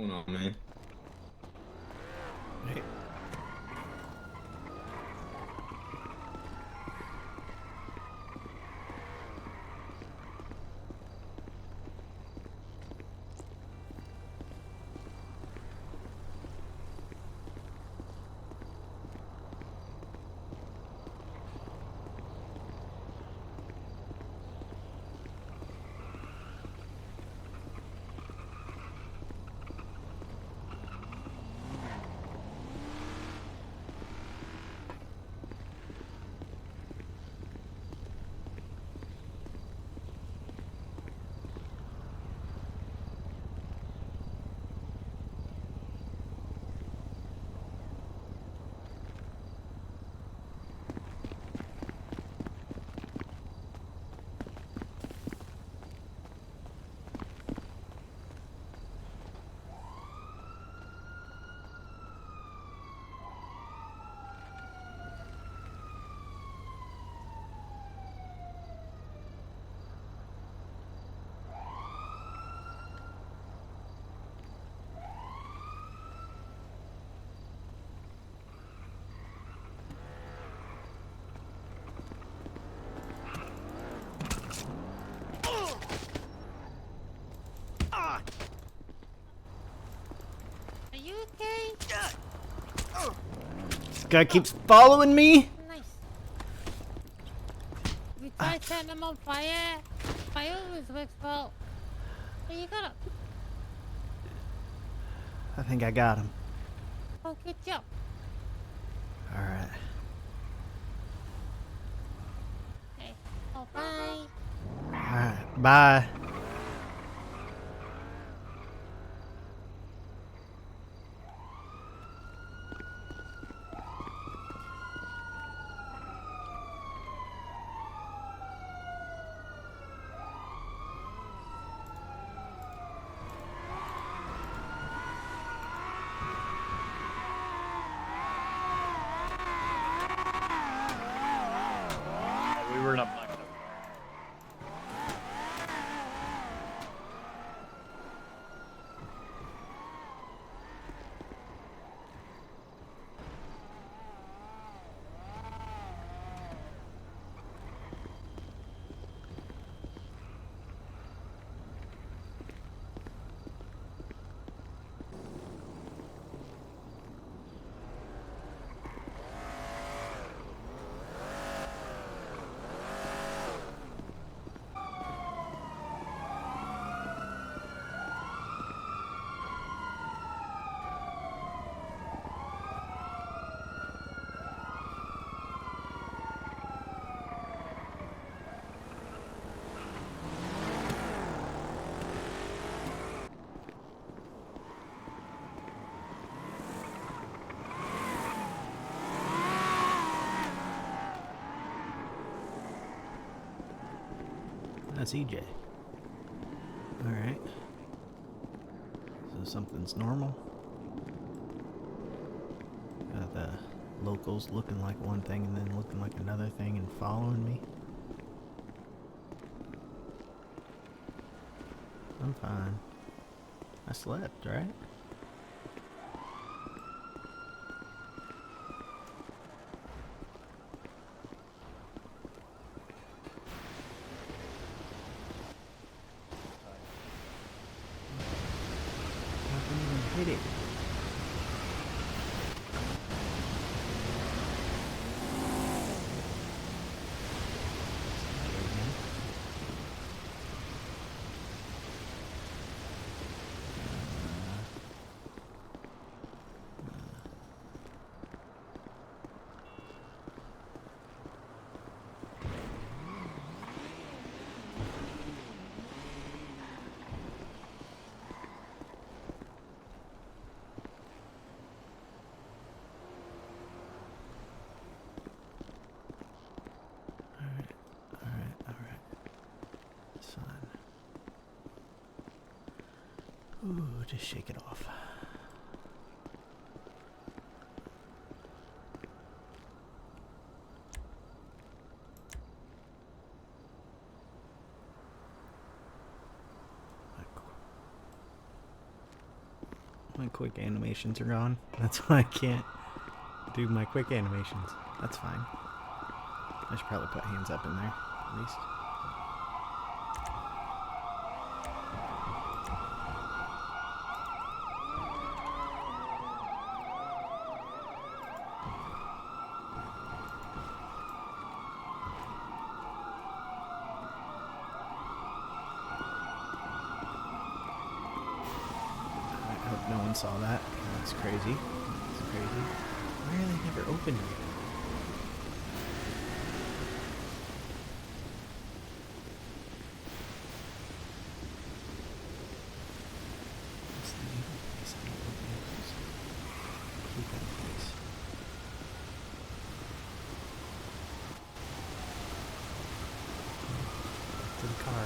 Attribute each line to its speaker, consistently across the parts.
Speaker 1: What's going on, man?
Speaker 2: Hey.
Speaker 3: Are you okay?
Speaker 2: This guy keeps following me.
Speaker 3: Nice. We tried setting them on fire. Fire was Rick's fault. But you got him.
Speaker 2: I think I got him.
Speaker 3: Oh, good job.
Speaker 2: All right.
Speaker 3: Okay. Oh, bye.
Speaker 2: All right. Bye.
Speaker 4: We were not black.
Speaker 2: That's EJ. All right. So something's normal. Got the locals looking like one thing and then looking like another thing and following me. I'm fine. I slept, right? I didn't even hit it. Alright. It's fine. Ooh, just shake it off. My quick animations are gone. That's why I can't do my quick animations. That's fine. I should probably put hands up in there, at least. No one saw that. That's crazy. That's crazy. Why are they never open yet? What's the name of the place? I don't know the name of the place. Keep that place. Back to the car.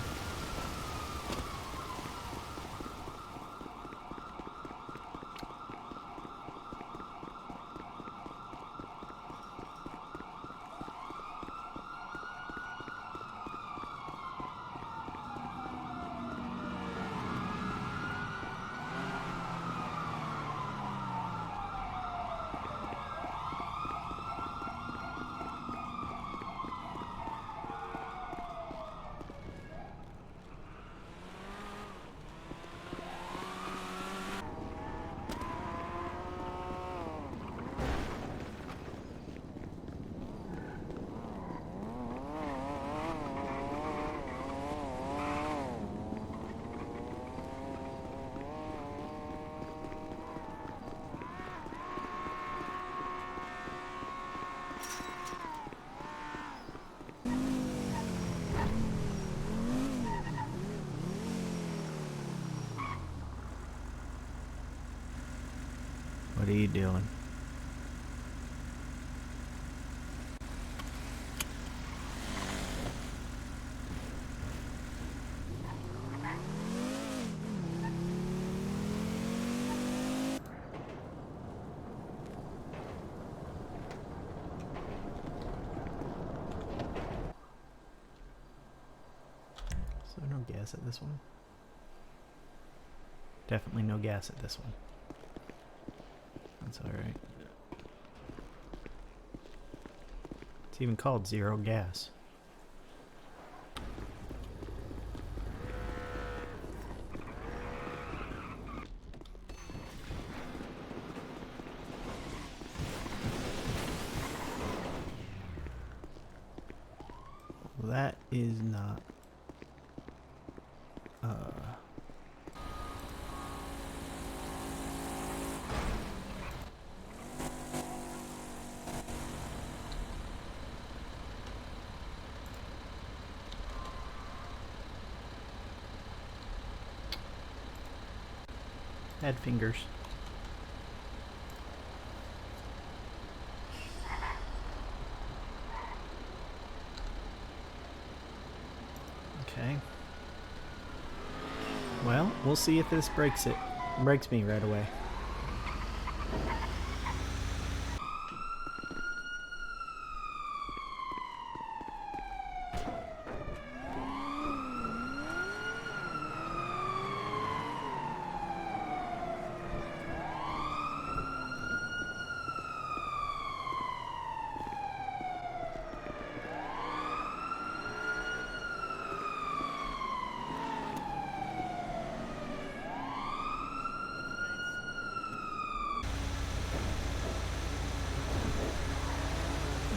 Speaker 2: What are you doing? So no gas at this one. Definitely no gas at this one. That's alright. It's even called zero gas. Well, that is not Bad fingers. Okay. Well, we'll see if this breaks it. Breaks me right away.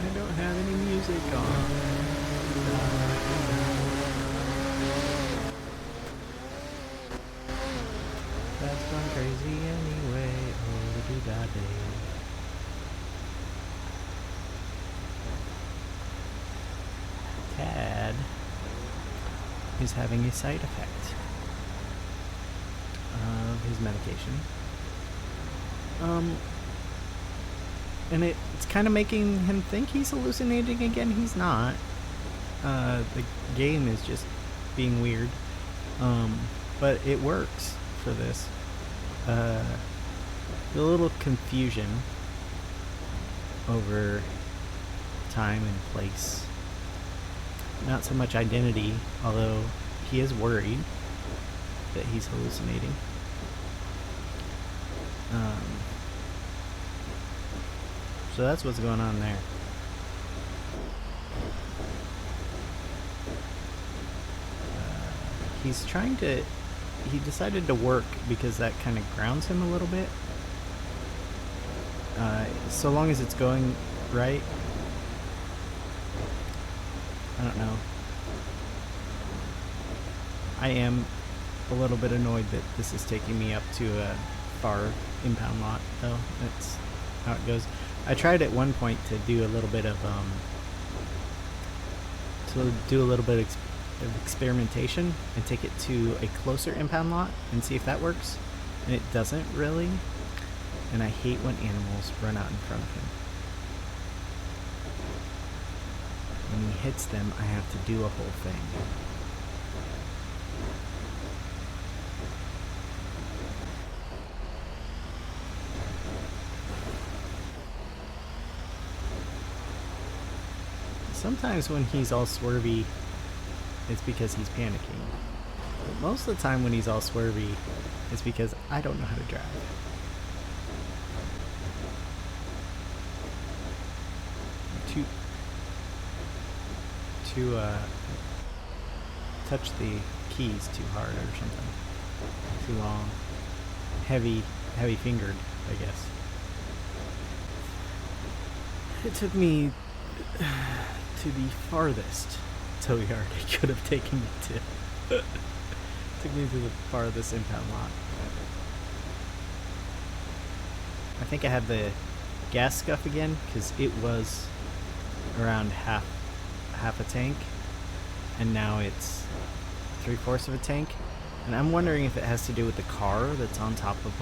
Speaker 2: I don't have any music on. That's gone crazy anyway. Oh, do that day. Tad is having a side effect of his medication. And it's kind of making him think he's hallucinating again. He's not. The game is just being weird. But it works for this. A little confusion over time and place. Not so much identity, although he is worried that he's hallucinating. Um, so that's what's going on there. He's trying to... He decided to work because that kind of grounds him a little bit. So long as it's going right. I don't know. I am a little bit annoyed that this is taking me up to a far impound lot, though. That's how it goes. I tried at one point to do a little bit of experimentation and take it to a closer impound lot and see if that works, and it doesn't really. And I hate when animals run out in front of him. When he hits them, I have to do a whole thing. Sometimes when he's all swervy, it's because he's panicking. But most of the time when he's all swervy, it's because I don't know how to drive. To touch the keys too hard or something. Too long. Heavy fingered, I guess. It took me to the farthest tow yard it could have taken me to. Took me to the farthest impound lot. I think I had the gas scuff again because it was around half a tank, and now it's 3/4 of a tank. And I'm wondering if it has to do with the car that's on top of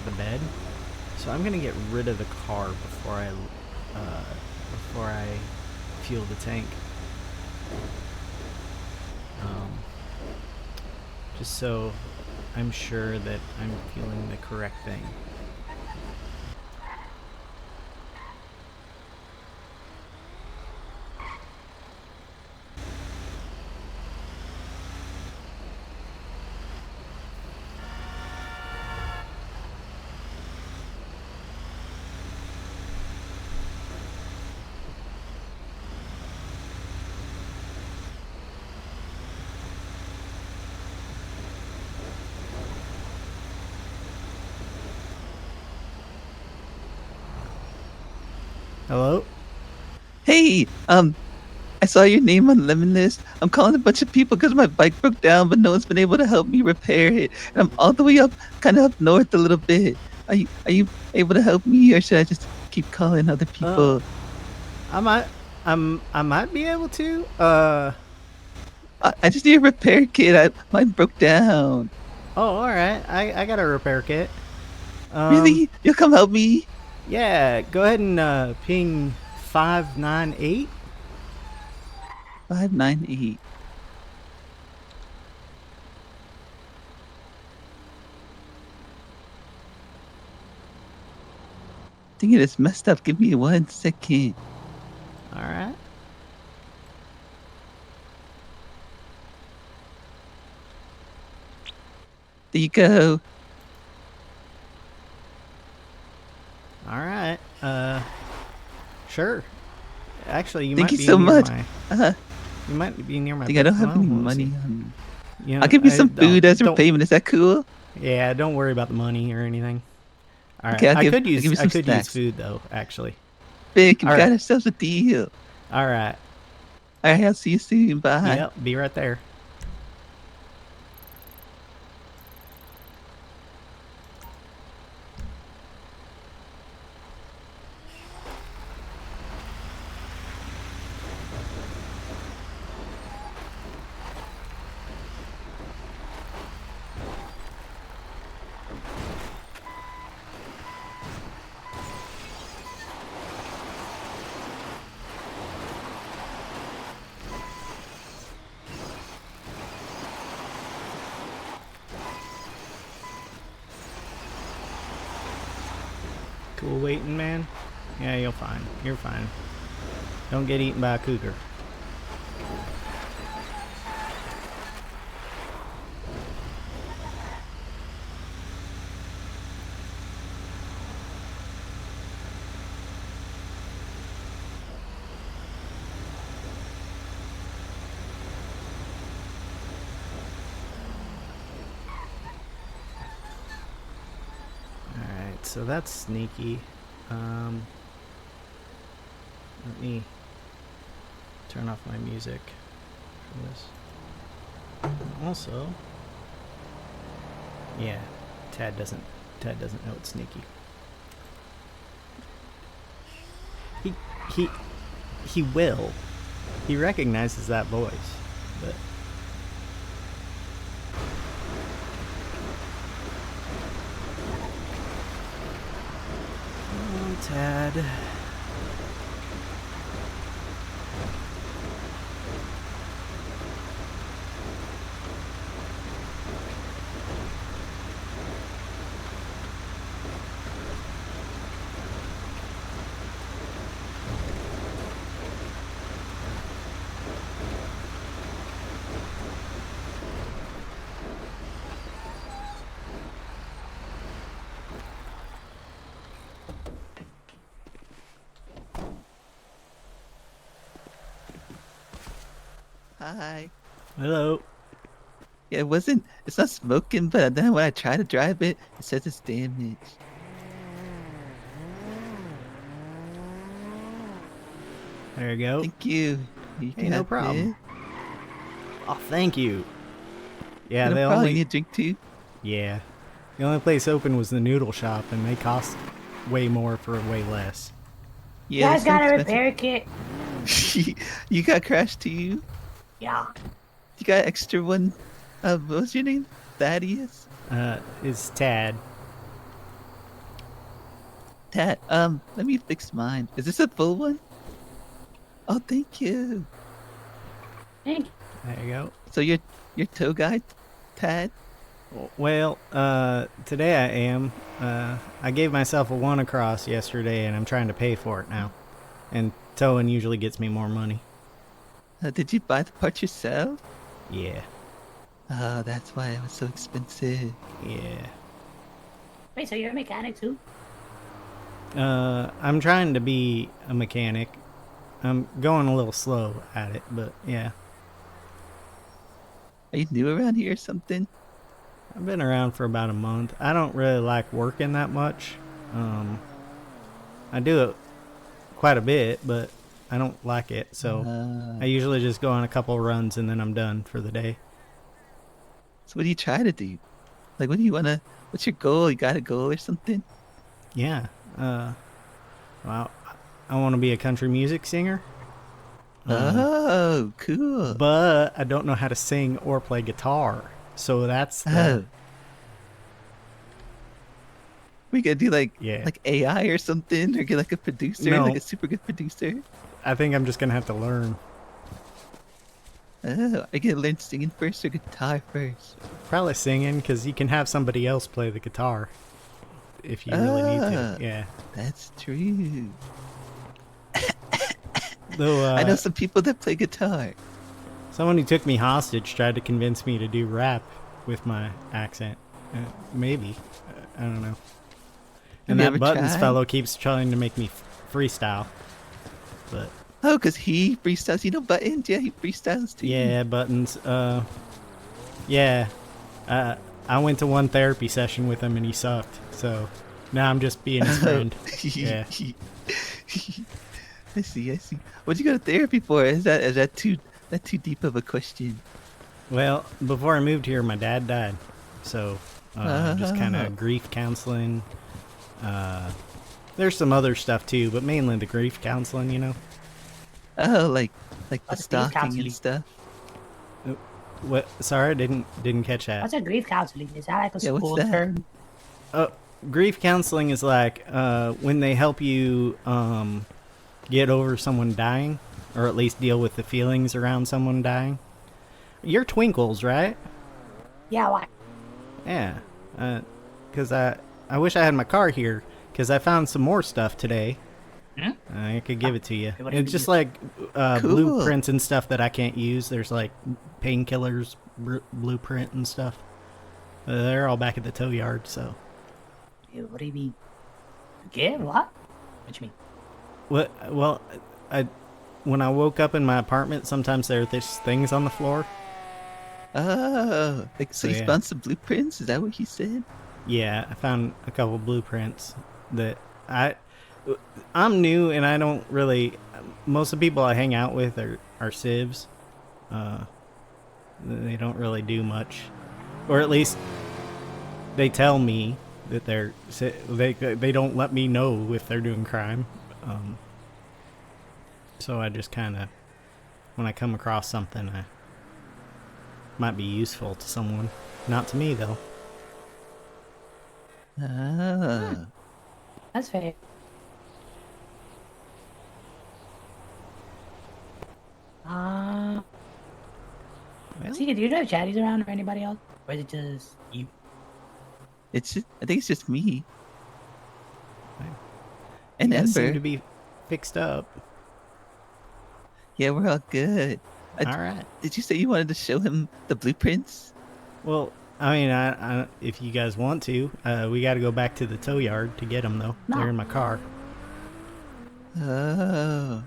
Speaker 2: the bed. So I'm gonna get rid of the car before I fuel the tank. Just so I'm sure that I'm fueling the correct thing. Hello?
Speaker 1: Hey, I saw your name on the lemon list. I'm calling a bunch of people because my bike broke down, but no one's been able to help me repair it. And I'm all the way up, kind of up north a little bit. Are you able to help me, or should I just keep calling other people?
Speaker 2: I might be able to.
Speaker 1: I just need a repair kit. Mine broke down.
Speaker 2: Oh, all right. I got a repair kit.
Speaker 1: Really? You'll come help me?
Speaker 2: Yeah. Go ahead and ping 598.
Speaker 1: 598. I think it is messed up. Give me 1 second.
Speaker 2: All right.
Speaker 1: There you go.
Speaker 2: All right. Sure. Actually, you
Speaker 1: Thank
Speaker 2: might
Speaker 1: you
Speaker 2: be
Speaker 1: so
Speaker 2: near
Speaker 1: much.
Speaker 2: my. You might be near my.
Speaker 1: I think I don't have
Speaker 2: well,
Speaker 1: any
Speaker 2: we'll
Speaker 1: money
Speaker 2: see.
Speaker 1: on.
Speaker 2: You know,
Speaker 1: I'll give you some food as a
Speaker 2: don't-
Speaker 1: payment. Is that cool?
Speaker 2: Yeah, don't worry about the money or anything. All right.
Speaker 1: Okay, I'll
Speaker 2: I
Speaker 1: give
Speaker 2: could
Speaker 1: you
Speaker 2: use
Speaker 1: some snacks.
Speaker 2: food though. Actually.
Speaker 1: Big, we
Speaker 2: All
Speaker 1: got
Speaker 2: right.
Speaker 1: ourselves a deal.
Speaker 2: All right.
Speaker 1: All right, I'll see you soon. Bye.
Speaker 2: Yep. Be right there. Cool waiting, man. Yeah, you're fine. You're fine. Don't get eaten by a cougar. so that's sneaky. Let me turn off my music for this. Also, yeah, Tad doesn't know it's sneaky. He will. He recognizes that voice, but oh, Tad.
Speaker 1: Hi.
Speaker 2: Hello.
Speaker 1: Yeah, it's not smoking, but then when I try to drive it, it says it's damaged.
Speaker 2: There you go.
Speaker 1: Thank you. You
Speaker 2: Hey,
Speaker 1: can
Speaker 2: no
Speaker 1: have
Speaker 2: problem.
Speaker 1: it.
Speaker 2: Oh, thank you. Yeah,
Speaker 1: No
Speaker 2: they
Speaker 1: problem.
Speaker 2: only.
Speaker 1: You need a drink too?
Speaker 2: Yeah. The only place open was the noodle shop, and they cost way more for way less.
Speaker 1: Yeah,
Speaker 4: You guys
Speaker 1: they're
Speaker 4: got a
Speaker 1: so
Speaker 4: repair kit?
Speaker 1: expensive. You got crashed too?
Speaker 4: Yeah.
Speaker 1: You got extra one? What was your name? Thaddeus?
Speaker 2: Is Tad.
Speaker 1: Tad, let me fix mine. Is this a full one? Oh, thank you.
Speaker 4: Thank you.
Speaker 2: There you go.
Speaker 1: So you're tow guy, Tad?
Speaker 2: Well, today I am. I gave myself a one across yesterday, and I'm trying to pay for it now. And towing usually gets me more money.
Speaker 1: Did you buy the part yourself?
Speaker 2: Yeah.
Speaker 1: Oh, that's why it was so expensive.
Speaker 2: Yeah.
Speaker 4: Wait, so you're a mechanic too?
Speaker 2: I'm trying to be a mechanic. I'm going a little slow at it, but yeah.
Speaker 1: Are you new around here or something?
Speaker 2: I've been around for about a month. I don't really like working that much. I do it quite a bit, but I don't like it, so I usually just go on a couple runs and then I'm done for the day.
Speaker 1: So what do you try to do? Like, what do you wanna? What's your goal? You got a goal or something?
Speaker 2: Yeah. Well, I want to be a country music singer.
Speaker 1: Oh, cool.
Speaker 2: But I don't know how to sing or play guitar. So that's the,
Speaker 1: we could do like
Speaker 2: Yeah.
Speaker 1: like AI or something, or get like a producer,
Speaker 2: No.
Speaker 1: like a super good producer.
Speaker 2: I think I'm just going to have to learn.
Speaker 1: Oh, I gotta learn singing first or guitar first.
Speaker 2: Probably singing, because you can have somebody else play the guitar if you really need to. Yeah.
Speaker 1: That's true.
Speaker 2: Though
Speaker 1: I know some people that play guitar.
Speaker 2: someone who took me hostage tried to convince me to do rap with my accent. Maybe. I don't know. And
Speaker 1: you
Speaker 2: that
Speaker 1: ever
Speaker 2: Buttons
Speaker 1: tried?
Speaker 2: fellow keeps trying to make me freestyle. But
Speaker 1: Oh, because he freestyles. You know Buttons? Yeah, he freestyles too.
Speaker 2: yeah, Buttons. Yeah. I went to one therapy session with him and he sucked. So now I'm just being his friend. Yeah.
Speaker 1: I see. What'd you go to therapy for? Is that too deep of a question?
Speaker 2: Well, before I moved here, my dad died. So just kind of grief counseling. There's some other stuff too, but mainly the grief counseling, you know.
Speaker 1: Oh, like the
Speaker 4: What's grief
Speaker 1: stalking
Speaker 4: counseling?
Speaker 1: and stuff.
Speaker 2: What? Sorry, I didn't catch that.
Speaker 4: What's a grief counseling? Is that like a
Speaker 1: Yeah, what's
Speaker 4: school
Speaker 1: that?
Speaker 4: term?
Speaker 2: Grief counseling is like when they help you get over someone dying, or at least deal with the feelings around someone dying. You're Twinkles, right?
Speaker 4: Yeah, why?
Speaker 2: Yeah. Because I wish I had my car here, because I found some more stuff today. I could give it to you.
Speaker 4: What do you
Speaker 2: It's just
Speaker 4: mean?
Speaker 2: like
Speaker 1: Cool.
Speaker 2: blueprints and stuff that I can't use. There's like painkillers, blueprint and stuff. They're all back at the tow yard, so.
Speaker 4: Ew, what do you mean? Give? What? What you mean?
Speaker 2: Well, when I woke up in my apartment, sometimes there are these things on the floor.
Speaker 1: Oh, like so
Speaker 2: So,
Speaker 1: you
Speaker 2: yeah.
Speaker 1: found some blueprints? Is that what he said?
Speaker 2: Yeah, I found a couple blueprints that I'm new and I don't really. Most of the people I hang out with are civs. They don't really do much, or at least they tell me that they don't let me know if they're doing crime. So I just kind of, when I come across something, I might be useful to someone, not to me though.
Speaker 1: Ah.
Speaker 4: That's fair.
Speaker 2: Well,
Speaker 4: See, do you know Chatty's around or anybody else? Or is it just you?
Speaker 1: I think it's just me.
Speaker 2: you
Speaker 1: And
Speaker 2: guys seem
Speaker 1: Ember.
Speaker 2: to be fixed up.
Speaker 1: Yeah, we're all good.
Speaker 2: All right.
Speaker 1: Did you say you wanted to show him the blueprints?
Speaker 2: Well, I mean, if you guys want to, we got to go back to the tow yard to get them though.
Speaker 4: No.
Speaker 2: They're in my car.
Speaker 1: Oh.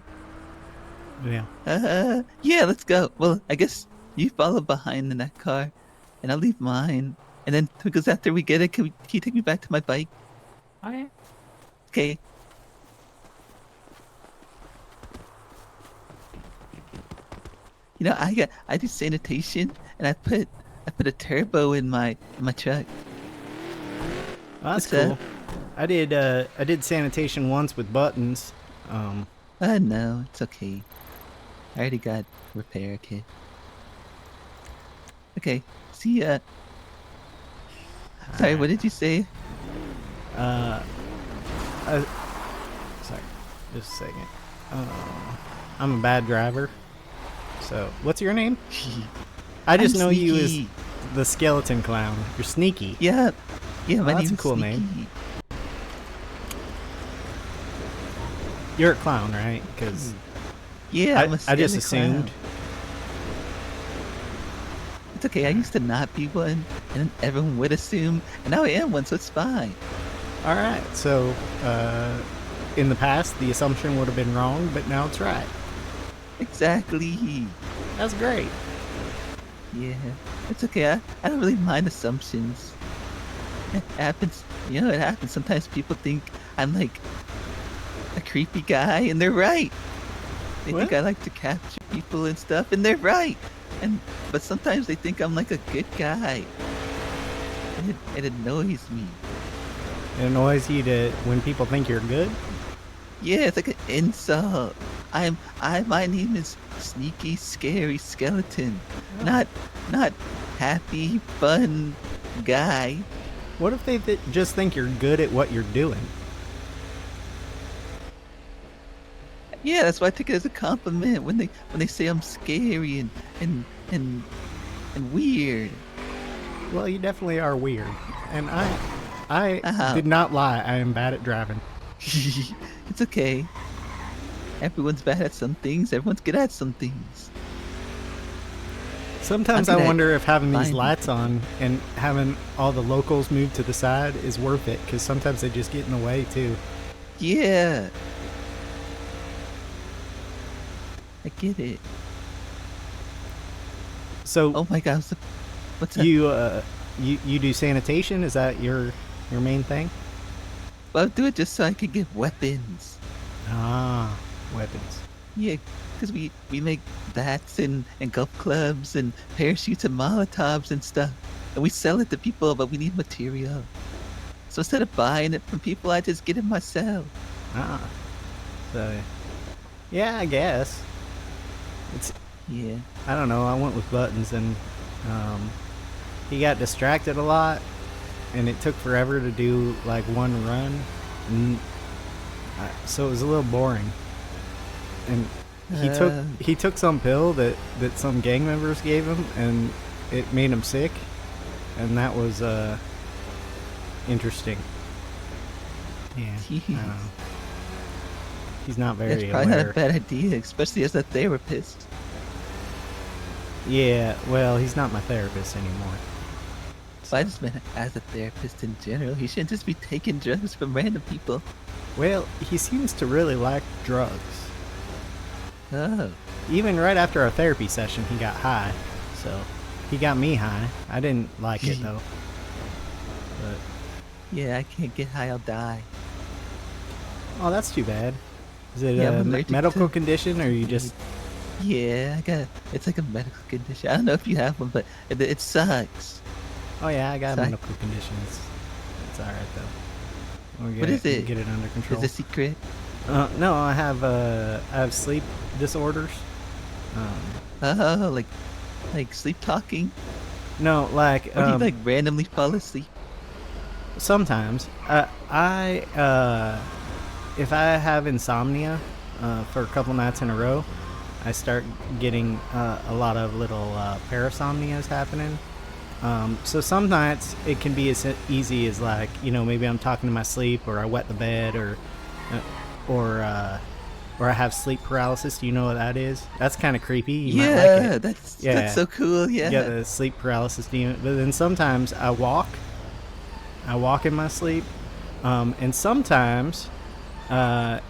Speaker 2: Yeah.
Speaker 1: Yeah, let's go. Well, I guess you follow behind in that car, and I'll leave mine. And then, because after we get it, can you take me back to my bike?
Speaker 4: Okay.
Speaker 1: Okay. You know, I do sanitation, and I put a turbo in my truck.
Speaker 2: Well, that's
Speaker 1: What's that?
Speaker 2: cool. I did sanitation once with buttons.
Speaker 1: No, it's okay. I already got repair kit. Okay, see ya. Sorry, what did you say?
Speaker 2: Sorry, just a second. I'm a bad driver. So, what's your name? I just
Speaker 1: I'm
Speaker 2: know you as
Speaker 1: Sneaky.
Speaker 2: the skeleton clown. You're Sneaky.
Speaker 1: Yeah, my
Speaker 2: that's
Speaker 1: name's
Speaker 2: a cool
Speaker 1: Sneaky.
Speaker 2: name. You're a clown, right? Because
Speaker 1: Yeah, I'm a
Speaker 2: I just
Speaker 1: scary clown.
Speaker 2: assumed.
Speaker 1: It's okay, I used to not be one, and then everyone would assume, and now I am one, so it's fine.
Speaker 2: All right. So, in the past, the assumption would have been wrong, but now it's right.
Speaker 1: Exactly.
Speaker 2: That's great.
Speaker 1: Yeah, it's okay. I don't really mind assumptions. It happens. You know, it happens. Sometimes people think I'm like a creepy guy, and they're right. They think
Speaker 2: What?
Speaker 1: I like to capture people and stuff, and they're right. But sometimes they think I'm like a good guy. And it annoys me.
Speaker 2: It annoys you when people think you're good.
Speaker 1: Yeah, it's like an insult. My name is Sneaky Scary Skeleton. Not happy, fun guy.
Speaker 2: What if they just think you're good at what you're doing?
Speaker 1: Yeah, that's why I take it as a compliment when they say I'm scary and weird.
Speaker 2: Well, you definitely are weird, and I
Speaker 1: Uh-huh.
Speaker 2: did not lie. I am bad at driving.
Speaker 1: It's okay. Everyone's bad at some things. Everyone's good at some things.
Speaker 2: Sometimes
Speaker 1: I'm
Speaker 2: I
Speaker 1: good at
Speaker 2: wonder if having these
Speaker 1: finding
Speaker 2: lights on and having all the locals move to the side is worth it, because sometimes they just get in the way too.
Speaker 1: Yeah. I get it.
Speaker 2: So
Speaker 1: Oh my gosh. What's that?
Speaker 2: you do sanitation? Is that your main thing?
Speaker 1: Well, I do it just so I could get weapons.
Speaker 2: Ah, weapons.
Speaker 1: Yeah, because we make bats and golf clubs and parachutes and Molotovs and stuff. And we sell it to people, but we need material. So instead of buying it from people, I just get it myself.
Speaker 2: Ah, so yeah, I guess it's.
Speaker 1: Yeah.
Speaker 2: I don't know. I went with buttons, and he got distracted a lot, and it took forever to do like one run, and so it was a little boring. And he took some pill that some gang members gave him, and it made him sick, and that was interesting. Yeah, I don't know. He's not
Speaker 1: That's
Speaker 2: very
Speaker 1: probably not
Speaker 2: aware.
Speaker 1: a bad idea, especially as a therapist.
Speaker 2: Yeah, well, he's not my therapist anymore.
Speaker 1: So I just meant as a therapist in general. He shouldn't just be taking drugs from random people.
Speaker 2: Well, he seems to really like drugs.
Speaker 1: Oh.
Speaker 2: Even right after our therapy session, he got high. So, he got me high. I didn't like it, though. But
Speaker 1: Yeah, I can't get high, I'll die.
Speaker 2: Oh, that's too bad. Is it
Speaker 1: Yeah, I'm
Speaker 2: a
Speaker 1: allergic
Speaker 2: medical
Speaker 1: to
Speaker 2: condition, or you just?
Speaker 1: Yeah, it's like a medical condition. I don't know if you have one, but it sucks.
Speaker 2: Oh yeah, I got
Speaker 1: So
Speaker 2: medical conditions. It's all right though.
Speaker 1: what is
Speaker 2: We'll
Speaker 1: it?
Speaker 2: get it under
Speaker 1: Is
Speaker 2: control.
Speaker 1: it a secret?
Speaker 2: No, I have sleep disorders.
Speaker 1: Oh, like sleep talking?
Speaker 2: No, like
Speaker 1: Or do you like randomly fall asleep?
Speaker 2: sometimes if I have insomnia for a couple nights in a row, I start getting a lot of little parasomnias happening. So some nights it can be as easy as like, maybe I'm talking to my sleep, or I wet the bed, or I have sleep paralysis. Do you know what that is? That's kind of creepy. You might like it.
Speaker 1: That's so cool. Yeah.
Speaker 2: You get the sleep paralysis demon. But then sometimes I walk in my sleep, and sometimes I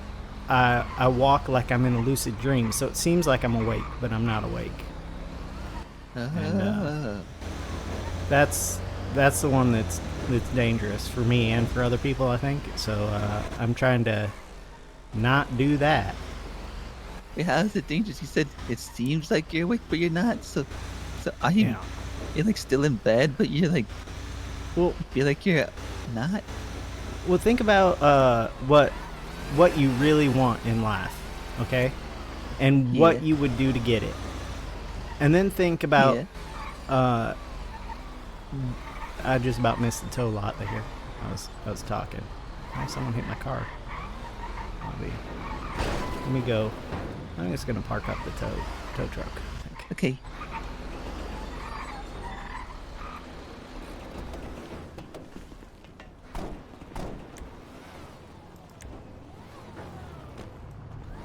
Speaker 2: walk like I'm in a lucid dream. So it seems like I'm awake, but I'm not awake. And that's the one that's dangerous for me and for other people, I think. So I'm trying to not do that.
Speaker 1: Wait, how is it dangerous? You said it seems like you're awake, but you're not. So are you?
Speaker 2: Yeah.
Speaker 1: You're like still in bed, but you're like,
Speaker 2: Well,
Speaker 1: you feel like you're not.
Speaker 2: Well, think about what you really want in life, okay? And what
Speaker 1: Yeah.
Speaker 2: you would do to get it. And then think about I just about missed the tow lot there. I was talking. Oh, someone hit my car. Let me go. I'm just gonna park up the tow truck, I think.
Speaker 1: Okay.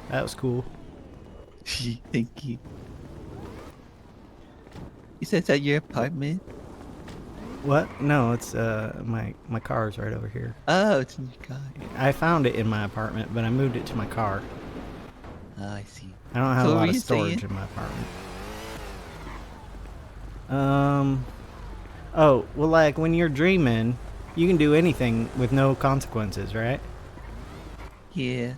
Speaker 2: That was cool.
Speaker 1: Thank you. You said it's at your apartment?
Speaker 2: What? No, it's my car's right over here.
Speaker 1: Oh, it's in your car.
Speaker 2: I found it in my apartment, but I moved it to my car.
Speaker 1: Oh, I see.
Speaker 2: I don't have
Speaker 1: So
Speaker 2: a
Speaker 1: what
Speaker 2: lot
Speaker 1: were
Speaker 2: of
Speaker 1: you
Speaker 2: storage
Speaker 1: saying?
Speaker 2: in my apartment. Oh, well, like when you're dreaming, you can do anything with no consequences, right?
Speaker 1: Yeah.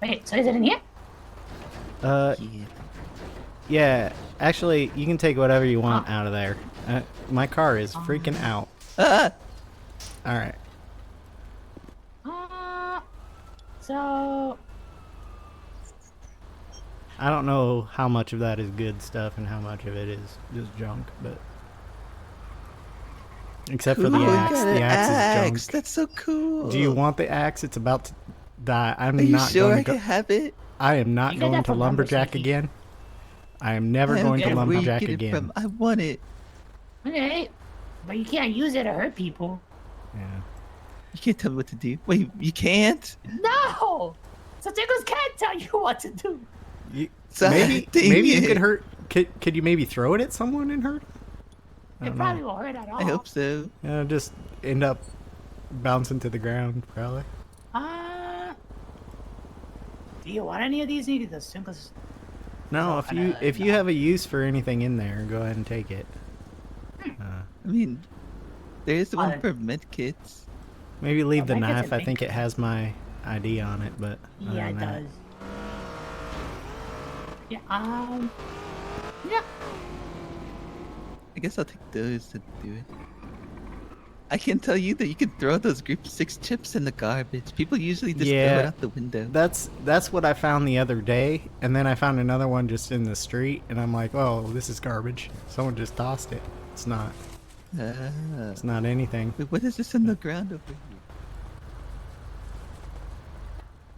Speaker 4: Wait, so is it in here?
Speaker 2: Uh,
Speaker 1: Yeah.
Speaker 2: yeah. Actually, you can take whatever you want out of there. My car is freaking out.
Speaker 1: Ah!
Speaker 2: All right.
Speaker 4: So
Speaker 2: I don't know how much of that is good stuff and how much of it is just junk, but except for the
Speaker 1: Ooh,
Speaker 2: axe.
Speaker 1: got
Speaker 2: The
Speaker 1: an
Speaker 2: axe is
Speaker 1: axe.
Speaker 2: junk.
Speaker 1: That's so cool.
Speaker 2: Do you want the axe? It's about to die. I'm
Speaker 1: Are you
Speaker 2: not
Speaker 1: sure
Speaker 2: going
Speaker 1: I
Speaker 2: to
Speaker 1: can
Speaker 2: go.
Speaker 1: have it?
Speaker 2: I am not
Speaker 4: You get
Speaker 2: going
Speaker 4: that
Speaker 2: to
Speaker 4: from
Speaker 2: lumberjack
Speaker 4: Lumberjacky.
Speaker 2: again. I am never
Speaker 1: I don't
Speaker 2: going to
Speaker 1: care where you
Speaker 2: lumberjack
Speaker 1: get it
Speaker 2: again.
Speaker 1: from. I want it.
Speaker 4: okay, but you can't use it to hurt people.
Speaker 2: Yeah.
Speaker 1: You can't tell me what to do. Wait, you can't?
Speaker 4: No, so Tinkles can't tell you what to do.
Speaker 2: Maybe
Speaker 1: Dang
Speaker 2: you
Speaker 1: it.
Speaker 2: could hurt. Could you maybe throw it at someone and hurt? I
Speaker 4: It
Speaker 2: don't
Speaker 4: probably
Speaker 2: know.
Speaker 4: won't hurt at all.
Speaker 1: I hope so.
Speaker 2: Just end up bouncing to the ground, probably.
Speaker 4: Do you want any of these? Need the Tinkles?
Speaker 2: No,
Speaker 4: So,
Speaker 2: if you have a use for anything in there, go ahead and take it.
Speaker 1: I mean, there is one for med kits.
Speaker 2: Maybe leave the
Speaker 4: Well, that gets
Speaker 2: knife.
Speaker 4: a
Speaker 2: I think
Speaker 4: big-
Speaker 2: it has my ID on it, but other
Speaker 4: Yeah,
Speaker 2: than
Speaker 4: it
Speaker 2: that-
Speaker 4: does. Yeah. Yeah.
Speaker 1: I guess I'll take those to do it. I can tell you that you can throw those group 6 chips in the garbage. People usually just throw
Speaker 2: Yeah.
Speaker 1: it out the window.
Speaker 2: That's what I found the other day, and then I found another one just in the street, and I'm like, oh, this is garbage. Someone just tossed it. It's not.
Speaker 1: Ah.
Speaker 2: It's not anything.
Speaker 1: Wait, what is this on the ground over here?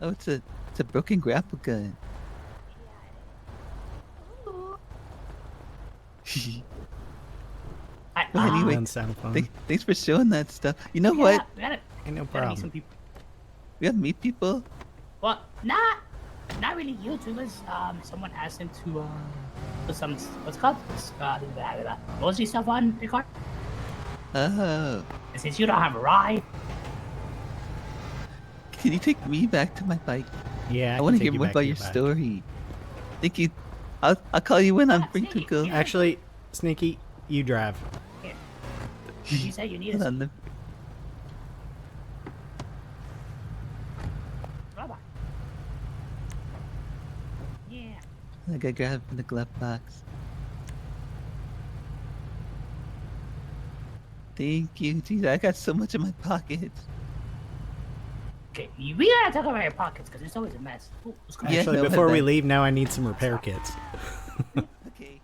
Speaker 1: Oh, it's a broken grapple gun. Well, anyway,
Speaker 2: Doesn't sound fun.
Speaker 1: Thanks for showing that stuff. You know
Speaker 4: Yeah,
Speaker 1: what?
Speaker 4: we gotta,
Speaker 2: Ain't no
Speaker 4: gotta meet some
Speaker 2: problem.
Speaker 4: people.
Speaker 1: We have meet people.
Speaker 4: Well, not really YouTubers. Someone asked him to put some what's it called rosy stuff on your car.
Speaker 1: Oh,
Speaker 4: And since you don't have a ride,
Speaker 1: can you take me back to my bike?
Speaker 2: Yeah,
Speaker 1: I
Speaker 2: can
Speaker 1: want to
Speaker 2: take
Speaker 1: hear
Speaker 2: you
Speaker 1: more
Speaker 2: back
Speaker 1: about
Speaker 2: to
Speaker 1: your
Speaker 2: bike.
Speaker 1: story. Thank you I'll call you when I'm
Speaker 4: Ah,
Speaker 1: free to
Speaker 4: Sneaky,
Speaker 1: go.
Speaker 4: yeah.
Speaker 2: Actually, Sneaky, you drive.
Speaker 4: Here. You said you need
Speaker 1: Hold
Speaker 4: us.
Speaker 1: on.
Speaker 4: Bye-bye. Yeah.
Speaker 1: I gotta grab it from the glove box. Thank you. Jeez, I got so much in my pockets.
Speaker 4: Okay, we gotta talk about your pockets because it's always a mess. Ooh, let's go.
Speaker 1: Yeah,
Speaker 2: Actually,
Speaker 1: no,
Speaker 2: before we
Speaker 1: that-
Speaker 2: leave, now I need some repair kits.
Speaker 1: Okay.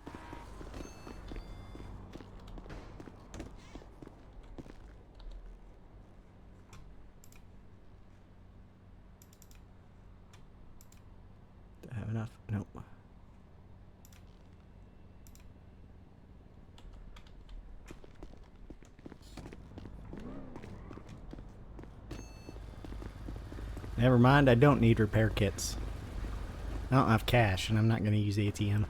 Speaker 2: Do I have enough? Nope. Never mind, I don't need repair kits. I don't have cash, and I'm not going to use ATM.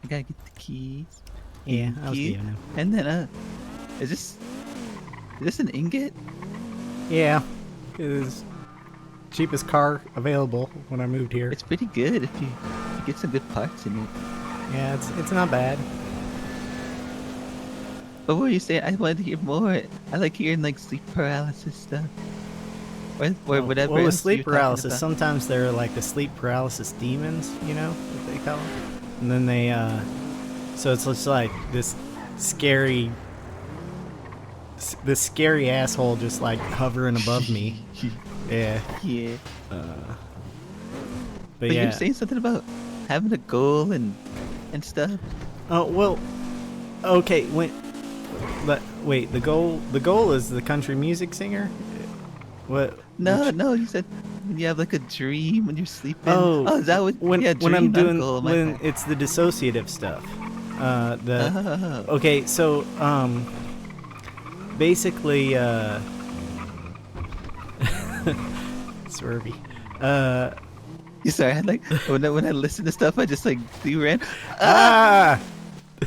Speaker 1: I gotta get the keys.
Speaker 2: Yeah,
Speaker 1: Thank
Speaker 2: I was
Speaker 1: you.
Speaker 2: giving him.
Speaker 1: And then is this an ingot?
Speaker 2: Yeah, it is cheapest car available when I moved here.
Speaker 1: It's pretty good if you get some good parts in it.
Speaker 2: Yeah, it's not bad.
Speaker 1: But what were you saying? I wanted to hear more. I like hearing like sleep paralysis stuff. Or whatever.
Speaker 2: Well, with
Speaker 1: else you
Speaker 2: sleep
Speaker 1: were talking
Speaker 2: paralysis,
Speaker 1: about.
Speaker 2: sometimes they're like the sleep paralysis demons, you know, what they call them. And then they, so it's just like this scary asshole just like hovering above me. Yeah.
Speaker 1: Yeah.
Speaker 2: But
Speaker 1: But
Speaker 2: yeah.
Speaker 1: you were saying something about having a goal and stuff.
Speaker 2: Oh well. Okay. Wait. The goal is the country music singer. What?
Speaker 1: No,
Speaker 2: which-
Speaker 1: no. You said when you have like a dream when you're sleeping.
Speaker 2: Oh,
Speaker 1: is that what?
Speaker 2: when
Speaker 1: Yeah,
Speaker 2: when I'm
Speaker 1: dream, not
Speaker 2: doing
Speaker 1: goal, my
Speaker 2: when
Speaker 1: bad.
Speaker 2: it's the dissociative stuff.
Speaker 1: Oh.
Speaker 2: Okay, so basically Swervy.
Speaker 1: You sorry. I like when I listen to stuff. I just like do ran.
Speaker 2: Ah!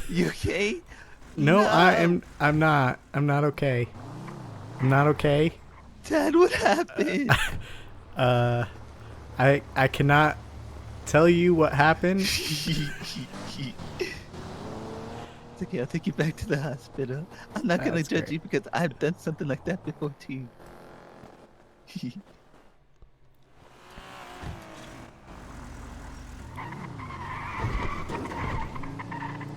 Speaker 1: You okay?
Speaker 2: No, I'm not okay. I'm not okay.
Speaker 1: Dad, what happened?
Speaker 2: I cannot tell you what happened.
Speaker 1: It's okay, I'll take you back to the hospital. I'm not gonna
Speaker 2: That's
Speaker 1: judge
Speaker 2: great.
Speaker 1: you because I've done something like that before too.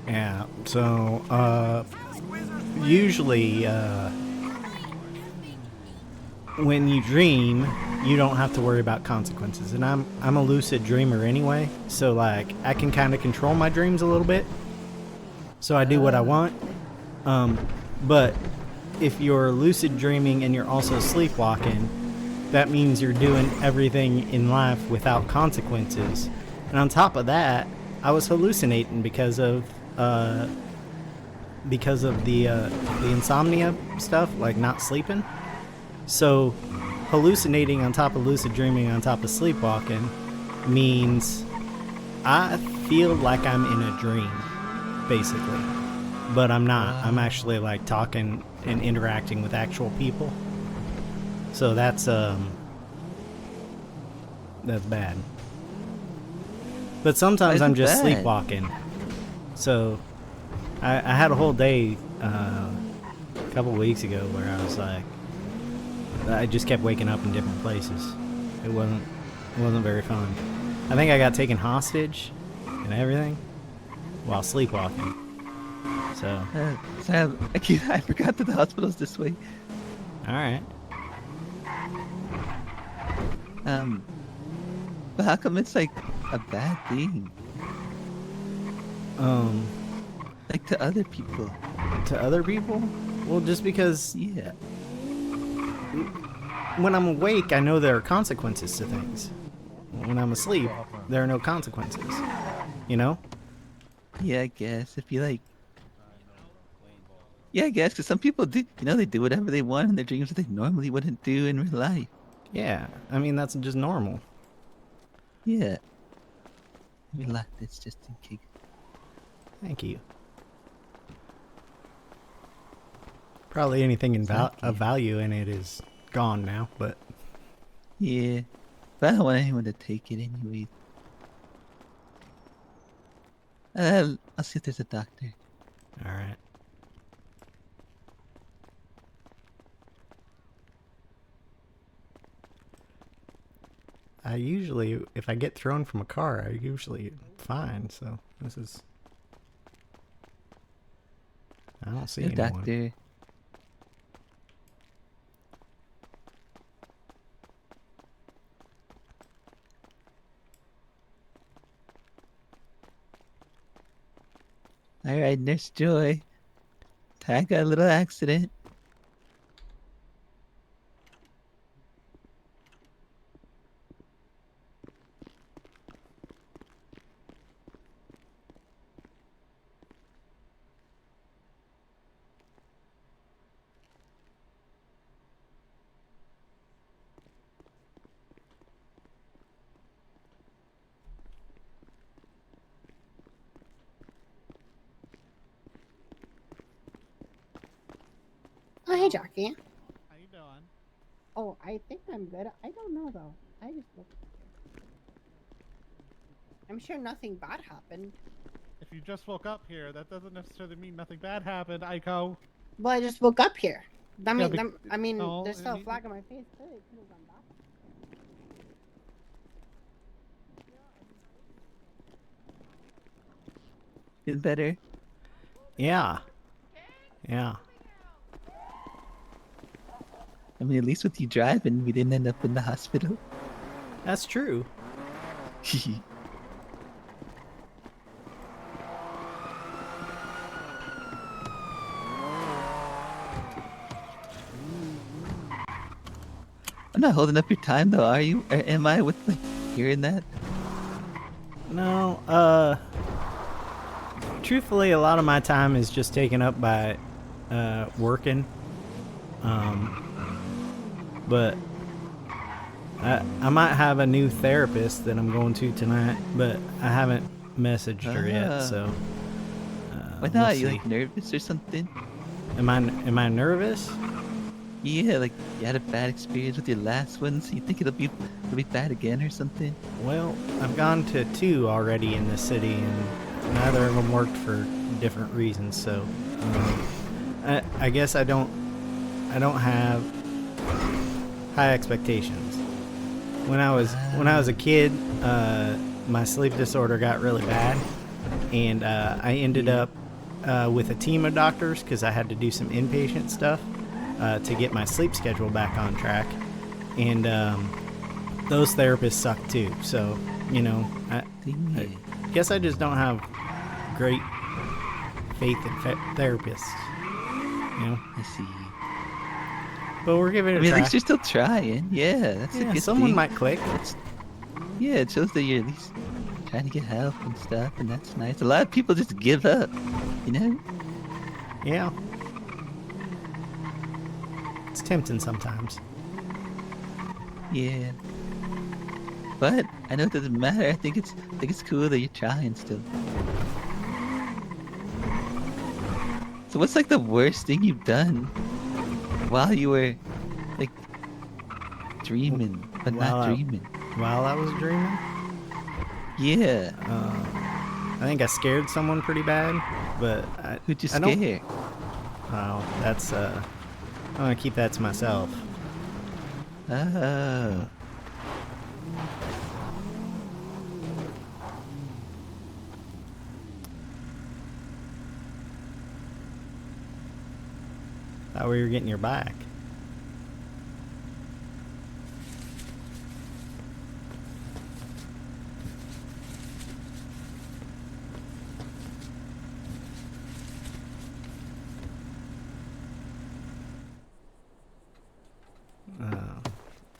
Speaker 2: Yeah. So usually when you dream, you don't have to worry about consequences. And I'm a lucid dreamer anyway, so like I can kind of control my dreams a little bit. So I do what I want. But if you're lucid dreaming and you're also sleepwalking, that means you're doing everything in life without consequences. And on top of that, I was hallucinating because of the insomnia stuff, like not sleeping. So hallucinating on top of lucid dreaming on top of sleepwalking means I feel like I'm in a dream, basically. But I'm not. I'm actually like talking and interacting with actual people. So that's bad. But sometimes
Speaker 1: Why is
Speaker 2: I'm
Speaker 1: it
Speaker 2: just
Speaker 1: bad?
Speaker 2: sleepwalking. So I had a whole day a couple weeks ago where I was like, I just kept waking up in different places. It wasn't very fun. I think I got taken hostage and everything while sleepwalking. So,
Speaker 1: Sorry, I forgot that the hospital's this way.
Speaker 2: all right.
Speaker 1: But how come it's like a bad thing? Like to other people.
Speaker 2: To other people? Well, just because
Speaker 1: Yeah.
Speaker 2: when I'm awake, I know there are consequences to things. When I'm asleep, there are no consequences. You know?
Speaker 1: Yeah, I guess if you like. Yeah, I guess because some people do. They do whatever they want in their dreams that they normally wouldn't do in real life.
Speaker 2: Yeah. I mean, that's just normal.
Speaker 1: Yeah. Let me lock this just in case.
Speaker 2: Thank you. Probably anything of value in it is gone now, but
Speaker 1: Yeah. But I don't want anyone to take it anyway. I'll see if there's a doctor.
Speaker 2: all right. I usually, if I get thrown from a car, I usually fine. So this is. I don't see
Speaker 1: No
Speaker 2: anyone.
Speaker 1: doctor. All right, Nurse Joy. I got a little accident.
Speaker 5: Oh, hey, Jackie.
Speaker 6: How you doing?
Speaker 5: Oh, I think I'm good. I don't know, though. I just looked. I'm sure nothing bad happened.
Speaker 6: If you just woke up here, that doesn't necessarily mean nothing bad happened, Aiko.
Speaker 5: Well, I just woke up here.
Speaker 6: Yeah,
Speaker 5: I mean,
Speaker 6: no,
Speaker 5: there's still a
Speaker 6: you-
Speaker 5: flag on my face. Too. It could have gone back.
Speaker 1: Feel better?
Speaker 2: Yeah. Yeah.
Speaker 1: I mean, at least with you driving, we didn't end up in the hospital.
Speaker 2: That's true.
Speaker 1: I'm not holding up your time though, are you? Or am I with like hearing that?
Speaker 2: No, truthfully, a lot of my time is just taken up by working. But I might have a new therapist that I'm going to tonight, but I haven't messaged her yet, so
Speaker 1: Why
Speaker 2: we'll
Speaker 1: not? You
Speaker 2: see.
Speaker 1: like nervous or something?
Speaker 2: Am I nervous?
Speaker 1: Yeah, like you had a bad experience with your last one, so you think it'll be bad again or something?
Speaker 2: Well, I've gone to 2 already in the city, and neither of them worked for different reasons. So I guess I don't have high expectations. When I was a kid, my sleep disorder got really bad, and I ended up with a team of doctors because I had to do some inpatient stuff to get my sleep schedule back on track, and those therapists suck too. So I guess I just don't have great faith in therapists.
Speaker 1: I see.
Speaker 2: But we're giving it
Speaker 1: I
Speaker 2: a
Speaker 1: mean,
Speaker 2: try.
Speaker 1: at least you're still trying. Yeah, that's a
Speaker 2: Yeah,
Speaker 1: good
Speaker 2: someone
Speaker 1: thing.
Speaker 2: might click.
Speaker 1: Yeah, it shows that you're at least trying to get help and stuff, and that's nice. A lot of people just give up, you know?
Speaker 2: Yeah. It's tempting sometimes.
Speaker 1: Yeah. But I know it doesn't matter. I think it's cool that you're trying still. So what's like the worst thing you've done while you were like dreaming, but
Speaker 2: While
Speaker 1: not
Speaker 2: I-
Speaker 1: dreaming?
Speaker 2: While I was dreaming,
Speaker 1: Yeah.
Speaker 2: I think I scared someone pretty bad, but
Speaker 1: Who'd you
Speaker 2: I don't-
Speaker 1: scare?
Speaker 2: Oh, that's I'm gonna keep that to myself.
Speaker 1: Oh.
Speaker 2: Thought we were getting your back.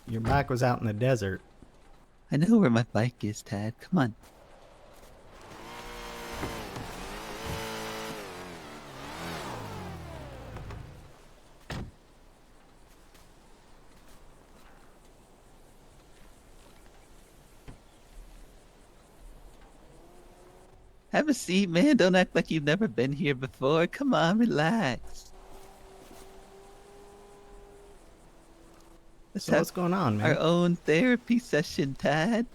Speaker 2: Your bike was out in the desert.
Speaker 1: I know where my bike is, Tad. Come on. Have a seat, man. Don't act like you've never been here before. Come on, relax. Let's
Speaker 2: So
Speaker 1: have
Speaker 2: what's going on,
Speaker 1: our
Speaker 2: man?
Speaker 1: own therapy session, Tad.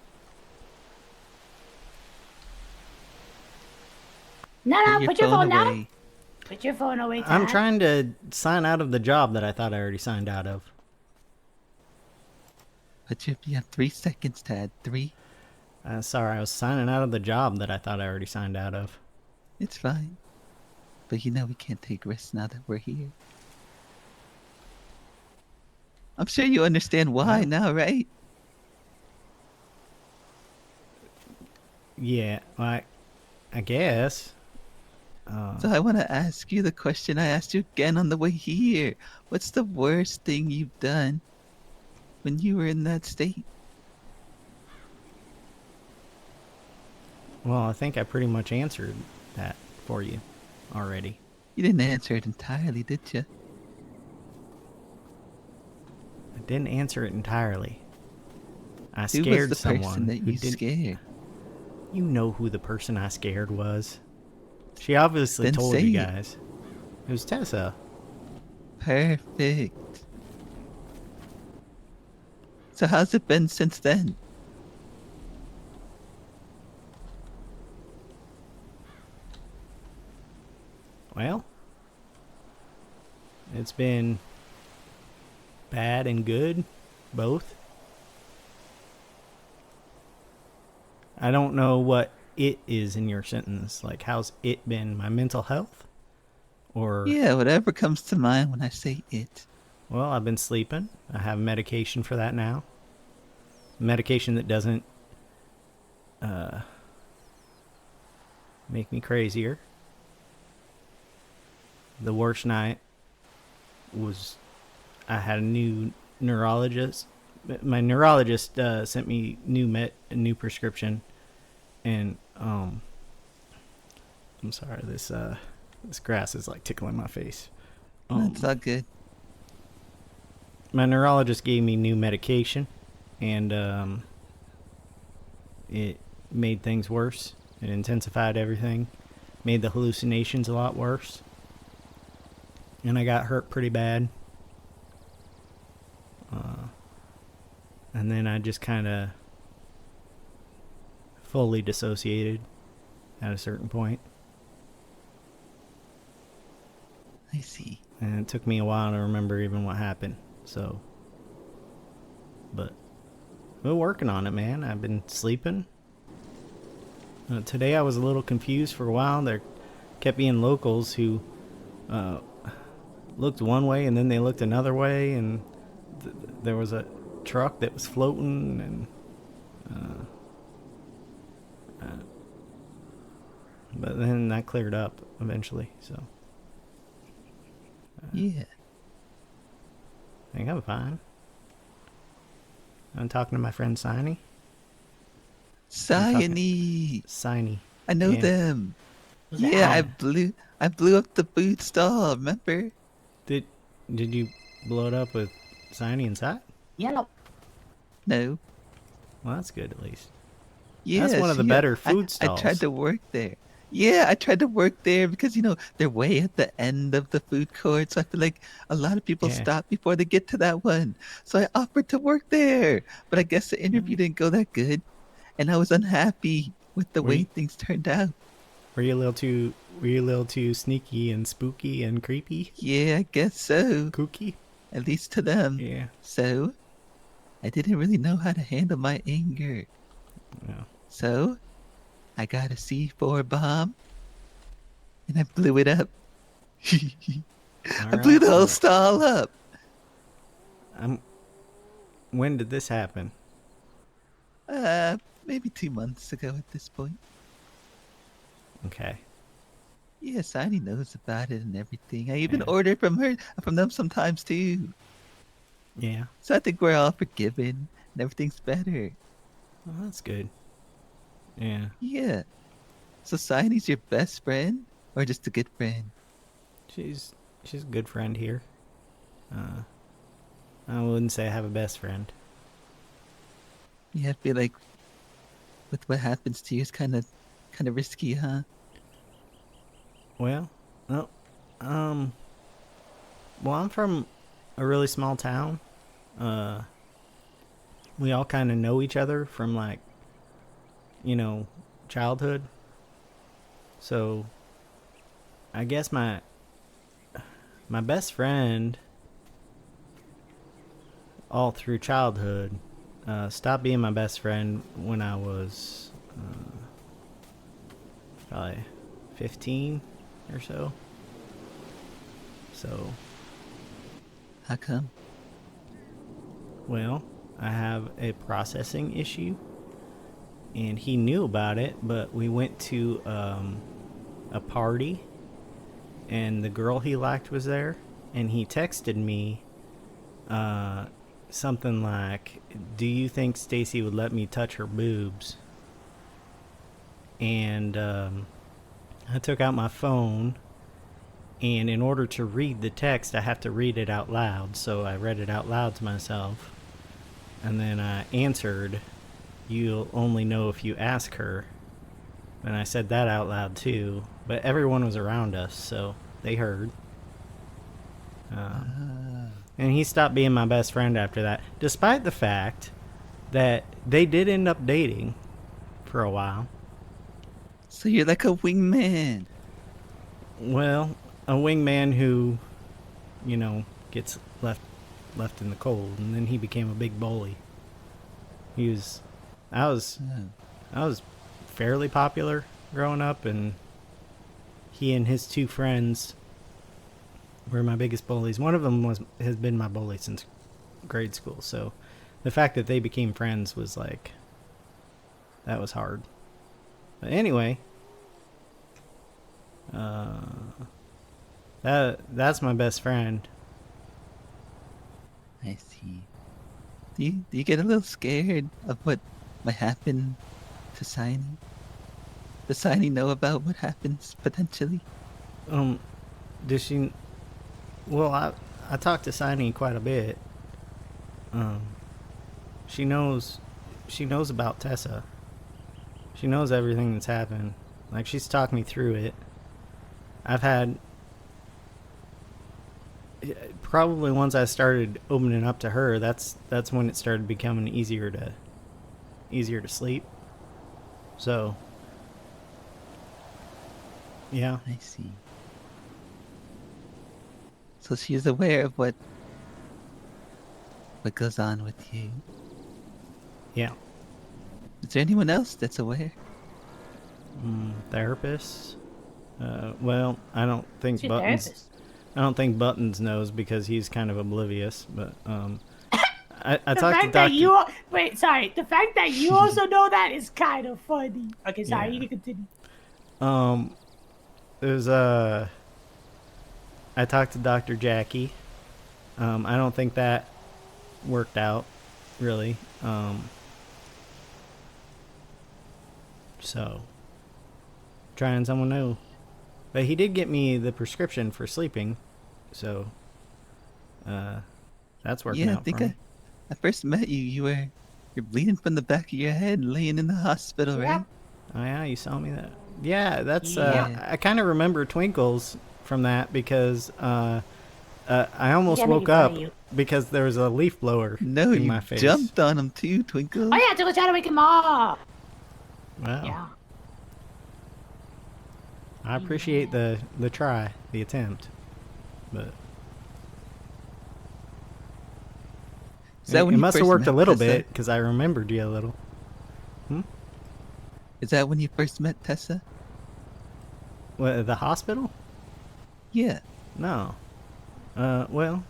Speaker 4: No,
Speaker 1: Put
Speaker 4: no,
Speaker 1: your
Speaker 4: put your
Speaker 1: phone
Speaker 4: phone down.
Speaker 1: away.
Speaker 4: Put your phone away, Tad.
Speaker 2: I'm trying to sign out of the job that I thought I already signed out of.
Speaker 1: You have 3 seconds, Tad. 3.
Speaker 2: Sorry, I was signing out of the job that I thought I already signed out of.
Speaker 1: It's fine. But you know we can't take risks now that we're here. I'm sure you understand why
Speaker 2: Well.
Speaker 1: now, right?
Speaker 2: Yeah, like, I guess.
Speaker 1: So I want to ask you the question I asked you again on the way here. What's the worst thing you've done when you were in that state?
Speaker 2: Well, I think I pretty much answered that for you already.
Speaker 1: You didn't answer it entirely, did you?
Speaker 2: I didn't answer it entirely. I
Speaker 1: Who was
Speaker 2: scared
Speaker 1: the person
Speaker 2: someone
Speaker 1: that
Speaker 2: who
Speaker 1: you
Speaker 2: didn't.
Speaker 1: scared?
Speaker 2: You know who the person I scared was. She obviously
Speaker 1: Then
Speaker 2: told
Speaker 1: say
Speaker 2: you
Speaker 1: it.
Speaker 2: guys. It was Tessa.
Speaker 1: Perfect. So how's it been since then?
Speaker 2: Well, it's been bad and good, both. I don't know what it is in your sentence. Like, how's it been? My mental health? Or,
Speaker 1: Yeah, whatever comes to mind when I say it.
Speaker 2: well, I've been sleeping. I have medication for that now. Medication that doesn't make me crazier. The worst night was I had a new neurologist. My neurologist sent me a new prescription, and I'm sorry, this grass is like tickling my face.
Speaker 1: That's all good.
Speaker 2: My neurologist gave me new medication, and it made things worse. It intensified everything, made the hallucinations a lot worse, and I got hurt pretty bad. And then I just kind of fully dissociated at a certain point.
Speaker 1: I see.
Speaker 2: And it took me a while to remember even what happened. So, but we're working on it, man. I've been sleeping. Today I was a little confused for a while. There kept being locals who looked one way and then they looked another way, and there was a truck that was floating, and but then that cleared up eventually. So
Speaker 1: Yeah.
Speaker 2: I think I'm fine. I'm talking to my friend Signy.
Speaker 1: Cyany.
Speaker 2: Signy.
Speaker 1: I know
Speaker 2: Yeah.
Speaker 1: them.
Speaker 4: Who's
Speaker 1: Yeah,
Speaker 4: that?
Speaker 1: I blew up the food stall, remember?
Speaker 2: Did you blow it up with Signy inside?
Speaker 4: Yellow.
Speaker 1: No.
Speaker 2: Well, that's good at least.
Speaker 1: Yeah,
Speaker 2: That's one of the better food
Speaker 1: I tried
Speaker 2: stalls.
Speaker 1: to work there. Yeah, I tried to work there because, they're way at the end of the food court. So I feel like a lot of people
Speaker 2: Yeah.
Speaker 1: stop before they get to that one. So I offered to work there. But I guess the interview didn't go that good. And I was unhappy with the
Speaker 2: Were
Speaker 1: way
Speaker 2: you-
Speaker 1: things turned out.
Speaker 2: Were you a little too sneaky and spooky and creepy?
Speaker 1: Yeah, I guess so.
Speaker 2: Kooky?
Speaker 1: At least to them.
Speaker 2: Yeah.
Speaker 1: So I didn't really know how to handle my anger.
Speaker 2: Yeah.
Speaker 1: So I got a C4 bomb and I blew it up. I blew the whole stall up.
Speaker 2: When did this happen?
Speaker 1: Maybe 2 months ago at this point.
Speaker 2: Okay.
Speaker 1: Yes, Annie knows about it and everything. I even
Speaker 2: Yeah.
Speaker 1: order from them sometimes too.
Speaker 2: Yeah.
Speaker 1: So I think we're all forgiven and everything's better.
Speaker 2: Well, that's good. Yeah.
Speaker 1: Yeah. So Signy's your best friend or just a good friend?
Speaker 2: She's a good friend here. I wouldn't say I have a best friend.
Speaker 1: Yeah, I feel like with what happens to you is kind of risky, huh?
Speaker 2: Well, no. Well, I'm from a really small town. we all kind of know each other from like, childhood. So I guess my best friend all through childhood stopped being my best friend when I was probably 15 or so. So,
Speaker 1: How come?
Speaker 2: well, I have a processing issue, and he knew about it, but we went to a party, and the girl he liked was there, and he texted me something like, "Do you think Stacy would let me touch her boobs?" And I took out my phone, and in order to read the text, I have to read it out loud. So I read it out loud to myself, and then I answered, "You'll only know if you ask her." And I said that out loud too, but everyone was around us, so they heard. And he stopped being my best friend after that, despite the fact that they did end up dating for a while.
Speaker 1: So you're like a wingman.
Speaker 2: Well, a wingman who, gets left in the cold, and then he became a big bully. I was fairly popular growing up, and he and his two friends were my biggest bullies. One of them has been my bully since grade school, so the fact that they became friends was like, that was hard. But anyway, that's my best friend.
Speaker 1: I see. Do you get a little scared of what might happen to Signy? Does Signy know about what happens potentially?
Speaker 2: Does she? Well, I talked to Signy quite a bit. She knows about Tessa. She knows everything that's happened. Like, she's talked me through it. I've had, probably once I started opening up to her, that's when it started becoming easier to sleep. So, yeah.
Speaker 1: I see. So she's aware of what goes on with you.
Speaker 2: Yeah.
Speaker 1: Is there anyone else that's aware?
Speaker 2: Therapists. Well, I don't think
Speaker 4: She's a
Speaker 2: Buttons.
Speaker 4: therapist.
Speaker 2: I don't think Buttons knows because he's kind of oblivious. But I
Speaker 4: The
Speaker 2: talked to
Speaker 4: fact that
Speaker 2: Doctor.
Speaker 4: the fact that you also know that is kind of funny. Okay, sorry,
Speaker 2: Yeah.
Speaker 4: you can continue.
Speaker 2: There's I talked to Dr. Jackie. I don't think that worked out really. So trying someone new. But he did get me the prescription for sleeping, so that's working
Speaker 1: Yeah, I
Speaker 2: out
Speaker 1: think
Speaker 2: for me.
Speaker 1: I first met you. You're bleeding from the back of your head, laying in the hospital,
Speaker 4: Yeah.
Speaker 1: right?
Speaker 2: Oh yeah, you saw me that. Yeah, that's
Speaker 1: Yeah.
Speaker 2: I kind of remember Twinkles from that because I almost
Speaker 4: Yeah, make
Speaker 2: woke
Speaker 4: fun
Speaker 2: up
Speaker 4: of you.
Speaker 2: because there was a leaf blower
Speaker 1: No,
Speaker 2: in
Speaker 1: you
Speaker 2: my face.
Speaker 1: jumped on him too, Twinkle.
Speaker 4: Oh yeah, to go try to wake him up.
Speaker 2: Wow.
Speaker 4: Yeah.
Speaker 2: I appreciate the try, the attempt, but
Speaker 1: Is that when
Speaker 2: it
Speaker 1: you
Speaker 2: must have
Speaker 1: first
Speaker 2: worked a
Speaker 1: met
Speaker 2: little
Speaker 1: Tessa?
Speaker 2: bit because I remembered you a little.
Speaker 1: Is that when you first met Tessa?
Speaker 2: What, the hospital?
Speaker 1: Yeah.
Speaker 2: No. Well,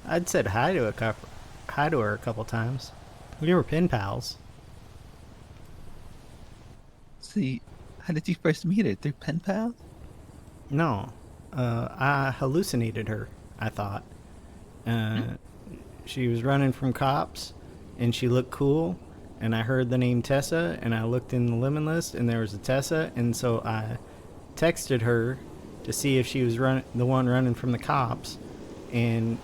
Speaker 2: I'd said hi to her a couple times. We were pen pals.
Speaker 1: See, how did you first meet her? Through pen pals?
Speaker 2: No. I hallucinated her, I thought. She was running from cops, and she looked cool, and I heard the name Tessa, and I looked in the lemon list, and there was a Tessa, and so I texted her to see if she was the one running from the cops, and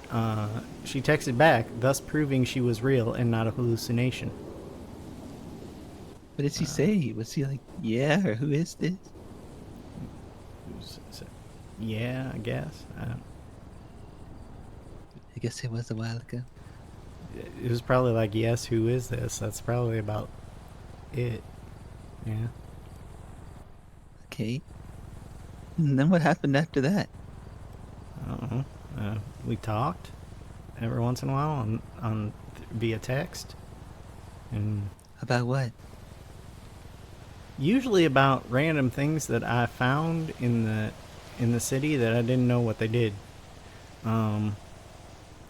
Speaker 2: she texted back, thus proving she was real and not a hallucination.
Speaker 1: What did she say? Was she like, yeah, or who is this?
Speaker 2: Yeah, I guess.
Speaker 1: I guess it was a while ago.
Speaker 2: it was probably like, yes, who is this? That's probably about it. Yeah.
Speaker 1: Okay. And then what happened after that?
Speaker 2: I don't know. We talked every once in a while on via text, and
Speaker 1: About what?
Speaker 2: usually about random things that I found in the city that I didn't know what they did. And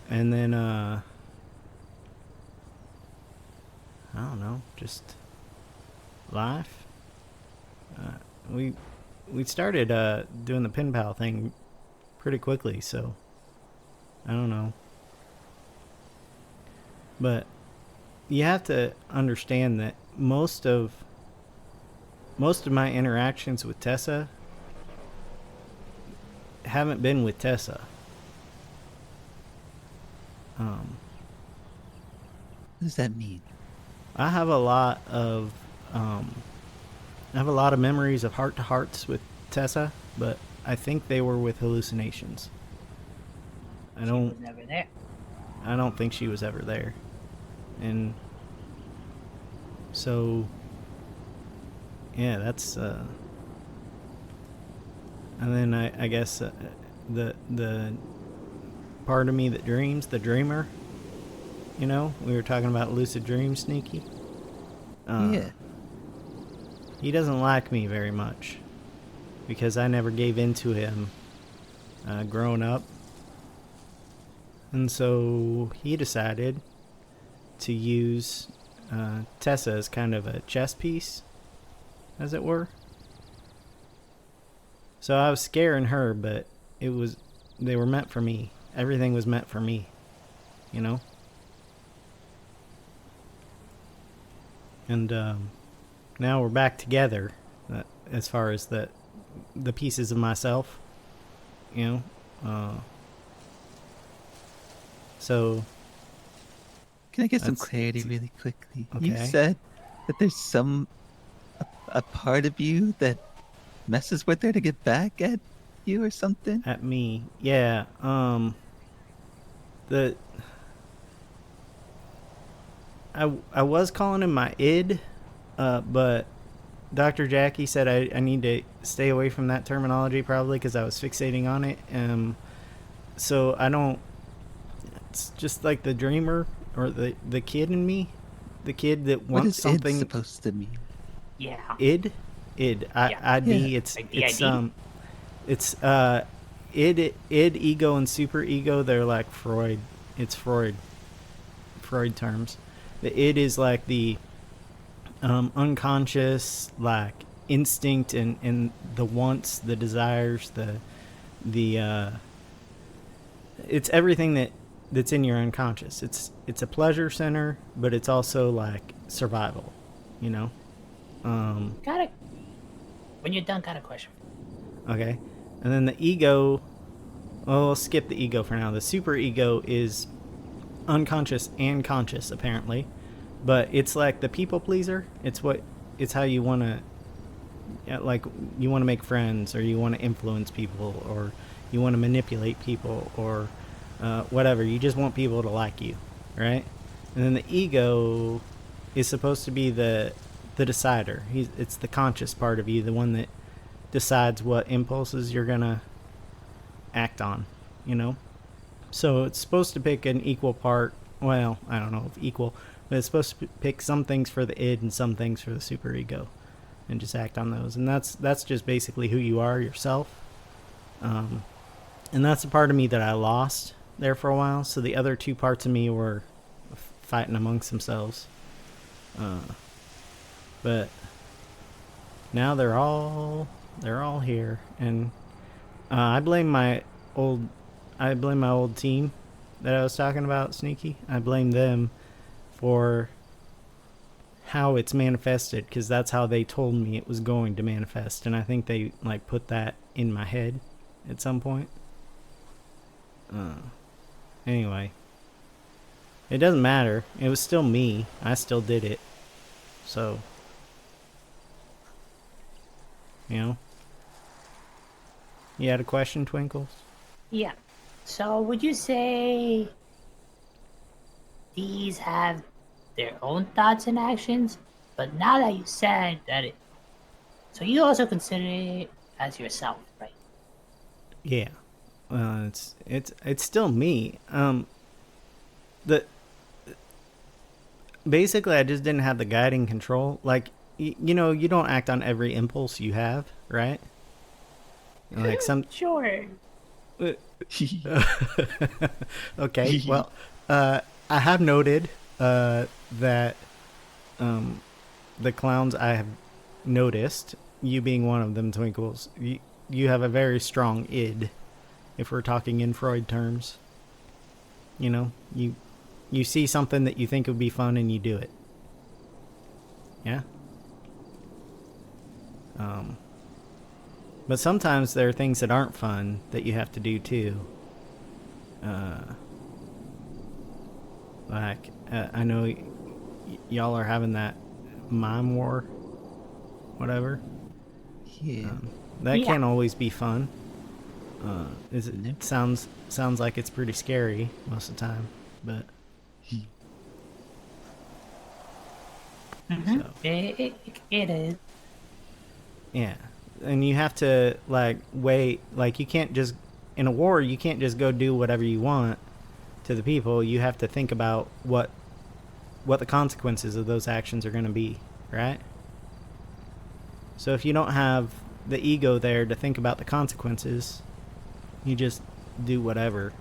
Speaker 2: then I don't know, just life. We started doing the pen pal thing pretty quickly, so I don't know. But you have to understand that most of my interactions with Tessa haven't been with Tessa.
Speaker 1: What does that mean?
Speaker 2: I have a lot of memories of heart to hearts with Tessa, but I think they were with hallucinations.
Speaker 4: She was never there.
Speaker 2: I don't think she was ever there. And so yeah, that's and then I guess the part of me that dreams, the dreamer, you know, we were talking about lucid dreams, Sneaky.
Speaker 1: Yeah.
Speaker 2: He doesn't like me very much because I never gave in to him growing up. And so he decided to use Tessa as kind of a chess piece, as it were. So I was scaring her, but they were meant for me. Everything was meant for me, you know? And now we're back together as far as the pieces of myself, you know? So
Speaker 1: Can I get some
Speaker 2: That's-
Speaker 1: clarity really quickly? You
Speaker 2: Okay.
Speaker 1: said that there's a part of you that messes with her to get back at you or something?
Speaker 2: at me, yeah. The I was calling him my id, but Dr. Jackie said I need to stay away from that terminology probably because I was fixating on it. So I don't. It's just like the dreamer or the kid in me, the kid that
Speaker 1: What
Speaker 2: wants
Speaker 1: is
Speaker 2: something.
Speaker 1: it supposed to mean?
Speaker 4: Yeah.
Speaker 2: Id.
Speaker 4: Yeah.
Speaker 2: ID.
Speaker 1: Yeah.
Speaker 2: It's
Speaker 4: Like the
Speaker 2: it's
Speaker 4: ID?
Speaker 2: it's id, ego, and super ego. They're like Freud. It's Freud terms. The id is like the unconscious, like instinct and the wants, the desires, the it's everything that's in your unconscious. It's a pleasure center, but it's also like survival, you know.
Speaker 4: Got it. When you're done, got a question.
Speaker 2: Okay. And then the ego, well, we'll skip the ego for now. The super ego is unconscious and conscious, apparently. But it's like the people pleaser. It's how you want to, like, you want to make friends, or you want to influence people, or you want to manipulate people, or whatever. You just want people to like you, right? And then the ego is supposed to be the decider. It's the conscious part of you, the one that decides what impulses you're gonna act on, you know. So it's supposed to pick an equal part. Well, I don't know if equal, but it's supposed to pick some things for the id and some things for the super ego, and just act on those. And that's just basically who you are yourself. And that's the part of me that I lost there for a while. So the other two parts of me were fighting amongst themselves. But now they're all here, and I blame my old team that I was talking about, Sneaky. I blame them for how it's manifested, because that's how they told me it was going to manifest, and I think they like put that in my head at some point. Anyway, it doesn't matter. It was still me. I still did it. So, you know. You had a question, Twinkles?
Speaker 4: Yeah. So would you say these have their own thoughts and actions, but now that you said that so you also consider it as yourself, right?
Speaker 2: Yeah. It's still me. The basically I just didn't have the guiding control. Like you know, you don't act on every impulse you have, right? Like some
Speaker 4: Sure.
Speaker 2: okay, well, I have noted that the clowns I have noticed, you being one of them, Twinkles, you have a very strong id, if we're talking in Freud terms. You know, you see something that you think would be fun and you do it. Yeah? But sometimes there are things that aren't fun that you have to do too. I know y'all are having that mime war, whatever.
Speaker 1: Yeah.
Speaker 2: That
Speaker 4: Yeah.
Speaker 2: can't always be fun. It
Speaker 1: Nope.
Speaker 2: sounds like it's pretty scary most of the time, but
Speaker 4: Mm-hmm.
Speaker 2: So.
Speaker 4: It is.
Speaker 2: yeah. And you have to like wait, like you can't just in a war you can't just go do whatever you want to the people. You have to think about what the consequences of those actions are going to be, right? So if you don't have the ego there to think about the consequences, you just do whatever.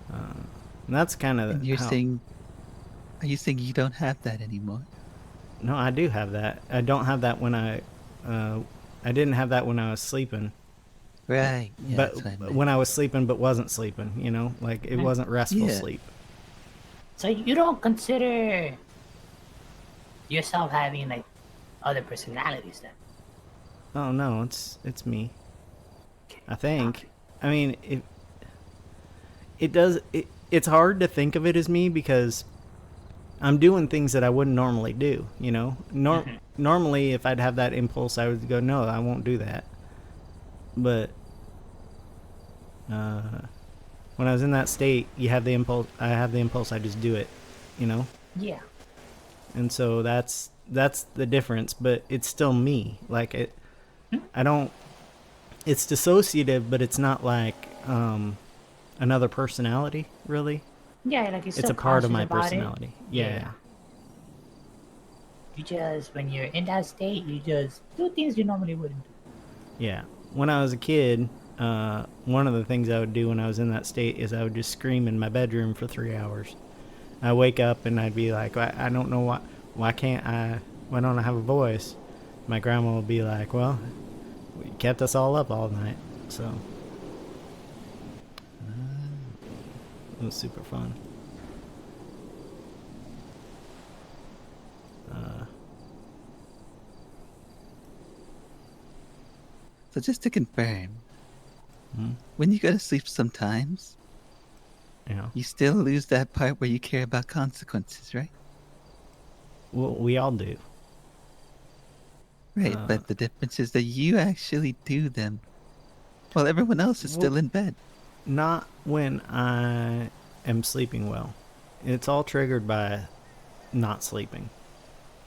Speaker 2: And that's kind of
Speaker 1: And you're saying, are you saying you don't have that anymore?
Speaker 2: No, I do have that. I don't have that when I didn't have that when I was sleeping.
Speaker 1: Right. Yeah,
Speaker 2: But
Speaker 1: that's what I meant.
Speaker 2: when I was sleeping but wasn't sleeping, you know? Like it wasn't restful
Speaker 1: Yeah.
Speaker 2: sleep.
Speaker 4: So you don't consider yourself having like other personalities then?
Speaker 2: Oh no, it's me. I think. I mean, it's hard to think of it as me because I'm doing things that I wouldn't normally do, you know? Normally if I'd have that impulse I would go, no, I won't do that. But when I was in that state, you have the impulse, I have the impulse, I just do it, you know?
Speaker 4: Yeah.
Speaker 2: And so that's the difference, but it's still me. Like I don't, it's dissociative, but it's not like another personality, really.
Speaker 4: Yeah, like you're
Speaker 2: It's
Speaker 4: still
Speaker 2: a part of
Speaker 4: conscious
Speaker 2: my
Speaker 4: about
Speaker 2: personality.
Speaker 4: It.
Speaker 2: Yeah.
Speaker 4: You just, when you're in that state, you just do things you normally wouldn't do.
Speaker 2: Yeah. When I was a kid, one of the things I would do when I was in that state is I would just scream in my bedroom for 3 hours. I wake up and I'd be like, I don't know why don't I have a voice? My grandma would be like, well, you kept us all up all night, so it was super fun.
Speaker 1: So just to confirm,
Speaker 2: Hmm?
Speaker 1: when you go to sleep sometimes,
Speaker 2: Yeah.
Speaker 1: you still lose that part where you care about consequences, right?
Speaker 2: Well, we all do.
Speaker 1: Right, but the difference is that you actually do them while everyone else is still in bed.
Speaker 2: Not when I am sleeping well. It's all triggered by not sleeping.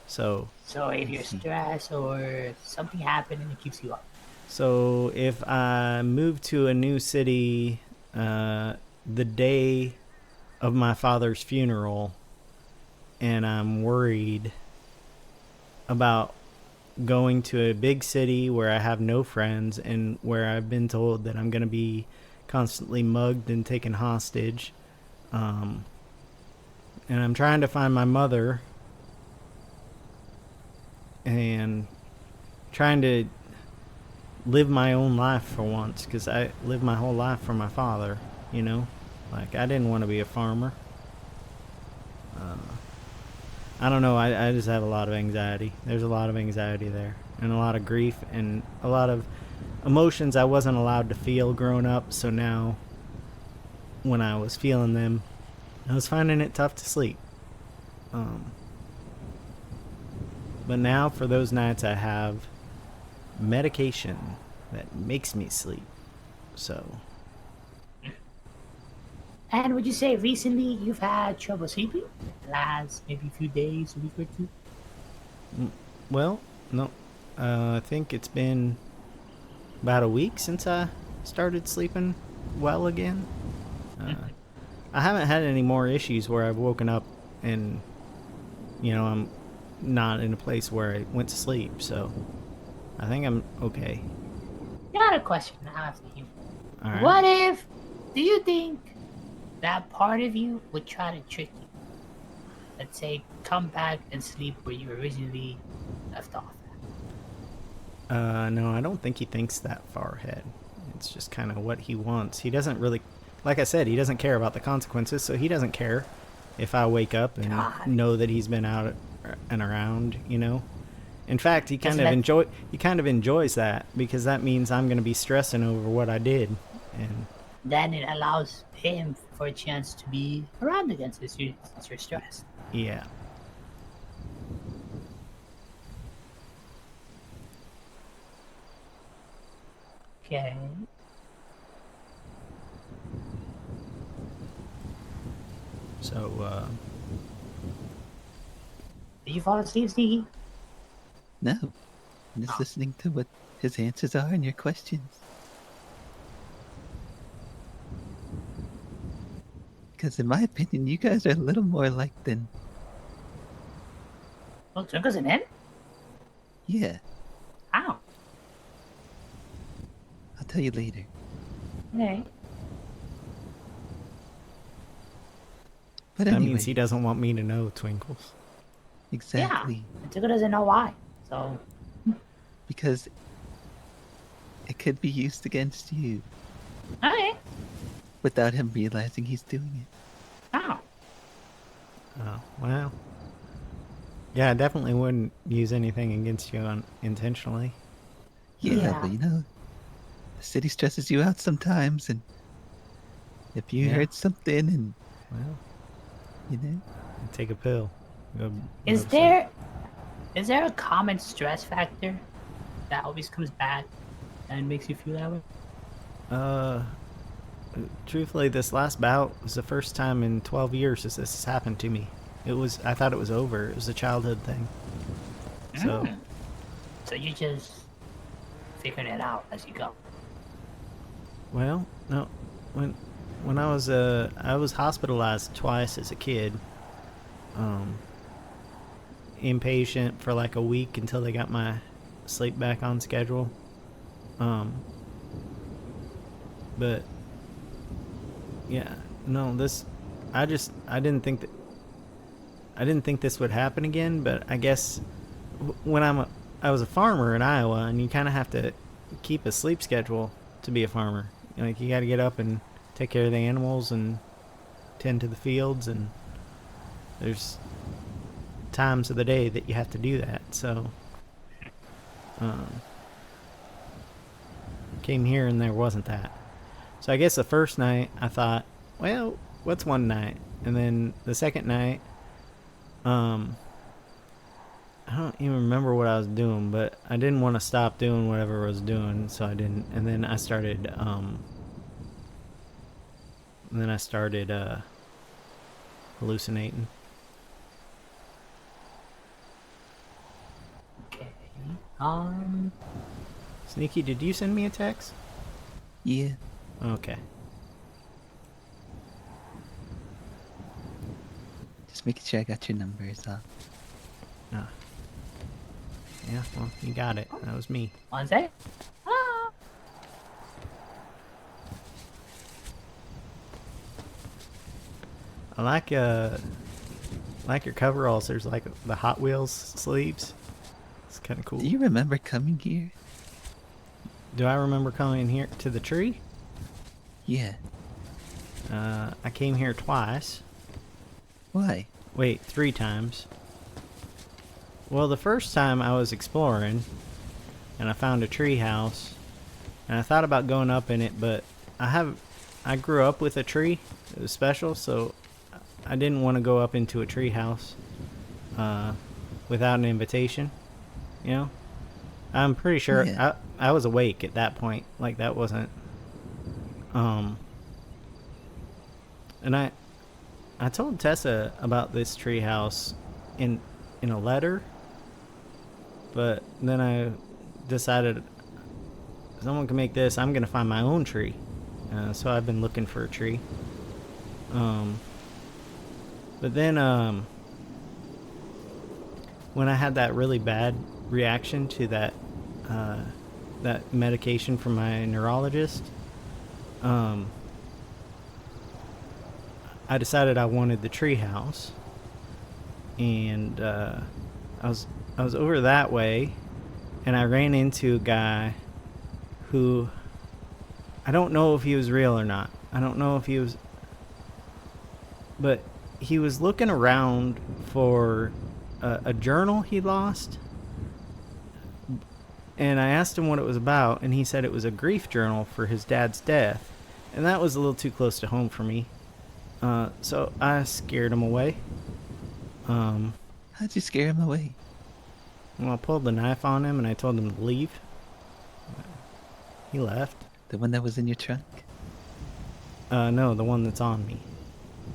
Speaker 2: So
Speaker 4: if you're stressed or something happened and it keeps you up.
Speaker 2: So if I move to a new city the day of my father's funeral and I'm worried about going to a big city where I have no friends and where I've been told that I'm going to be constantly mugged and taken hostage, and I'm trying to find my mother and trying to live my own life for once, because I lived my whole life for my father, you know? Like, I didn't want to be a farmer. I don't know, I just have a lot of anxiety. There's a lot of anxiety there, and a lot of grief, and a lot of emotions I wasn't allowed to feel growing up, so now, when I was feeling them, I was finding it tough to sleep. But now, for those nights, I have medication that makes me sleep. So
Speaker 4: And would you say recently you've had trouble sleeping? Last maybe a few days, a week or two?
Speaker 2: Well, no. I think it's been about a week since I started sleeping well again. I haven't had any more issues where I've woken up and, I'm not in a place where I went to sleep, so I think I'm okay.
Speaker 4: Got a question to ask you.
Speaker 2: All right.
Speaker 4: What if, do you think that part of you would try to trick you? Let's say, come back and sleep where you originally left off.
Speaker 2: No, I don't think he thinks that far ahead. It's just kind of what he wants. He doesn't really, like I said, he doesn't care about the consequences, so he doesn't care if I wake up and know that he's been out and around, In fact, he kind of enjoys that because that means I'm going to be stressing over what I did, and
Speaker 4: Then it allows him for a chance to be around again since you're stressed.
Speaker 2: yeah.
Speaker 4: Okay.
Speaker 2: So,
Speaker 4: Did you fall asleep, Sneaky?
Speaker 1: No. I'm just listening to what his answers are and your questions. Because in my opinion, you guys are a little more alike than...
Speaker 4: Well, Twinkles and him?
Speaker 1: Yeah,
Speaker 4: How?
Speaker 1: I'll tell you later.
Speaker 4: Okay.
Speaker 1: But
Speaker 2: that
Speaker 1: anyway,
Speaker 2: means he doesn't want me to know, Twinkles.
Speaker 1: exactly.
Speaker 4: Yeah. And Twinkle doesn't know why. So,
Speaker 1: Because it could be used against you
Speaker 4: okay.
Speaker 1: without him realizing he's doing it.
Speaker 4: How?
Speaker 2: Oh, well. Yeah, I definitely wouldn't use anything against you intentionally.
Speaker 1: Yeah, but the city stresses you out sometimes, and if you
Speaker 2: Yeah.
Speaker 1: heard something and,
Speaker 2: Well, take a pill. Go
Speaker 4: Is
Speaker 2: to sleep.
Speaker 4: there a common stress factor that always comes back and makes you feel that way?
Speaker 2: Truthfully, this last bout was the first time in 12 years that this has happened to me. I thought it was over. It was a childhood thing. So,
Speaker 4: So you just figuring it out as you go.
Speaker 2: well, no. When I was hospitalized twice as a kid. Inpatient for like a week until they got my sleep back on schedule. But yeah, no, I didn't think this would happen again, but I guess when I was a farmer in Iowa, and you kind of have to keep a sleep schedule to be a farmer. Like, you got to get up and take care of the animals and tend to the fields, and there's times of the day that you have to do that. So came here and there wasn't that. So I guess the first night I thought, well, what's one night? And then the second night, I don't even remember what I was doing, but I didn't want to stop doing whatever I was doing, so I didn't. And then I started hallucinating.
Speaker 4: Okay.
Speaker 2: Sneaky, did you send me a text?
Speaker 1: Yeah.
Speaker 2: Okay.
Speaker 1: Just making sure I got your numbers up.
Speaker 2: Ah. Yeah, well, you got it. That was me.
Speaker 4: One sec. Ah.
Speaker 2: I like your coveralls. There's like the Hot Wheels sleeves. It's kind of cool.
Speaker 1: Do you remember coming here?
Speaker 2: Do I remember coming here to the tree?
Speaker 1: Yeah.
Speaker 2: I came here twice.
Speaker 1: Why?
Speaker 2: Wait, 3 times. Well, the first time I was exploring, and I found a tree house, and I thought about going up in it, but I grew up with a tree. It was special, so I didn't want to go up into a tree house without an invitation. You know, I'm pretty sure
Speaker 1: Yeah.
Speaker 2: I was awake at that point. Like, that wasn't And I told Tessa about this treehouse in a letter, but then I decided someone can make this. I'm gonna find my own tree. So I've been looking for a tree. But then when I had that really bad reaction to that medication from my neurologist, I decided I wanted the treehouse, and I was over that way, and I ran into a guy who I don't know if he was real or not. I don't know if he was, but he was looking around for a journal he lost, and I asked him what it was about, and he said it was a grief journal for his dad's death, and that was a little too close to home for me. So I scared him away.
Speaker 1: How'd you scare him away?
Speaker 2: Well, I pulled the knife on him and I told him to leave. He left.
Speaker 1: The one that was in your trunk?
Speaker 2: No, the one that's on me.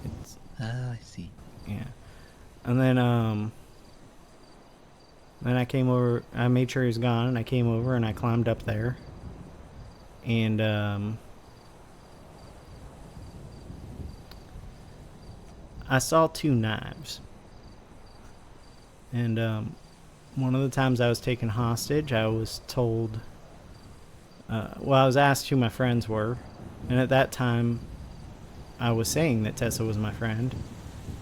Speaker 2: It's,
Speaker 1: Oh, I see.
Speaker 2: yeah. And then I came over. I made sure he was gone, and I came over and I climbed up there. And I saw 2 knives. And one of the times I was taken hostage, I was told, I was asked who my friends were. And at that time, I was saying that Tessa was my friend.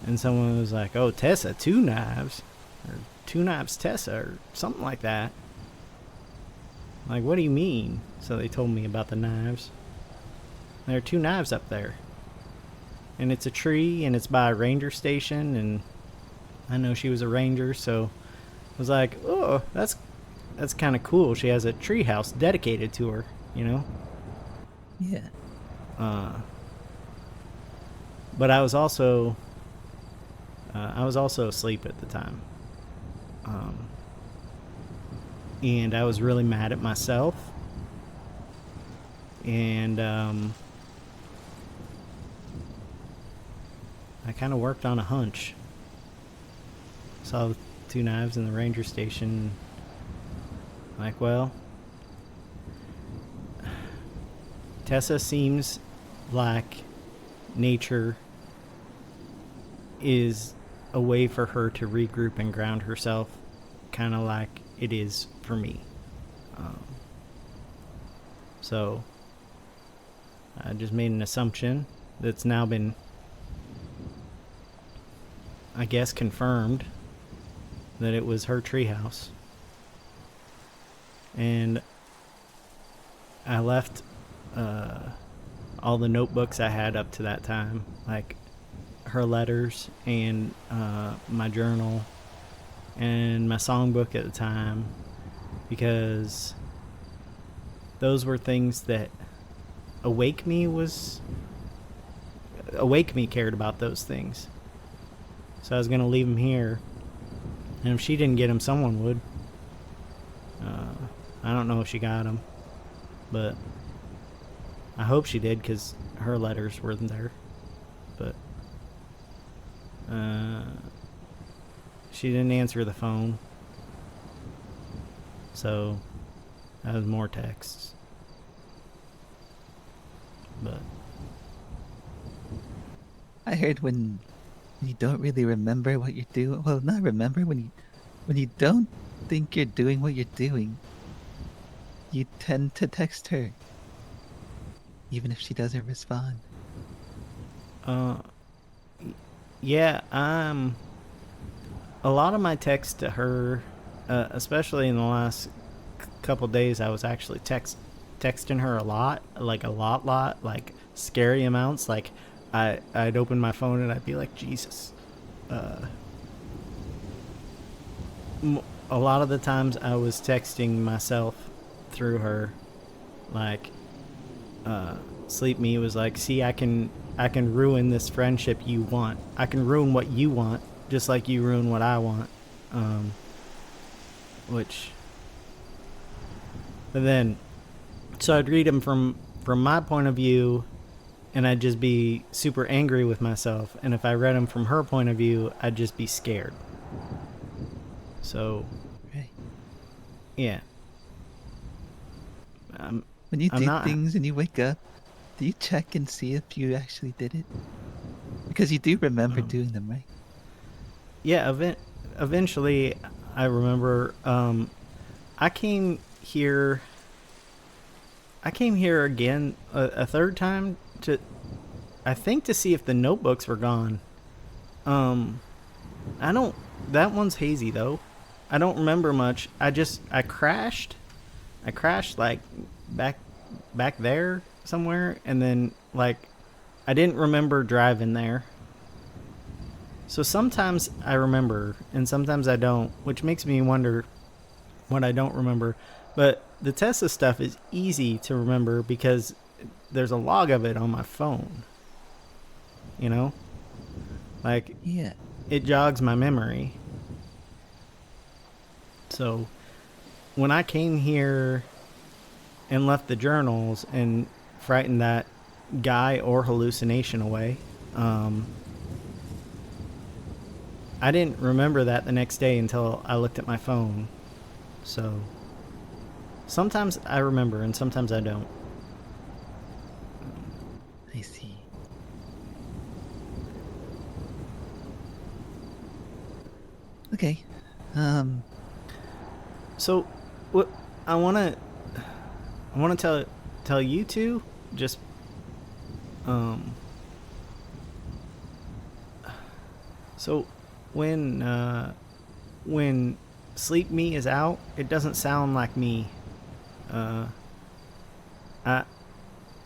Speaker 2: And someone was like, oh, Tessa, 2 knives? Or 2 knives Tessa, or something like that. Like, what do you mean? So they told me about the knives. There are 2 knives up there. And it's a tree, and it's by a ranger station, and I know she was a ranger, so I was like, oh, that's kind of cool. She has a tree house dedicated to her, you know?
Speaker 1: Yeah.
Speaker 2: But I was also asleep at the time. And I was really mad at myself. And I kind of worked on a hunch. Saw the 2 knives in the ranger station. Like, well, Tessa seems like nature is a way for her to regroup and ground herself, kind of like it is for me. So I just made an assumption that's now been, I guess, confirmed, that it was her treehouse. And I left all the notebooks I had up to that time, like her letters and my journal and my songbook at the time, because those were things that Awake Me cared about those things. So I was going to leave them here, and if she didn't get them, someone would. I don't know if she got them, but I hope she did, because her letters were there. But she didn't answer the phone, so that was more texts. But
Speaker 1: I heard when you don't really remember what you're doing. Well, not remember, when you don't think you're doing what you're doing, you tend to text her, even if she doesn't respond.
Speaker 2: yeah, a lot of my texts to her, especially in the last couple days, I was actually texting her a lot, like like scary amounts. Like I'd open my phone and I'd be like, Jesus. A lot of the times I was texting myself through her, like Sleep Me was like, see, I can ruin this friendship you want. I can ruin what you want, just like you ruin what I want. But then, so I'd read them from my point of view, and I'd just be super angry with myself. And if I read them from her point of view, I'd just be scared. So,
Speaker 1: Right.
Speaker 2: yeah.
Speaker 1: When you
Speaker 2: I'm
Speaker 1: do
Speaker 2: not-
Speaker 1: things and you wake up, do you check and see if you actually did it? Because you do remember doing them, right?
Speaker 2: Yeah, eventually I remember I came here again a third time to I think to see if the notebooks were gone. I don't that one's hazy though. I don't remember much. I crashed. I crashed like back there somewhere, and then like I didn't remember driving there. So sometimes I remember and sometimes I don't, which makes me wonder what I don't remember. But the Tesla stuff is easy to remember because there's a log of it on my phone. You know? Like,
Speaker 1: Yeah.
Speaker 2: it jogs my memory. So when I came here and left the journals and frightened that guy or hallucination away, I didn't remember that the next day until I looked at my phone. So sometimes I remember and sometimes I don't.
Speaker 1: I see. Okay.
Speaker 2: So what I want to tell you two just so when Sleep Me is out, it doesn't sound like me. I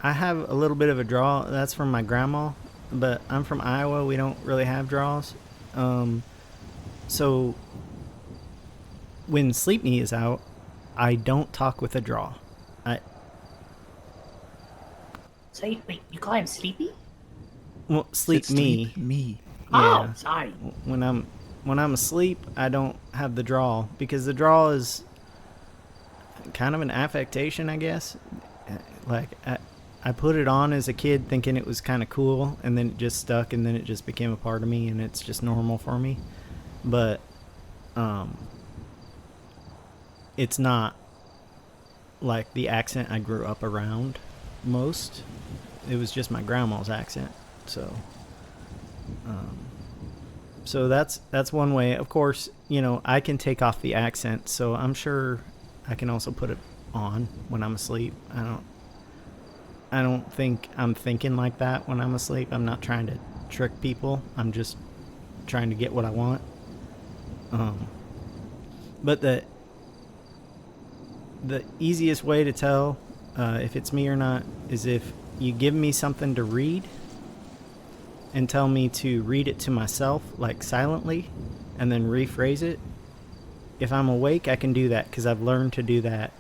Speaker 2: have a little bit of a draw. That's from my grandma, but I'm from Iowa. We don't really have draws. So when Sleep Me is out, I don't talk with a draw.
Speaker 4: So you call him Sleepy?
Speaker 2: Well, Sleep Me.
Speaker 1: Sleep me.
Speaker 2: Yeah.
Speaker 4: Oh, sorry.
Speaker 2: When I'm asleep, I don't have the draw because the draw is kind of an affectation, I guess. Like I put it on as a kid thinking it was kind of cool, and then it just stuck, and then it just became a part of me, and it's just normal for me. But it's not like the accent I grew up around most. It was just my grandma's accent. So that's one way. Of course, I can take off the accent, so I'm sure I can also put it on when I'm asleep. I don't think I'm thinking like that when I'm asleep. I'm not trying to trick people. I'm just trying to get what I want. But the easiest way to tell if it's me or not is if you give me something to read and tell me to read it to myself, like silently, and then rephrase it. If I'm awake, I can do that because I've learned to do that.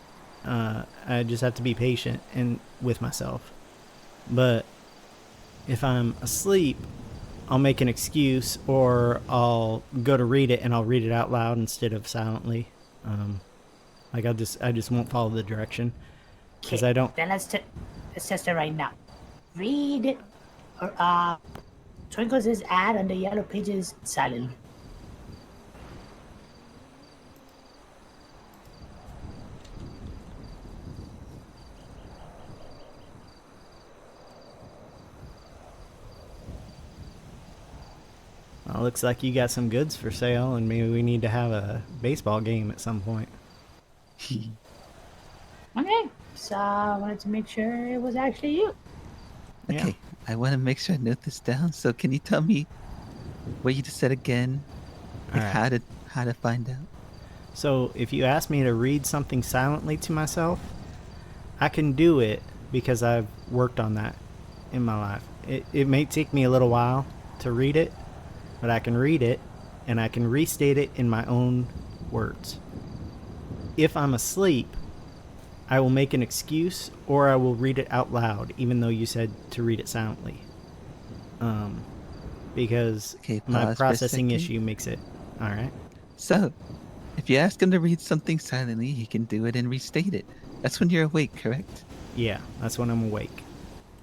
Speaker 2: I just have to be patient and with myself. But if I'm asleep, I'll make an excuse, or I'll go to read it and I'll read it out loud instead of silently. Like I just won't follow the direction because I don't.
Speaker 4: Then let's test it right now. Read Twinkles' ad on the yellow pages silently.
Speaker 2: Well, looks like you got some goods for sale, and maybe we need to have a baseball game at some point.
Speaker 4: Okay, so I wanted to make sure it was actually you.
Speaker 1: Okay.
Speaker 2: Yeah.
Speaker 1: I want to make sure I note this down. So can you tell me what you just said again? Like
Speaker 2: Alright.
Speaker 1: how to find out?
Speaker 2: So if you ask me to read something silently to myself, I can do it because I've worked on that in my life. It may take me a little while to read it, but I can read it and I can restate it in my own words. If I'm asleep, I will make an excuse or I will read it out loud, even though you said to read it silently. Because
Speaker 1: Okay,
Speaker 2: my
Speaker 1: pause for a
Speaker 2: processing
Speaker 1: second.
Speaker 2: issue makes it. Alright.
Speaker 1: So, if you ask him to read something silently, he can do it and restate it. That's when you're awake, correct?
Speaker 2: Yeah, that's when I'm awake.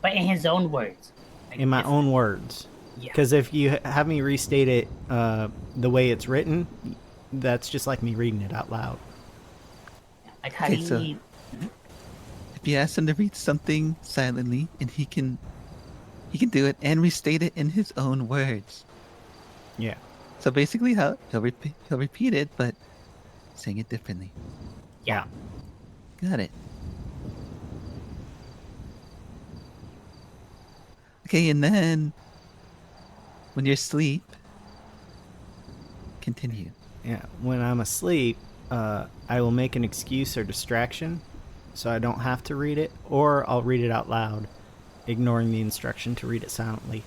Speaker 4: But in his own words. Like,
Speaker 2: in my
Speaker 4: it's
Speaker 2: own words.
Speaker 4: Yeah.
Speaker 2: Because if you have me restate it the way it's written, that's just like me reading it out loud.
Speaker 4: Like, how
Speaker 1: Okay,
Speaker 4: do you
Speaker 1: so-
Speaker 4: read?
Speaker 1: If you ask him to read something silently, and he can do it and restate it in his own words.
Speaker 2: Yeah.
Speaker 1: So basically, he'll repeat it, but saying it differently.
Speaker 4: Yeah.
Speaker 1: Got it. Okay, and then when you're asleep, continue.
Speaker 2: Yeah. When I'm asleep, I will make an excuse or distraction so I don't have to read it, or I'll read it out loud, ignoring the instruction to read it silently.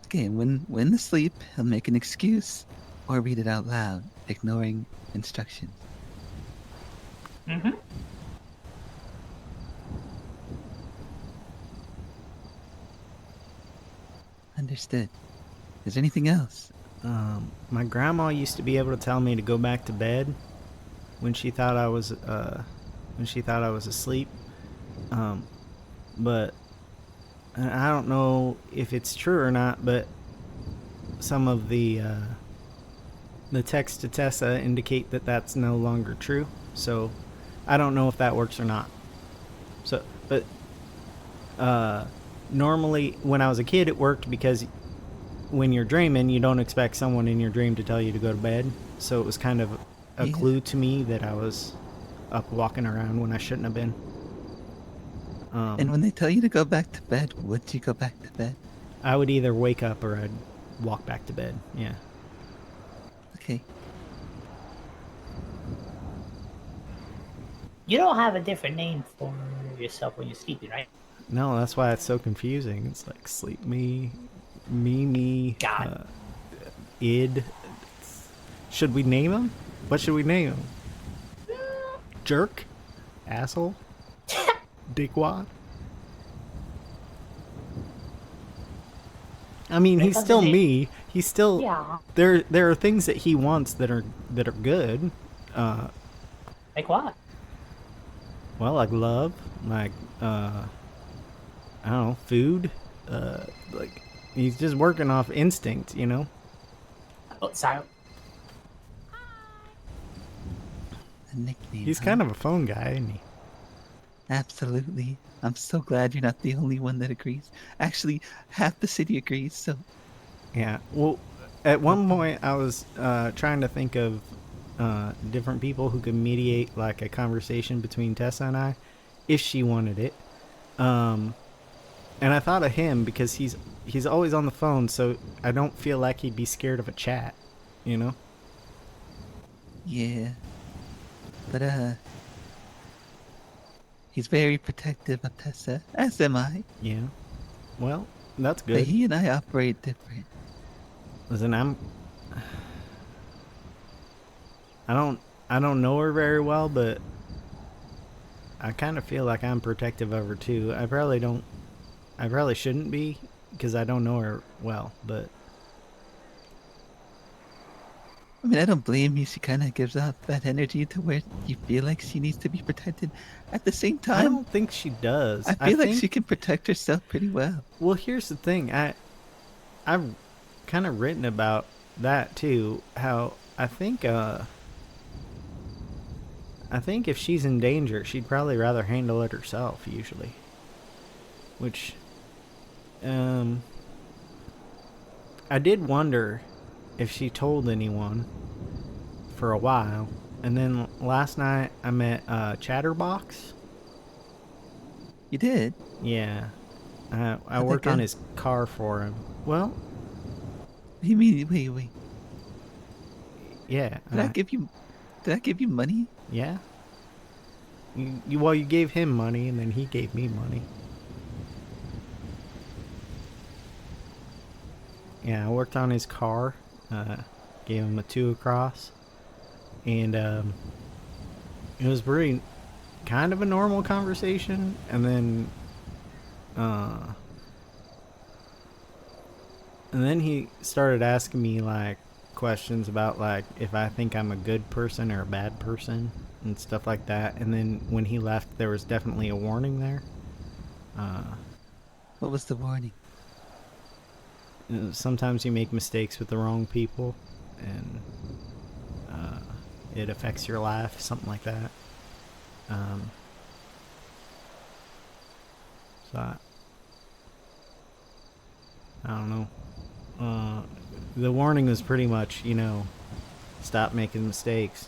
Speaker 1: Okay, when asleep, he'll make an excuse or read it out loud, ignoring instructions.
Speaker 4: Mm-hmm.
Speaker 1: Understood. Is there anything else?
Speaker 2: My grandma used to be able to tell me to go back to bed when she thought I was asleep. But I don't know if it's true or not. But some of the text to Tessa indicate that that's no longer true. So I don't know if that works or not. So, but normally when I was a kid, it worked because when you're dreaming, you don't expect someone in your dream to tell you to go to bed. So it was kind of a
Speaker 1: Yeah.
Speaker 2: clue to me that I was up walking around when I shouldn't have been.
Speaker 1: And when they tell you to go back to bed, would you go back to bed?
Speaker 2: I would either wake up or I'd walk back to bed. Yeah.
Speaker 1: Okay.
Speaker 4: You don't have a different name for yourself when you're sleeping, right?
Speaker 2: No, that's why it's so confusing. It's like sleep me,
Speaker 4: God.
Speaker 2: id. Should we name him? What should we name him? Jerk? Asshole? Dickwad? I mean, he's
Speaker 4: Because
Speaker 2: still
Speaker 4: they-
Speaker 2: me. He's still
Speaker 4: Yeah.
Speaker 2: There are things that he wants that are good.
Speaker 4: Like what?
Speaker 2: Well, like love, like I don't know, food. Like he's just working off instinct, you know.
Speaker 4: Oh, sorry.
Speaker 1: A nickname.
Speaker 2: He's
Speaker 1: huh?
Speaker 2: kind of a phone guy, isn't he?
Speaker 1: Absolutely. I'm so glad you're not the only one that agrees. Actually, half the city agrees, so
Speaker 2: Yeah. Well, at one point I was trying to think of different people who could mediate like a conversation between Tessa and I, if she wanted it. And I thought of him because he's always on the phone, so I don't feel like he'd be scared of a chat, you know?
Speaker 1: yeah. But he's very protective of Tessa, as am I.
Speaker 2: Yeah. Well, that's
Speaker 1: But
Speaker 2: good.
Speaker 1: he and I operate different.
Speaker 2: Listen, I don't know her very well, but I kind of feel like I'm protective of her too. I probably shouldn't be because I don't know her well, but
Speaker 1: I mean, I don't blame you. She kind of gives off that energy to where you feel like she needs to be protected. At the same
Speaker 2: I
Speaker 1: time,
Speaker 2: don't think she does.
Speaker 1: I feel like
Speaker 2: think,
Speaker 1: she can protect herself pretty well.
Speaker 2: Well, here's the thing. I've kind of written about that too. How I think if she's in danger, she'd probably rather handle it herself usually. Which I did wonder if she told anyone for a while. And then last night I met Chatterbox.
Speaker 1: You did?
Speaker 2: Yeah. I
Speaker 1: How'd
Speaker 2: worked
Speaker 1: that
Speaker 2: on
Speaker 1: go?
Speaker 2: his car for him. Well,
Speaker 1: What do you mean? Wait.
Speaker 2: yeah.
Speaker 1: Did I give you money?
Speaker 2: Yeah. You gave him money and then he gave me money. Yeah, I worked on his car. Gave him a 2 across. And it was pretty kind of a normal conversation. And then And then he started asking me like questions about like if I think I'm a good person or a bad person and stuff like that. And then when he left, there was definitely a warning there.
Speaker 1: What was the warning?
Speaker 2: Sometimes you make mistakes with the wrong people, and it affects your life, something like that. So I don't know. The warning was pretty much, stop making mistakes,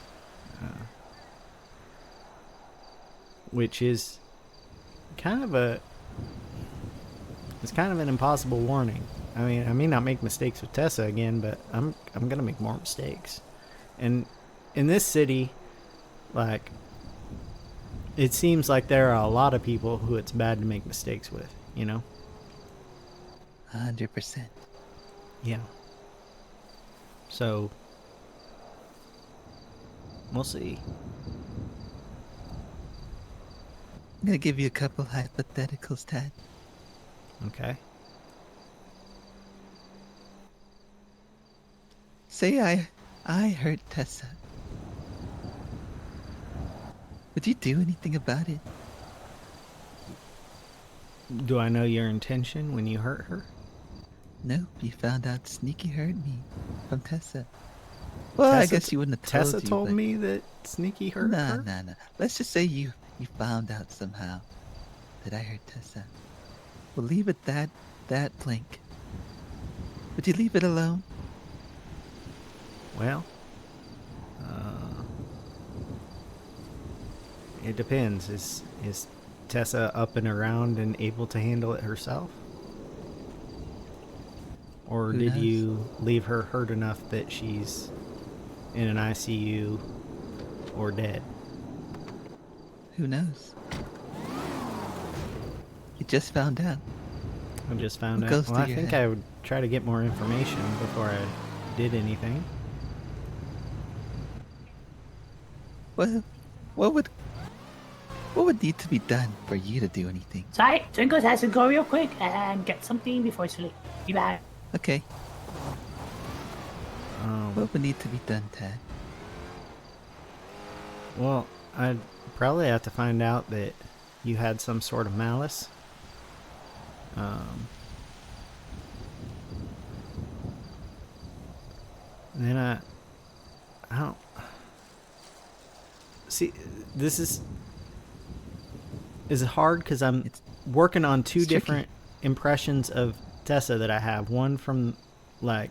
Speaker 2: which is kind of it's kind of an impossible warning. I mean, I may not make mistakes with Tessa again, but I'm gonna make more mistakes. And in this city, like, it seems like there are a lot of people who it's bad to make mistakes with,
Speaker 1: 100%.
Speaker 2: Yeah. So, we'll see.
Speaker 1: I'm gonna give you a couple hypotheticals, Tad.
Speaker 2: Okay.
Speaker 1: Say I hurt Tessa. Would you do anything about it?
Speaker 2: Do I know your intention when you hurt her?
Speaker 1: No, you found out Sneaky hurt me from Tessa. Well, I guess you wouldn't have told
Speaker 2: Tessa
Speaker 1: you,
Speaker 2: told
Speaker 1: but...
Speaker 2: me that Sneaky hurt her?
Speaker 1: Nah. Let's just say you found out somehow that I hurt Tessa. We'll leave it that blank. Would you leave it alone?
Speaker 2: Well, it depends. Is Tessa up and around and able to handle it herself? Or
Speaker 1: Who
Speaker 2: did
Speaker 1: knows?
Speaker 2: you leave her hurt enough that she's in an ICU or dead?
Speaker 1: Who knows? You just found out.
Speaker 2: I just found
Speaker 1: What
Speaker 2: out.
Speaker 1: goes
Speaker 2: Well,
Speaker 1: through
Speaker 2: I
Speaker 1: your
Speaker 2: think
Speaker 1: head?
Speaker 2: I would try to get more information before I did anything.
Speaker 1: Well, what would need to be done for you to do anything?
Speaker 4: Sorry, Twinkles has to go real quick and get something before sleep. Be back.
Speaker 1: Okay,
Speaker 2: Um,
Speaker 1: what would need to be done, Tad?
Speaker 2: Well, I'd probably have to find out that you had some sort of malice. And then I don't see. This is hard because I'm working on two
Speaker 1: it's tricky.
Speaker 2: different impressions of Tessa that I have. One from like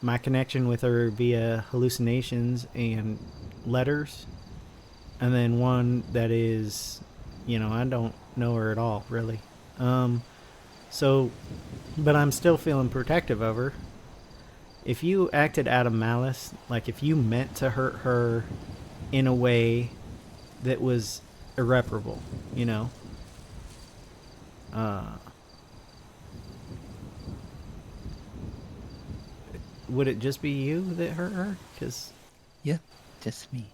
Speaker 2: my connection with her via hallucinations and letters, and then one that is, I don't know her at all really. So, but I'm still feeling protective of her. If you acted out of malice, like if you meant to hurt her in a way that was irreparable, would it just be you that hurt her? Because
Speaker 1: Yep, just me.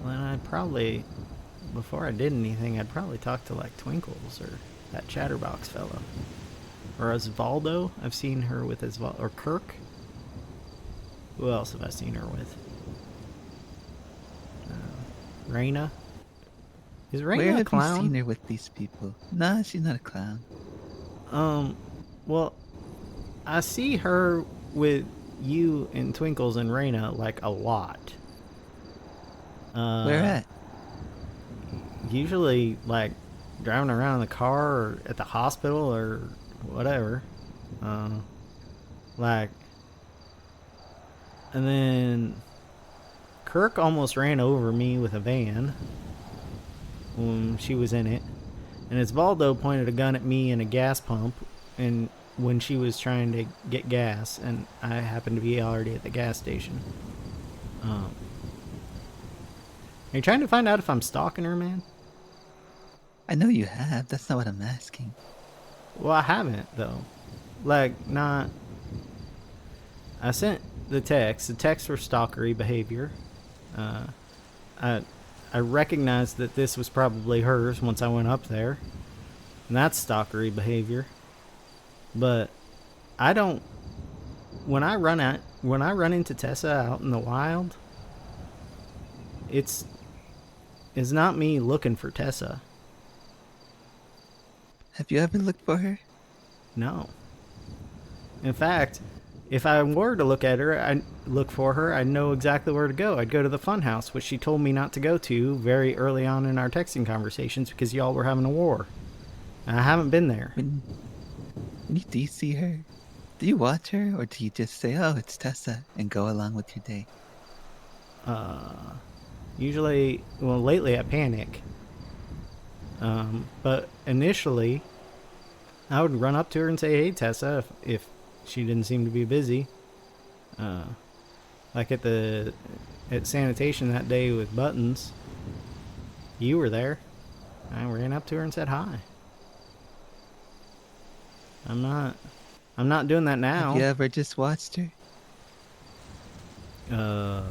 Speaker 2: then I'd probably, before I did anything, I'd probably talk to like Twinkles or that Chatterbox fellow. Or Osvaldo. I've seen her with Osvaldo. Or Kirk. Who else have I seen her with? Raina. Is Raina
Speaker 1: Where
Speaker 2: a
Speaker 1: have
Speaker 2: clown?
Speaker 1: you seen her with these people? Nah, she's not a clown.
Speaker 2: Well, I see her with you and Twinkles and Raina like a lot.
Speaker 1: Where at?
Speaker 2: Usually like driving around in the car or at the hospital or whatever. Like, and then Kirk almost ran over me with a van when she was in it. And Osvaldo pointed a gun at me and a gas pump and when she was trying to get gas, and I happened to be already at the gas station. Are you trying to find out if I'm stalking her, man?
Speaker 1: I know you have. That's not what I'm asking.
Speaker 2: Well, I haven't, though. Like, not... I sent the text. The text for stalkery behavior. I recognized that this was probably hers once I went up there. And that's stalkery behavior. But I don't. When I run into Tessa out in the wild, it's not me looking for Tessa.
Speaker 1: Have you ever looked for her?
Speaker 2: No. In fact, if I were to look for her, I'd know exactly where to go. I'd go to the funhouse, which she told me not to go to very early on in our texting conversations because y'all were having a war. And I haven't been there.
Speaker 1: When you do you see her, do you watch her, or do you just say, "Oh, it's Tessa," and go along with your day?
Speaker 2: Usually, well, lately I panic. But initially, I would run up to her and say, "Hey, Tessa," if she didn't seem to be busy. Like at sanitation that day with Buttons, you were there. I ran up to her and said hi. I'm not doing that now.
Speaker 1: Have you ever just watched her?
Speaker 2: The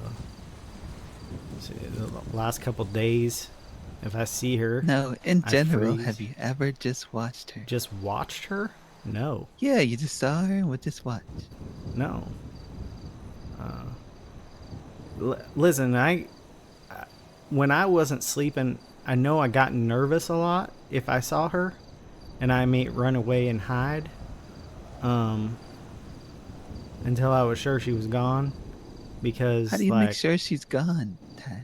Speaker 2: last couple days, if I see her,
Speaker 1: No, in
Speaker 2: I
Speaker 1: general,
Speaker 2: freeze.
Speaker 1: have you ever just watched her?
Speaker 2: Just watched her? No.
Speaker 1: Yeah, you just saw her and would just watch.
Speaker 2: No. Listen, when I wasn't sleeping, I know I got nervous a lot if I saw her, and I may run away and hide, until I was sure she was gone, because
Speaker 1: How do you make sure she's gone, Tad?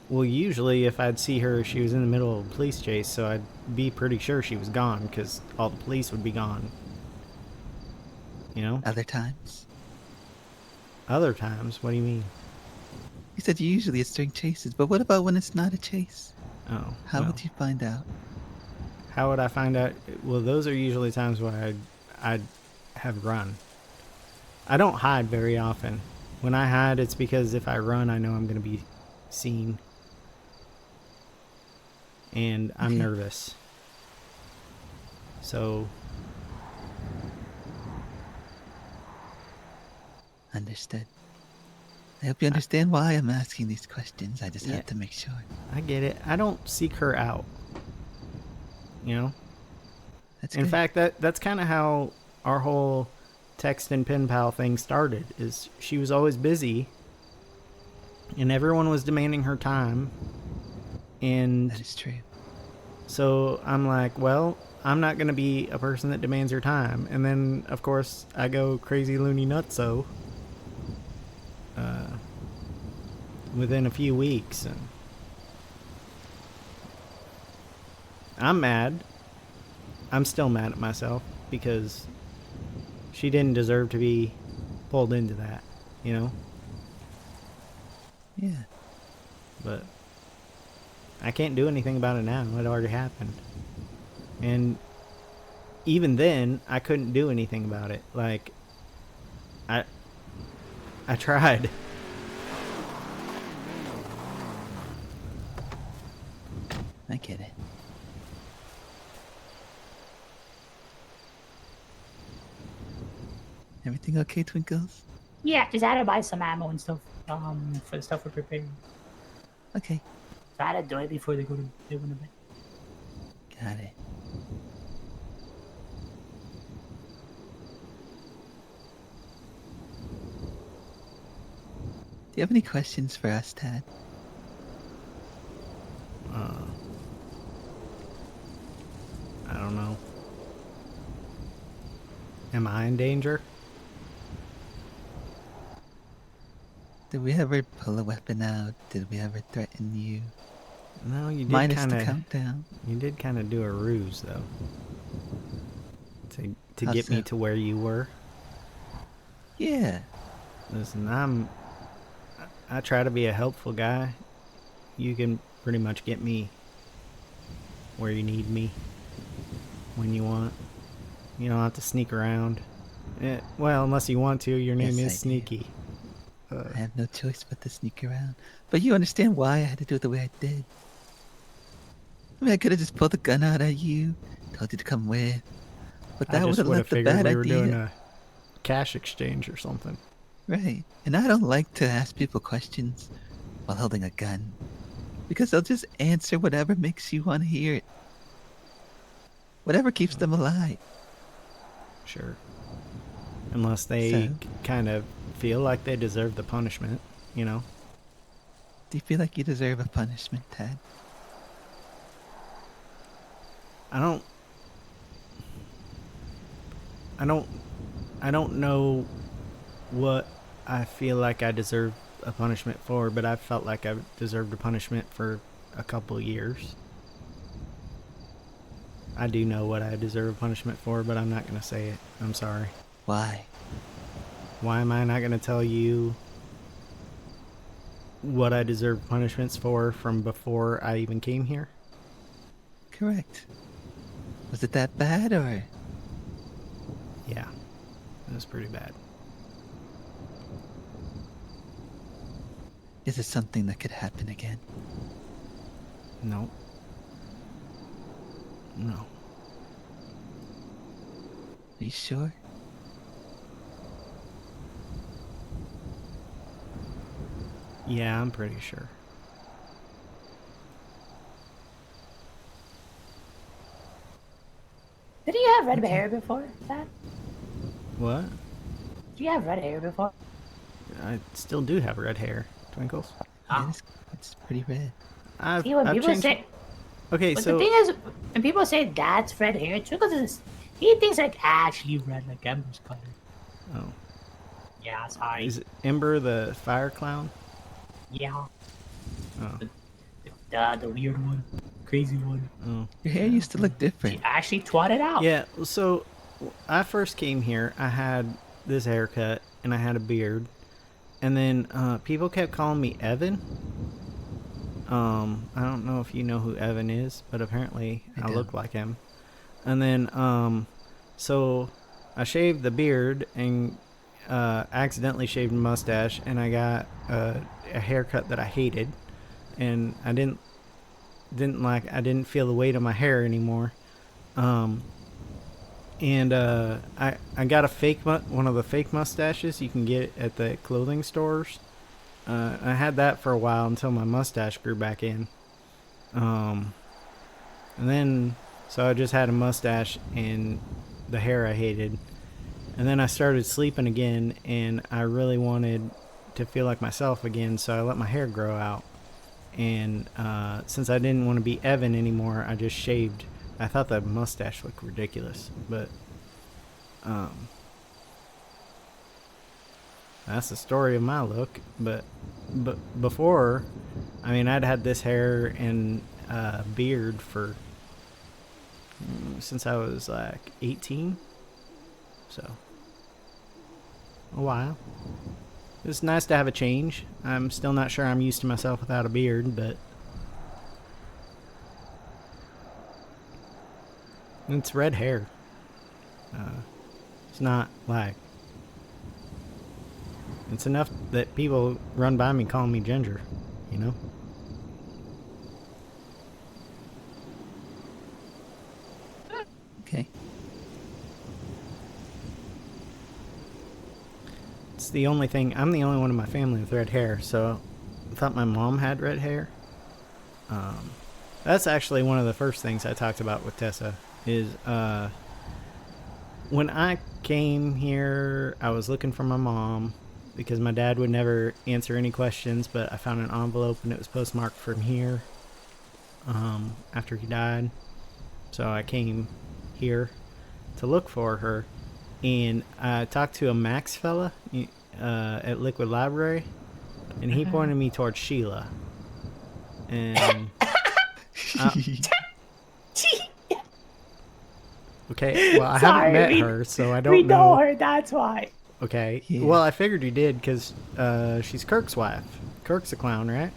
Speaker 2: well, usually if I'd see her, she was in the middle of a police chase, so I'd be pretty sure she was gone because all the police would be gone. You know?
Speaker 1: Other times?
Speaker 2: Other times, what do you mean?
Speaker 1: You said usually it's during chases, but what about when it's not a chase?
Speaker 2: Oh,
Speaker 1: How
Speaker 2: well,
Speaker 1: would you find out?
Speaker 2: How would I find out? Well, those are usually times when I'd have run. I don't hide very often. When I hide, it's because if I run, I know I'm going to be seen. And I'm
Speaker 1: Okay.
Speaker 2: nervous. So,
Speaker 1: Understood. I hope you understand why I'm asking these questions. I just
Speaker 2: Yeah.
Speaker 1: have to make sure.
Speaker 2: I get it. I don't seek her out. You know?
Speaker 1: That's
Speaker 2: In
Speaker 1: good.
Speaker 2: fact, that's kind of how our whole text and pen pal thing started. Is she was always busy, and everyone was demanding her time, and
Speaker 1: That is true.
Speaker 2: so I'm like, well, I'm not gonna be a person that demands her time. And then, of course, I go crazy loony nutso within a few weeks, and I'm mad. I'm still mad at myself because she didn't deserve to be pulled into that, you know?
Speaker 1: Yeah.
Speaker 2: But I can't do anything about it now. It already happened. And even then, I couldn't do anything about it. Like, I tried.
Speaker 1: I get it. Everything okay, Twinkles?
Speaker 4: Yeah, just had to buy some ammo and stuff. For the stuff we're preparing.
Speaker 1: Okay.
Speaker 4: So I had to do it before they go to bed.
Speaker 1: Got it. Do you have any questions for us, Tad?
Speaker 2: I don't know. Am I in danger?
Speaker 1: Did we ever pull a weapon out? Did we ever threaten you?
Speaker 2: No, you did
Speaker 1: Minus
Speaker 2: kind
Speaker 1: the
Speaker 2: of.
Speaker 1: countdown.
Speaker 2: You did kind of do a ruse, though, to
Speaker 1: How
Speaker 2: get me
Speaker 1: so?
Speaker 2: to where you were.
Speaker 1: Yeah.
Speaker 2: Listen, I try to be a helpful guy. You can pretty much get me where you need me when you want. You don't have to sneak around. Well, unless you want to. Your name
Speaker 1: Yes, I
Speaker 2: is
Speaker 1: do.
Speaker 2: Sneaky.
Speaker 1: I have no choice but to sneak around. But you understand why I had to do it the way I did. I mean, I could have just pulled the gun out at you, told you to come with. But
Speaker 2: I
Speaker 1: that would
Speaker 2: just
Speaker 1: have
Speaker 2: would have
Speaker 1: left the
Speaker 2: figured
Speaker 1: bad
Speaker 2: we were
Speaker 1: idea.
Speaker 2: doing a cash exchange or something.
Speaker 1: Right. And I don't like to ask people questions while holding a gun. Because they'll just answer whatever makes you want to hear it. Whatever keeps them alive.
Speaker 2: Sure. unless they
Speaker 1: So?
Speaker 2: kind of feel like they deserve the punishment, you know?
Speaker 1: Do you feel like you deserve a punishment, Tad?
Speaker 2: I don't know what I feel like I deserve a punishment for, but I felt like I deserved a punishment for a couple years. I do know what I deserve a punishment for, but I'm not going to say it. I'm sorry.
Speaker 1: Why?
Speaker 2: Why am I not going to tell you what I deserve punishments for from before I even came here?
Speaker 1: Correct. Was it that bad, or?
Speaker 2: Yeah, it was pretty bad.
Speaker 1: Is it something that could happen again?
Speaker 2: No. No.
Speaker 1: Are you sure?
Speaker 2: Yeah, I'm pretty sure.
Speaker 4: Did you have red hair before that?
Speaker 2: What?
Speaker 4: Did you have red hair before?
Speaker 2: I still do have red hair, Twinkles.
Speaker 1: Yeah, it's pretty red.
Speaker 2: I've,
Speaker 4: See, when
Speaker 2: I've
Speaker 4: people
Speaker 2: changed.
Speaker 4: say,
Speaker 2: Okay,
Speaker 4: but
Speaker 2: so
Speaker 4: the thing is, when people say that's red hair, Twinkles is he thinks like actually red, like Ember's color.
Speaker 2: oh,
Speaker 4: Yeah, sorry.
Speaker 2: is it Ember the fire clown?
Speaker 4: Yeah,
Speaker 2: Oh,
Speaker 4: the weird one, crazy one.
Speaker 2: oh.
Speaker 1: Your hair used to look
Speaker 4: She
Speaker 1: different.
Speaker 4: actually twatted out.
Speaker 2: Yeah. So I first came here. I had this haircut and I had a beard, and then people kept calling me Evan. I don't know if you know who Evan is, but apparently I look like him. And then so I shaved the beard and accidentally shaved a mustache, and I got a haircut that I hated, and I didn't feel the weight of my hair anymore. I got one of the fake mustaches you can get at the clothing stores. I had that for a while until my mustache grew back in. And then so I just had a mustache and the hair I hated. And then I started sleeping again, and I really wanted to feel like myself again, so I let my hair grow out. And since I didn't want to be Evan anymore, I just shaved. I thought the mustache looked ridiculous, but that's the story of my look. But before, I mean, I'd had this hair and beard for since I was like 18, so a while. It's nice to have a change. I'm still not sure I'm used to myself without a beard, but it's red hair. It's not like it's enough that people run by me calling me Ginger, you know?
Speaker 1: Okay.
Speaker 2: It's the only thing. I'm the only one in my family with red hair, so I thought my mom had red hair. That's actually one of the first things I talked about with Tessa is when I came here, I was looking for my mom because my dad would never answer any questions, but I found an envelope and it was postmarked from here after he died. So I came here to look for her, and I talked to a Max fella at Liquid Library, and he pointed me towards Sheila. And okay, well, I haven't met her, so I don't know.
Speaker 4: We know her, that's why.
Speaker 2: Okay,
Speaker 1: Yeah.
Speaker 2: well, I figured you did because she's Kirk's wife. Kirk's a clown, right?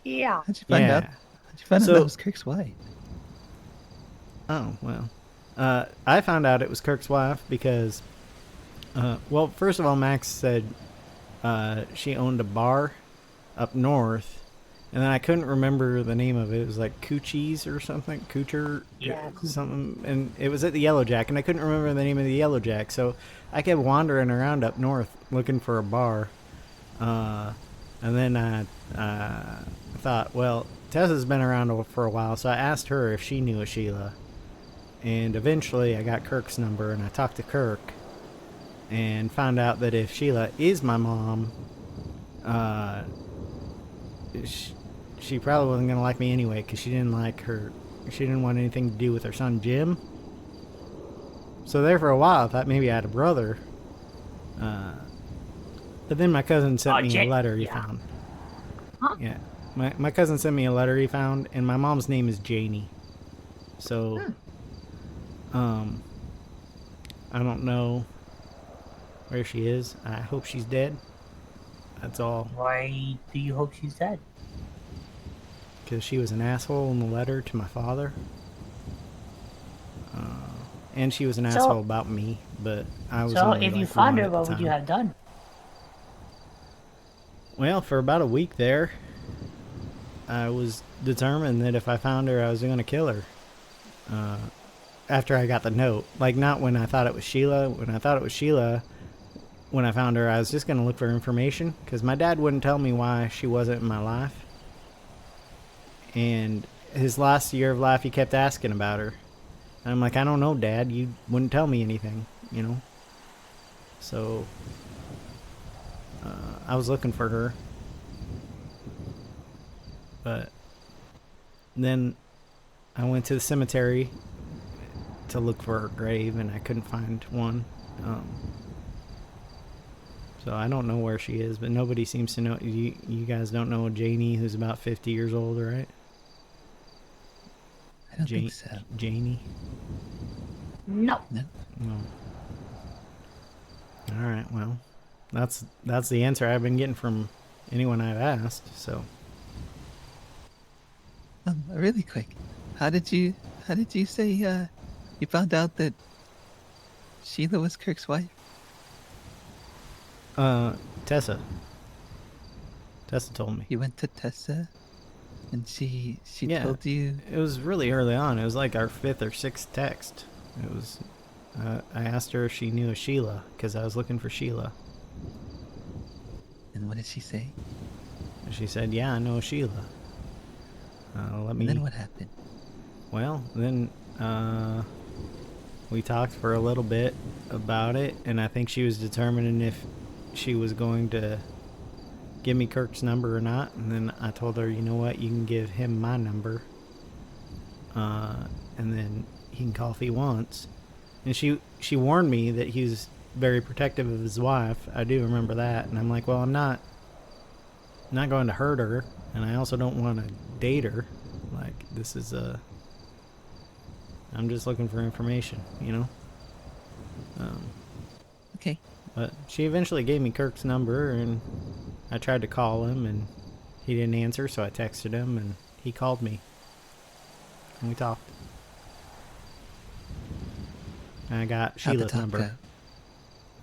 Speaker 4: Yeah.
Speaker 1: How'd you find out?
Speaker 2: Yeah.
Speaker 1: How'd you find out
Speaker 2: So-
Speaker 1: that was Kirk's wife?
Speaker 2: Oh, well. I found out it was Kirk's wife because, well, first of all, Max said she owned a bar up north, and then I couldn't remember the name of it. It was like Coochie's or something. Coocher?
Speaker 4: Yeah.
Speaker 2: Something. And it was at the Yellow Jack, and I couldn't remember the name of the Yellow Jack, so I kept wandering around up north looking for a bar. And then I thought, well, Tessa's been around for a while, so I asked her if she knew a Sheila. And eventually I got Kirk's number, and I talked to Kirk. and found out that if Sheila is my mom, she probably wasn't gonna like me anyway, because she didn't like her. She didn't want anything to do with her son Jim. So there for a while, I thought maybe I had a brother. But then my cousin sent me a letter he found.
Speaker 4: Huh?
Speaker 2: Yeah, my cousin sent me a letter he found, and my mom's name is Janie. So, I don't know where she is. I hope she's dead. That's all.
Speaker 4: Why do you hope she's dead?
Speaker 2: Because she was an asshole in the letter to my father. And she was an asshole about me, but I was
Speaker 4: So
Speaker 2: only,
Speaker 4: if you
Speaker 2: like,
Speaker 4: found
Speaker 2: one
Speaker 4: her,
Speaker 2: at the
Speaker 4: what would you
Speaker 2: time.
Speaker 4: have done?
Speaker 2: Well, for about a week there, I was determined that if I found her, I was going to kill her. After I got the note. Like, not when I thought it was Sheila. When I thought it was Sheila, when I found her, I was just going to look for information. Because my dad wouldn't tell me why she wasn't in my life. And his last year of life, he kept asking about her. And I'm like, I don't know, Dad. You wouldn't tell me anything, you know? So, I was looking for her. But then I went to the cemetery to look for her grave, and I couldn't find one. So I don't know where she is, but nobody seems to know. You guys don't know Janie, who's about 50 years old, right?
Speaker 1: I don't think so.
Speaker 2: Janie?
Speaker 4: No.
Speaker 1: No.
Speaker 2: No. Alright, well, that's the answer I've been getting from anyone I've asked, so.
Speaker 1: Really quick. How did you say you found out that Sheila was Kirk's wife?
Speaker 2: Tessa. Tessa told me.
Speaker 1: You went to Tessa, and she
Speaker 2: Yeah.
Speaker 1: told you.
Speaker 2: It was really early on. It was like our 5th or 6th text. It was, I asked her if she knew a Sheila, because I was looking for Sheila.
Speaker 1: And what did she say?
Speaker 2: And she said, yeah, I know a Sheila.
Speaker 1: And then what happened?
Speaker 2: Well, then we talked for a little bit about it, and I think she was determining if she was going to give me Kirk's number or not. And then I told her, you know what, you can give him my number, and then he can call if he wants. And she warned me that he was very protective of his wife. I do remember that. And I'm like, well, I'm not going to hurt her, and I also don't want to date her. Like, this is I'm just looking for information, you know?
Speaker 1: Okay.
Speaker 2: But she eventually gave me Kirk's number, and I tried to call him, and he didn't answer, so I texted him, and he called me. And we talked. And I got
Speaker 1: How'd the
Speaker 2: Sheila's
Speaker 1: talk
Speaker 2: number.
Speaker 1: go?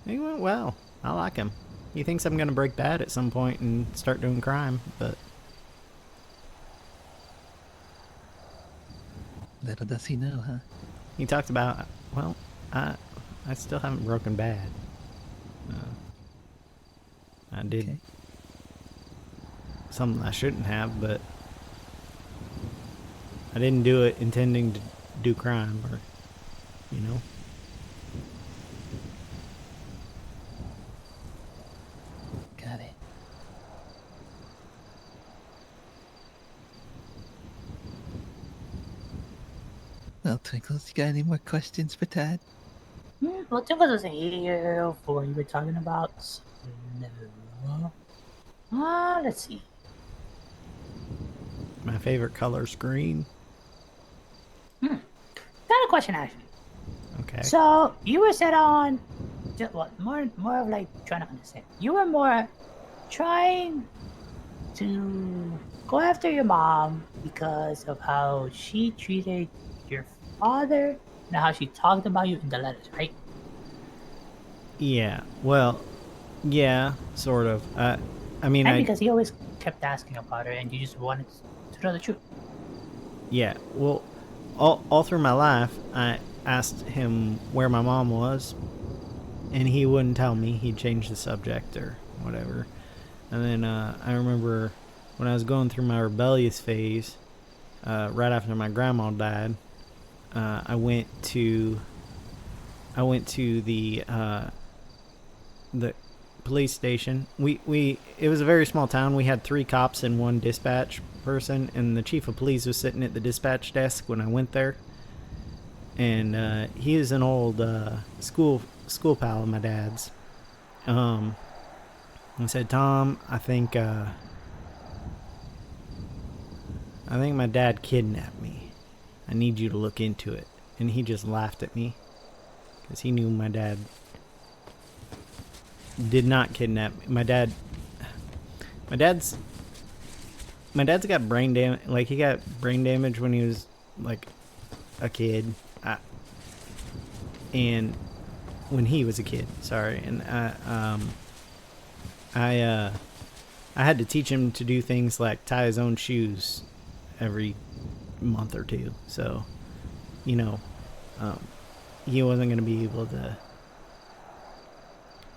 Speaker 2: He went well. I like him. He thinks I'm gonna break bad at some point and start doing crime, but
Speaker 1: Little does he know, huh?
Speaker 2: he talked about, well, I still haven't broken bad. I did
Speaker 1: Okay.
Speaker 2: something I shouldn't have, but I didn't do it intending to do crime, or, you know.
Speaker 1: Got it. Well, Twinkles, you got any more questions for Tad?
Speaker 4: Well, Twinkles wasn't here for what you were talking about. So no. Let's see.
Speaker 2: My favorite color's green.
Speaker 4: Got a question actually.
Speaker 2: Okay.
Speaker 4: So you were set on, just what more of like trying to understand. You were more trying to go after your mom because of how she treated your father and how she talked about you in the letters, right?
Speaker 2: Yeah. Well, yeah, sort of. I mean,
Speaker 4: And because he always kept asking about her, and you just wanted to know the truth.
Speaker 2: Yeah, well, all through my life, I asked him where my mom was, and he wouldn't tell me. He'd change the subject or whatever. And then I remember when I was going through my rebellious phase, right after my grandma died, I went to the the police station. It was a very small town. We had 3 cops and 1 dispatch person, and the chief of police was sitting at the dispatch desk when I went there. And he is an old school pal of my dad's. I said, Tom, I think my dad kidnapped me. I need you to look into it. And he just laughed at me because he knew my dad did not kidnap me. My dad's got brain damage. Like, he got brain damage when he was like a kid, and when he was a kid, sorry. And I had to teach him to do things like tie his own shoes every month or 2. So, you know, he wasn't going to be able to.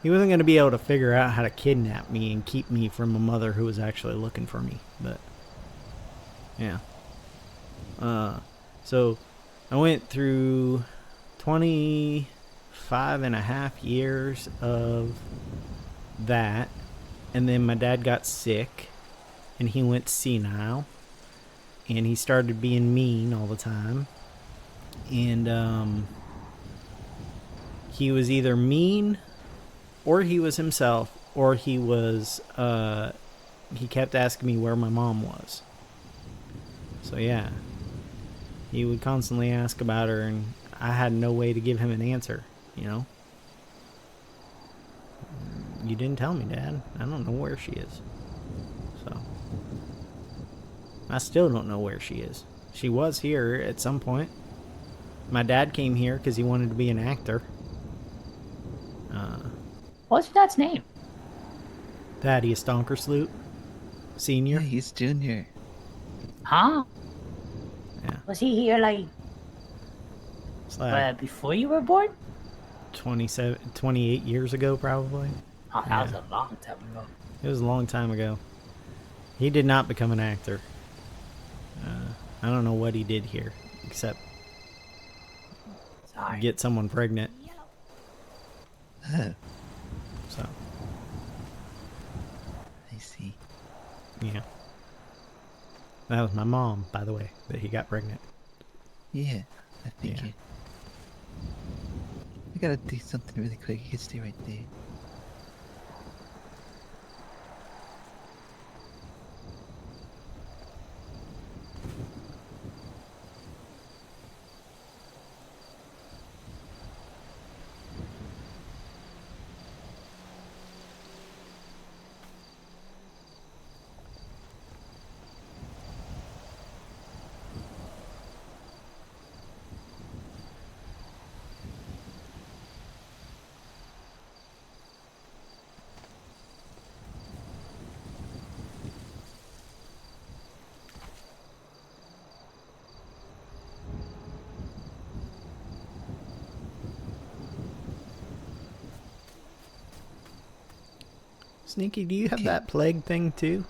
Speaker 2: He wasn't going to be able to figure out how to kidnap me and keep me from a mother who was actually looking for me. But, yeah. So, I went through 25 and a half years of that. And then my dad got sick. And he went senile. And he started being mean all the time. And, he was either mean, or he was himself, or he was, he kept asking me where my mom was. So yeah, he would constantly ask about her, and I had no way to give him an answer, you know? You didn't tell me, Dad. I don't know where she is. So, I still don't know where she is. She was here at some point. My dad came here because he wanted to be an actor.
Speaker 4: What's your dad's name?
Speaker 2: Thaddeus Donkersloot, Senior.
Speaker 1: Yeah, he's junior.
Speaker 4: Huh?
Speaker 2: Yeah.
Speaker 4: Was he here like
Speaker 2: It's like
Speaker 4: before you were born?
Speaker 2: 28 years ago, probably.
Speaker 4: Oh, that was a long time ago.
Speaker 2: It was a long time ago. He did not become an actor. I don't know what he did here, except
Speaker 4: Sorry.
Speaker 2: get someone pregnant.
Speaker 1: Oh,
Speaker 2: So,
Speaker 1: I see.
Speaker 2: yeah. That was my mom, by the way, that he got pregnant.
Speaker 1: Yeah, I figured. I gotta do something really quick. You can stay right there.
Speaker 2: Sneaky, do you have
Speaker 1: Okay.
Speaker 2: that plague thing too?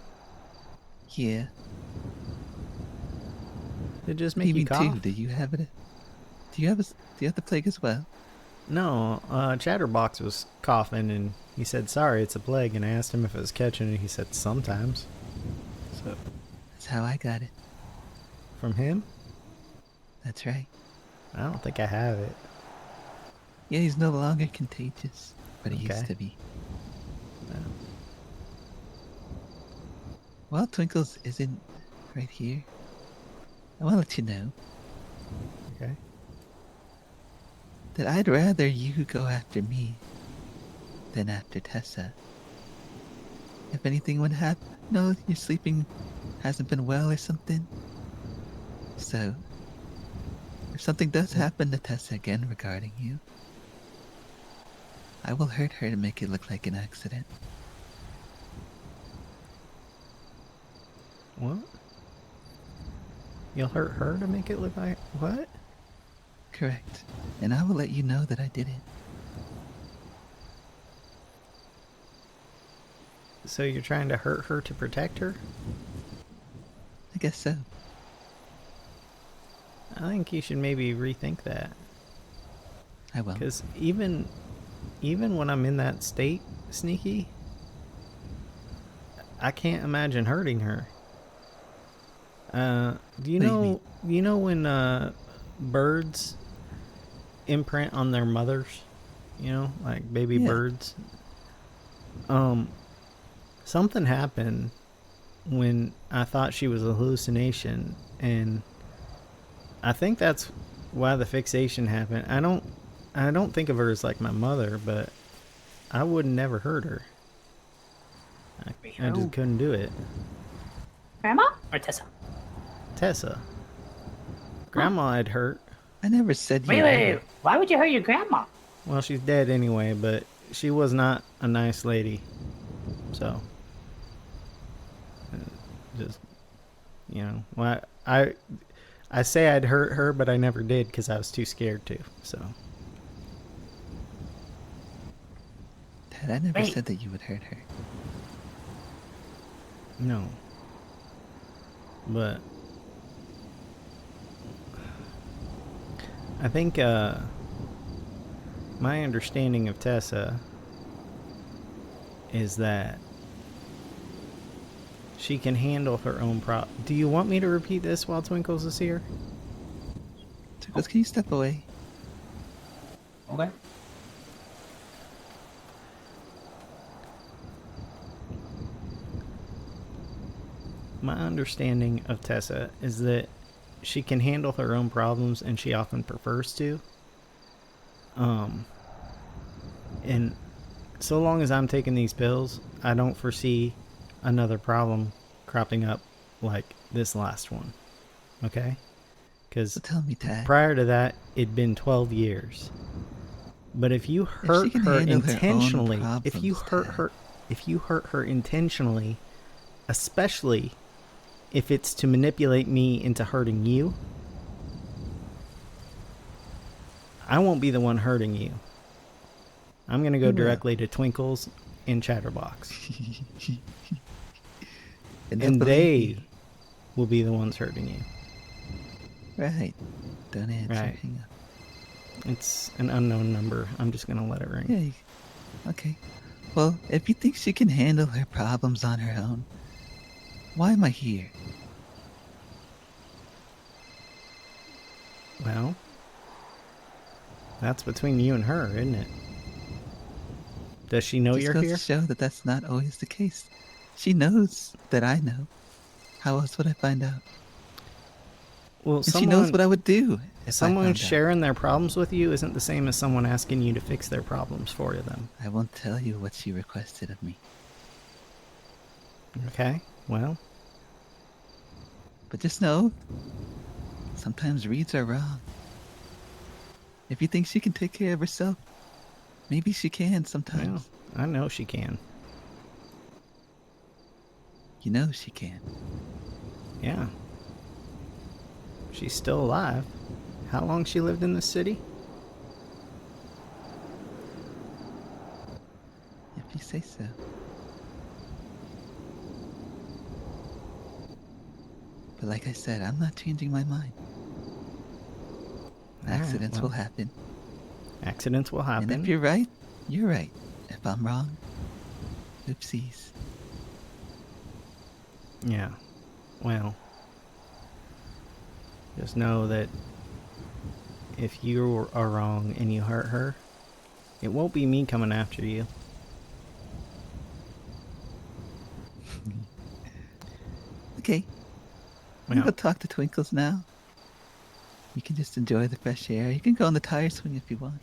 Speaker 1: Yeah.
Speaker 2: Did it just make
Speaker 1: Me
Speaker 2: you
Speaker 1: too.
Speaker 2: cough?
Speaker 1: Do you have it? Do you have the plague as well?
Speaker 2: No, Chatterbox was coughing and he said, sorry, it's a plague. And I asked him if it was catching it. He said, sometimes. So,
Speaker 1: That's how I got it.
Speaker 2: from him?
Speaker 1: That's right.
Speaker 2: I don't think I have it.
Speaker 1: Yeah, he's no longer contagious, but he
Speaker 2: Okay.
Speaker 1: used to be.
Speaker 2: No.
Speaker 1: Well, Twinkles isn't right here. I want to let you know
Speaker 2: Okay.
Speaker 1: that I'd rather you go after me than after Tessa. If anything would happen, no, your sleeping hasn't been well or something. So, if something does happen to Tessa again regarding you, I will hurt her to make it look like an accident.
Speaker 2: What? You'll hurt her to make it look like what?
Speaker 1: Correct. And I will let you know that I did it.
Speaker 2: So you're trying to hurt her to protect her?
Speaker 1: I guess so.
Speaker 2: I think you should maybe rethink that.
Speaker 1: I will.
Speaker 2: Because even even when I'm in that state, Sneaky, I can't imagine hurting her. Do you
Speaker 1: What do you
Speaker 2: know? You know when birds imprint on their mothers? You know, like baby
Speaker 1: Yeah.
Speaker 2: birds. Something happened when I thought she was a hallucination, and I think that's why the fixation happened. I don't think of her as like my mother, but I would never hurt her. I just couldn't do it.
Speaker 4: Grandma or Tessa?
Speaker 2: Tessa. Grandma I'd hurt.
Speaker 1: I never said you
Speaker 4: Wait,
Speaker 1: hurt
Speaker 4: wait,
Speaker 1: her.
Speaker 4: wait. Why would you hurt your grandma?
Speaker 2: Well, she's dead anyway, but she was not a nice lady. So, just, you know, well, I say I'd hurt her, but I never did because I was too scared to. So,
Speaker 1: Dad, I never
Speaker 4: Wait.
Speaker 1: said that you would hurt her.
Speaker 2: no. But I think my understanding of Tessa is that she can handle her own Do you want me to repeat this while Twinkles is here?
Speaker 1: Twinkles, can you step away?
Speaker 4: Okay.
Speaker 2: My understanding of Tessa is that she can handle her own problems and she often prefers to. And so long as I'm taking these pills, I don't foresee another problem cropping up like this last one. Okay? Because
Speaker 1: So tell me, Tad.
Speaker 2: prior to that, it'd been 12 years. But if you hurt
Speaker 1: can
Speaker 2: her
Speaker 1: handle her own
Speaker 2: intentionally,
Speaker 1: problems,
Speaker 2: if you hurt her intentionally, especially if it's to manipulate me into hurting you, I won't be the one hurting you. I'm going to go
Speaker 1: You will.
Speaker 2: directly to Twinkles and Chatterbox.
Speaker 1: And, I
Speaker 2: And
Speaker 1: believe
Speaker 2: they
Speaker 1: you.
Speaker 2: will be the ones hurting you.
Speaker 1: Right. Don't answer.
Speaker 2: Right.
Speaker 1: Hang up.
Speaker 2: It's an unknown number. I'm just going to let it ring.
Speaker 1: Yeah. Okay. Well, if you think she can handle her problems on her own, why am I here?
Speaker 2: Well, that's between you and her, isn't it? Does she know
Speaker 1: Just
Speaker 2: you're
Speaker 1: goes
Speaker 2: here?
Speaker 1: to show that that's not always the case. She knows that I know. How else would I find out?
Speaker 2: Well,
Speaker 1: And she knows what I would do if I
Speaker 2: someone
Speaker 1: found out.
Speaker 2: sharing their problems with you isn't the same as someone asking you to fix their problems for them.
Speaker 1: I won't tell you what she requested of me.
Speaker 2: Okay, well,
Speaker 1: But just know, sometimes reads are wrong. If you think she can take care of herself, maybe she can sometimes.
Speaker 2: I know she can.
Speaker 1: You know she can.
Speaker 2: Yeah. She's still alive. How long she lived in this city?
Speaker 1: If you say so. But like I said, I'm not changing my mind. Accidents will happen.
Speaker 2: Accidents will happen.
Speaker 1: And if you're right, you're right. If I'm wrong, oopsies.
Speaker 2: Yeah. Well, just know that if you are wrong and you hurt her, it won't be me coming after you.
Speaker 1: Okay. I'm
Speaker 2: Yeah.
Speaker 1: gonna go talk to Twinkles now. You can just enjoy the fresh air. You can go on the tire swing if you want.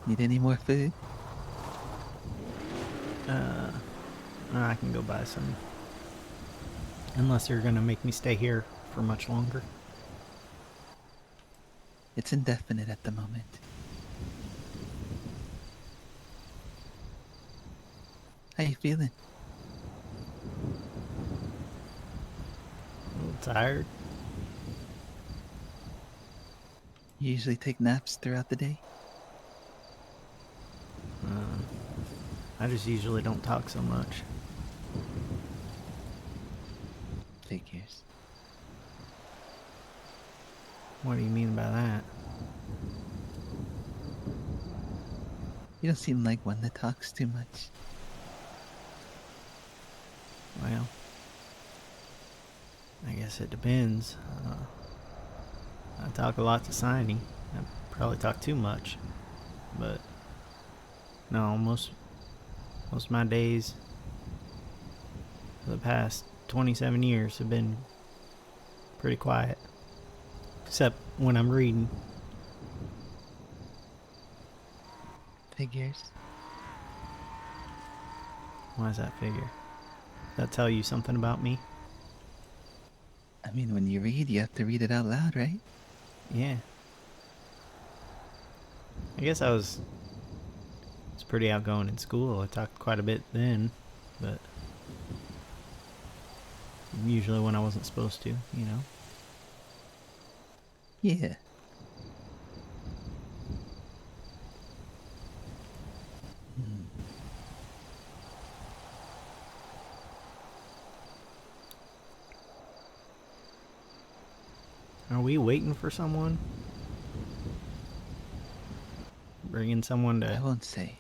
Speaker 1: Need any more food?
Speaker 2: I can go buy some. Unless you're gonna make me stay here for much longer.
Speaker 1: It's indefinite at the moment. How you feeling?
Speaker 2: A little tired.
Speaker 1: You usually take naps throughout the day?
Speaker 2: I just usually don't talk so much.
Speaker 1: Figures.
Speaker 2: What do you mean by that?
Speaker 1: You don't seem like one that talks too much.
Speaker 2: Well, I guess it depends. I talk a lot to Signy. I probably talk too much. But no, most of my days for the past 27 years have been pretty quiet. Except when I'm reading.
Speaker 1: Figures.
Speaker 2: Why does that figure? Does that tell you something about me?
Speaker 1: I mean, when you read, you have to read it out loud, right?
Speaker 2: Yeah. I guess I was pretty outgoing in school. I talked quite a bit then, but usually when I wasn't supposed to, you know?
Speaker 1: Yeah.
Speaker 2: Are we waiting for someone? Bringing someone
Speaker 1: I
Speaker 2: to...
Speaker 1: won't say.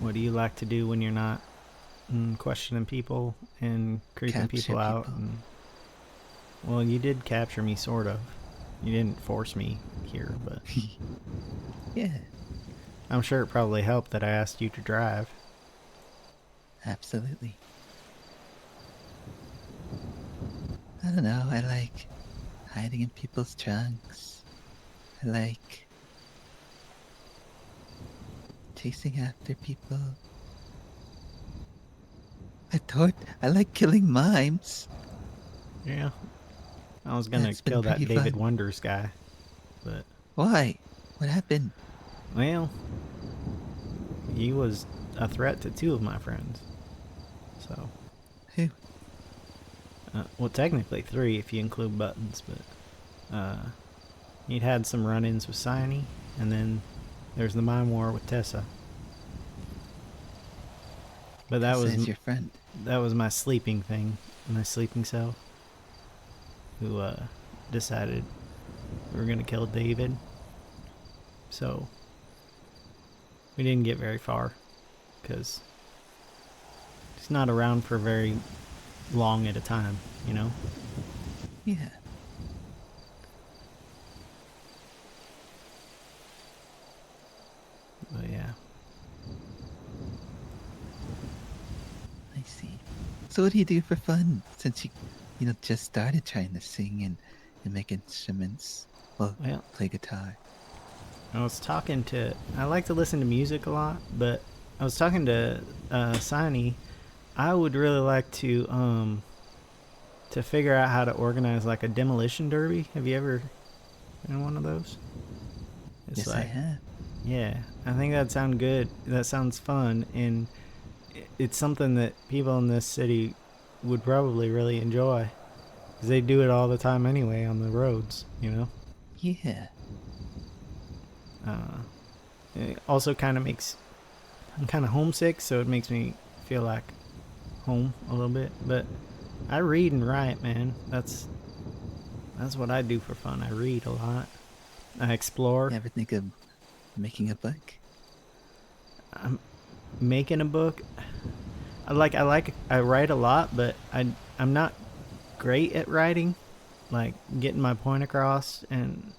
Speaker 2: What do you like to do when you're not questioning people and creeping
Speaker 1: Capture
Speaker 2: people out?
Speaker 1: people.
Speaker 2: And, well, you did capture me, sort of. You didn't force me here, but
Speaker 1: Yeah,
Speaker 2: I'm sure it probably helped that I asked you to drive.
Speaker 1: absolutely. I don't know, I like hiding in people's trunks. I like chasing after people. I like killing mimes.
Speaker 2: Yeah. I was gonna
Speaker 1: That's been
Speaker 2: kill that
Speaker 1: pretty
Speaker 2: David
Speaker 1: fun.
Speaker 2: Wonders guy, but,
Speaker 1: Why? What happened?
Speaker 2: well, he was a threat to two of my friends. So,
Speaker 1: Who?
Speaker 2: well, technically three if you include Buttons, but he'd had some run-ins with Signy, and then there's the mime war with Tessa. But that was
Speaker 1: Says your friend.
Speaker 2: that was my sleeping thing, my sleeping cell, who decided we were gonna kill David. So we didn't get very far because he's not around for very long at a time, you know?
Speaker 1: Yeah.
Speaker 2: But yeah.
Speaker 1: I see. So what do you do for fun since you just started trying to sing and make instruments? Well,
Speaker 2: Well,
Speaker 1: play guitar.
Speaker 2: I like to listen to music a lot, but I was talking to Signy. I would really like to figure out how to organize like a demolition derby. Have you ever been in one of those? It's
Speaker 1: Yes, I have.
Speaker 2: yeah, I think that sounds good. That sounds fun, and it's something that people in this city would probably really enjoy, 'cause they do it all the time anyway on the roads, you know.
Speaker 1: Yeah.
Speaker 2: It also kind of makes I'm kind of homesick, so it makes me feel like home a little bit. But I read and write, man. That's what I do for fun. I read a lot. I explore.
Speaker 1: Ever think of making a book?
Speaker 2: I'm making a book. I write a lot, but I'm not great at writing, like getting my point across and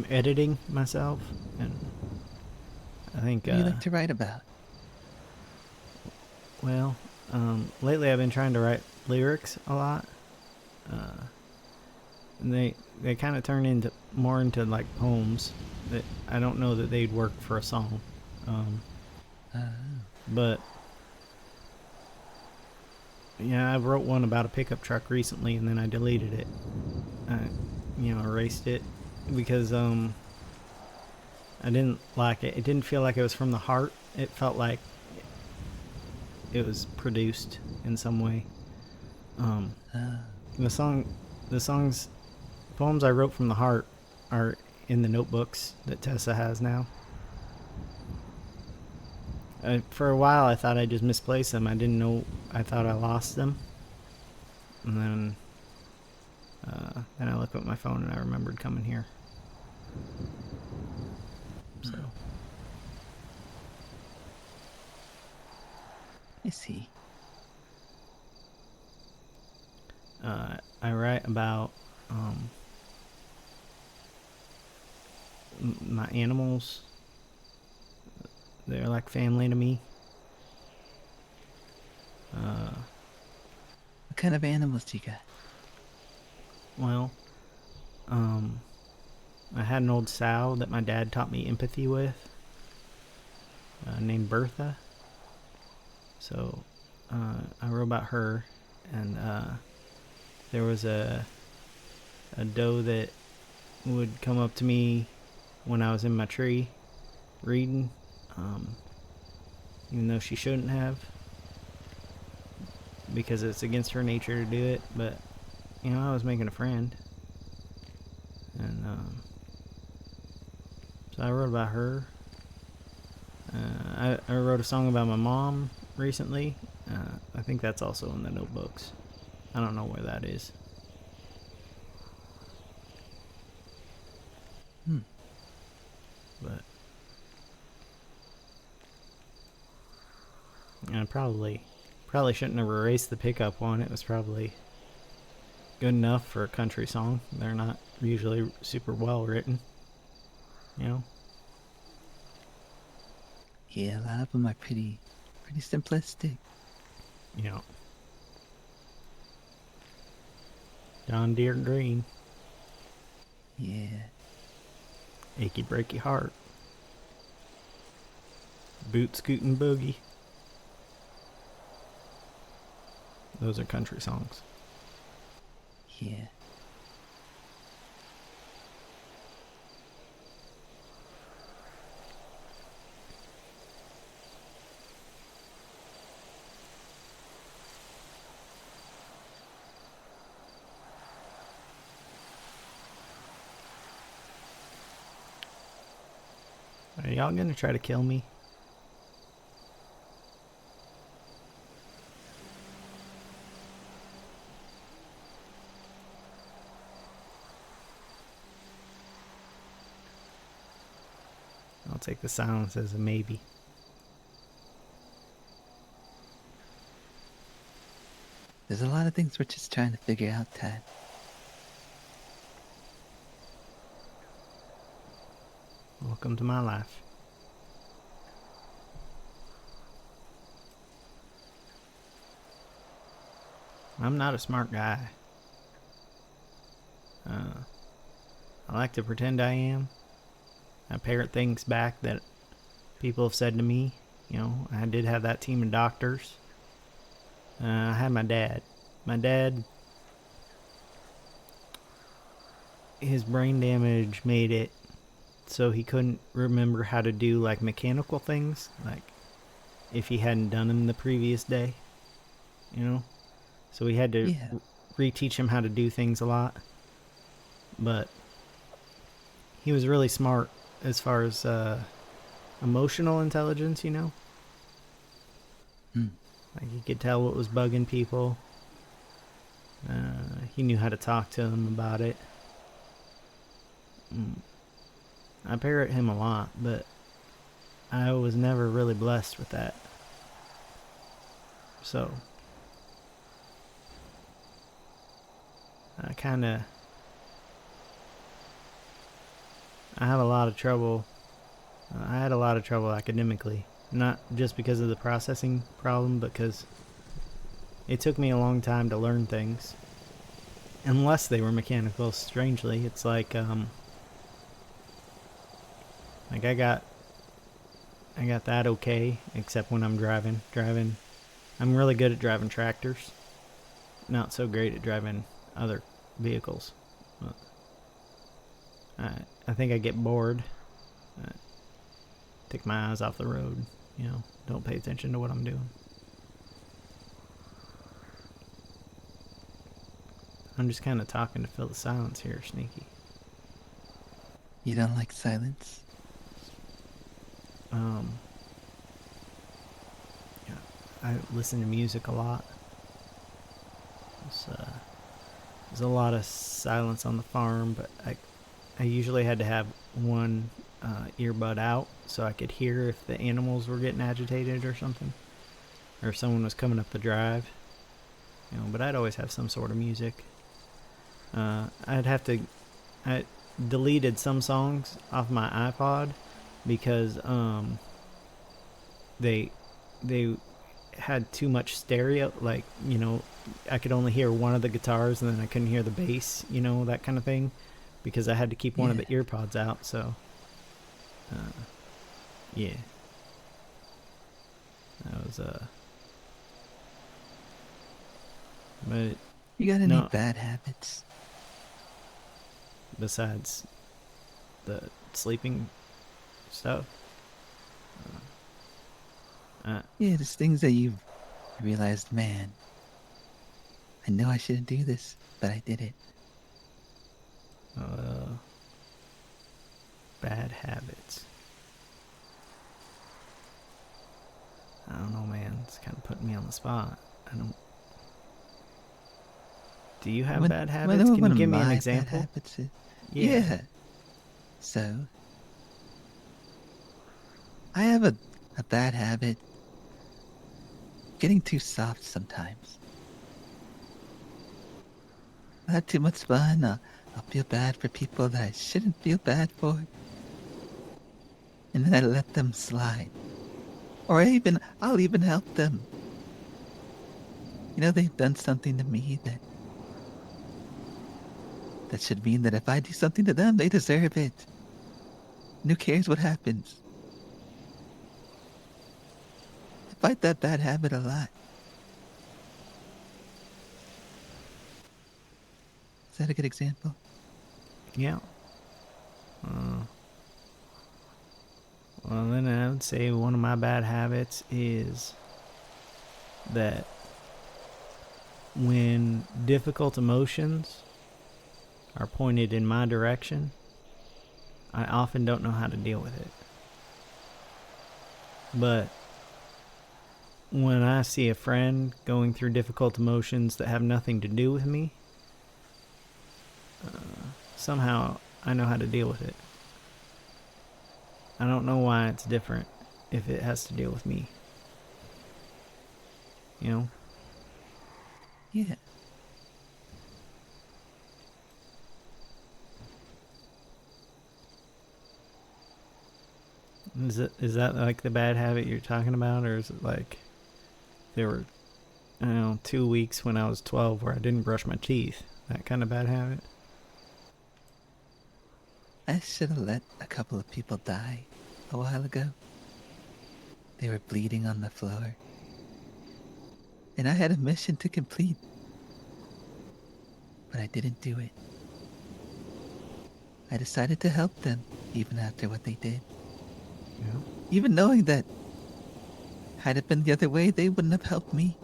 Speaker 2: editing myself. And I think
Speaker 1: What do you like to write about?
Speaker 2: well, lately I've been trying to write lyrics a lot. And they kind of turn into more into like poems that I don't know that they'd work for a song. But yeah, I wrote one about a pickup truck recently, and then I deleted it. I, erased it because I didn't like it. It didn't feel like it was from the heart. It felt like it was produced in some way. The songs, poems I wrote from the heart are in the notebooks that Tessa has now. For a while, I thought I just misplaced them. I didn't know. I thought I lost them, and then I looked at my phone and I remembered coming here. So
Speaker 1: I see.
Speaker 2: I write about my animals. They're like family to me.
Speaker 1: What kind of animals do you got?
Speaker 2: Well, I had an old sow that my dad taught me empathy with, named Bertha. So I wrote about her, and there was a doe that would come up to me when I was in my tree reading, even though she shouldn't have, because it's against her nature to do it. But I was making a friend, and so I wrote about her. I wrote a song about my mom recently. I think that's also in the notebooks. I don't know where that is. But I probably shouldn't have erased the pickup one. It was probably good enough for a country song. They're not usually super well written,
Speaker 1: Yeah, a lot of them are pretty simplistic.
Speaker 2: John Deere Green,
Speaker 1: Yeah.
Speaker 2: Achy Breaky Heart, Boot Scootin' Boogie. Those are country songs.
Speaker 1: Yeah.
Speaker 2: Are y'all gonna try to kill me? I'll take the silence as a maybe.
Speaker 1: There's a lot of things we're just trying to figure out, Tad.
Speaker 2: Welcome to my life. I'm not a smart guy. I like to pretend I am. I parrot things back that people have said to me. I did have that team of doctors. I had my dad. My dad, his brain damage made it so he couldn't remember how to do like mechanical things, like if he hadn't done them the previous day, so we had to reteach him how to do things a lot. But he was really smart as far as emotional intelligence, like he could tell what was bugging people. He knew how to talk to them about it. I parrot him a lot, but I was never really blessed with that. So I have a lot of trouble. I had a lot of trouble academically, not just because of the processing problem, but because it took me a long time to learn things. Unless they were mechanical, strangely. It's like I got that okay, except when I'm driving. I'm really good at driving tractors. Not so great at driving other vehicles. I think I get bored. Take my eyes off the road. Don't pay attention to what I'm doing. I'm just kind of talking to fill the silence here, Sneaky.
Speaker 1: You don't like silence?
Speaker 2: Yeah, I listen to music a lot. There's a lot of silence on the farm, but I usually had to have one earbud out so I could hear if the animals were getting agitated or something, or if someone was coming up the drive. But I'd always have some sort of music. I deleted some songs off my iPod because they had too much stereo. Like, I could only hear one of the guitars and then I couldn't hear the bass, that kind of thing, because I had to keep one of the earpods out. So yeah, that was but
Speaker 1: You got any
Speaker 2: no,
Speaker 1: bad habits?
Speaker 2: besides the sleeping stuff.
Speaker 1: Yeah, there's things that you've realized, man, I know I shouldn't do this, but I did it.
Speaker 2: Bad habits. I don't know, man. It's kind of putting me on the spot. I don't. Do you have bad habits? Can you give me an example?
Speaker 1: Bad habits is,
Speaker 2: Yeah.
Speaker 1: So, I have a bad habit getting too soft sometimes. I have too much fun. I'll feel bad for people that I shouldn't feel bad for. And then I let them slide. Or I'll even help them. They've done something to me that should mean that if I do something to them, they deserve it. And who cares what happens? I fight that bad habit a lot. Is that a good example?
Speaker 2: Yeah. Well, then I would say one of my bad habits is that when difficult emotions are pointed in my direction, I often don't know how to deal with it. But when I see a friend going through difficult emotions that have nothing to do with me, somehow I know how to deal with it. I don't know why it's different if it has to deal with me.
Speaker 1: Yeah.
Speaker 2: Is that like the bad habit you're talking about, or is it like there were, 2 weeks when I was 12 where I didn't brush my teeth? That kind of bad habit?
Speaker 1: I should have let a couple of people die a while ago. They were bleeding on the floor. And I had a mission to complete. But I didn't do it. I decided to help them, even after what they did.
Speaker 2: Yeah.
Speaker 1: Even knowing that had it been the other way, they wouldn't have helped me.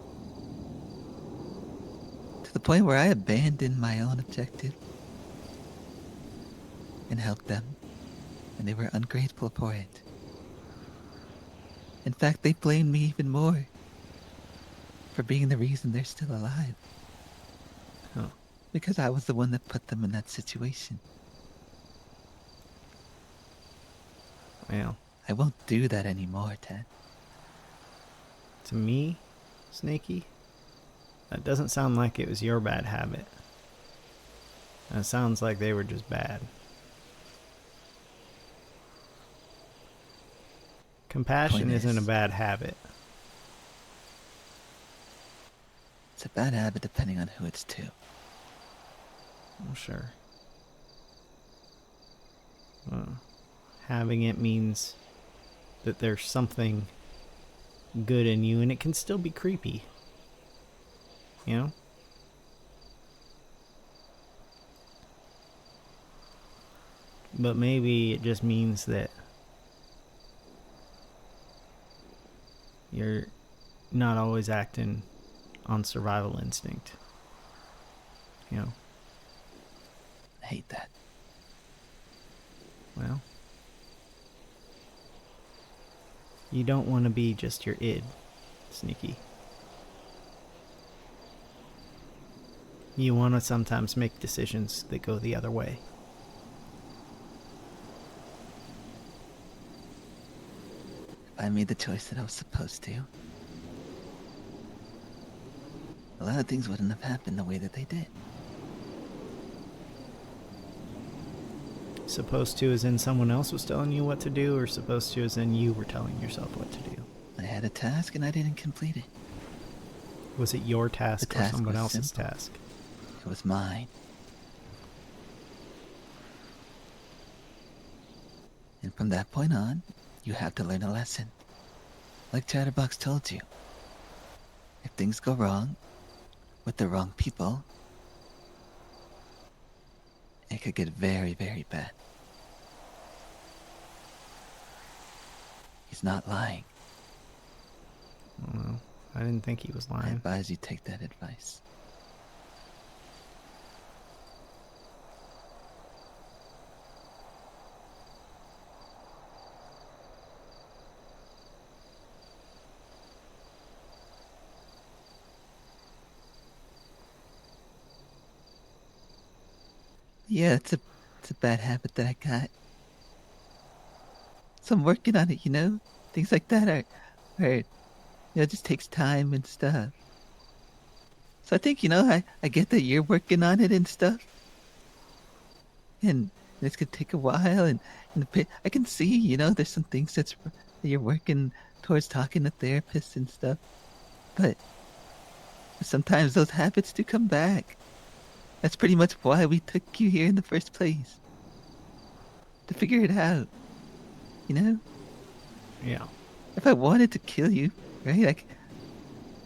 Speaker 1: To the point where I abandoned my own objective and helped them, and they were ungrateful for it. In fact, they blamed me even more for being the reason they're still alive.
Speaker 2: Huh.
Speaker 1: Because I was the one that put them in that situation.
Speaker 2: Well,
Speaker 1: I won't do that anymore, Ted.
Speaker 2: to me, Snaky, that doesn't sound like it was your bad habit. That sounds like they were just bad. Compassion
Speaker 1: Point
Speaker 2: isn't a
Speaker 1: is,
Speaker 2: bad habit.
Speaker 1: It's a bad habit depending on who it's to.
Speaker 2: Oh, sure. Having it means that there's something good in you, and it can still be creepy. You know? But maybe it just means that you're not always acting on survival instinct. You know?
Speaker 1: I hate that.
Speaker 2: Well, you don't want to be just your id, Sneaky. You want to sometimes make decisions that go the other way.
Speaker 1: If I made the choice that I was supposed to, a lot of things wouldn't have happened the way that they did.
Speaker 2: Supposed to as in someone else was telling you what to do, or supposed to as in you were telling yourself what to do?
Speaker 1: I had a task and I didn't complete it.
Speaker 2: Was it your task,
Speaker 1: The task
Speaker 2: or someone
Speaker 1: was
Speaker 2: else's
Speaker 1: simple.
Speaker 2: task?
Speaker 1: It was mine. And from that point on, you have to learn a lesson. Like Chatterbox told you. If things go wrong, with the wrong people, it could get very, very bad. He's not lying.
Speaker 2: Well, I didn't think he was
Speaker 1: I
Speaker 2: lying.
Speaker 1: advise you take that advice. Yeah, it's a bad habit that I got. So I'm working on it, you know? Things like that are it just takes time and stuff. So I think, I get that you're working on it and stuff. And it's gonna take a while and I can see, there's some things that you're working towards talking to therapists and stuff. But sometimes those habits do come back. That's pretty much why we took you here in the first place. To figure it out. You know?
Speaker 2: Yeah.
Speaker 1: If I wanted to kill you, right? Like,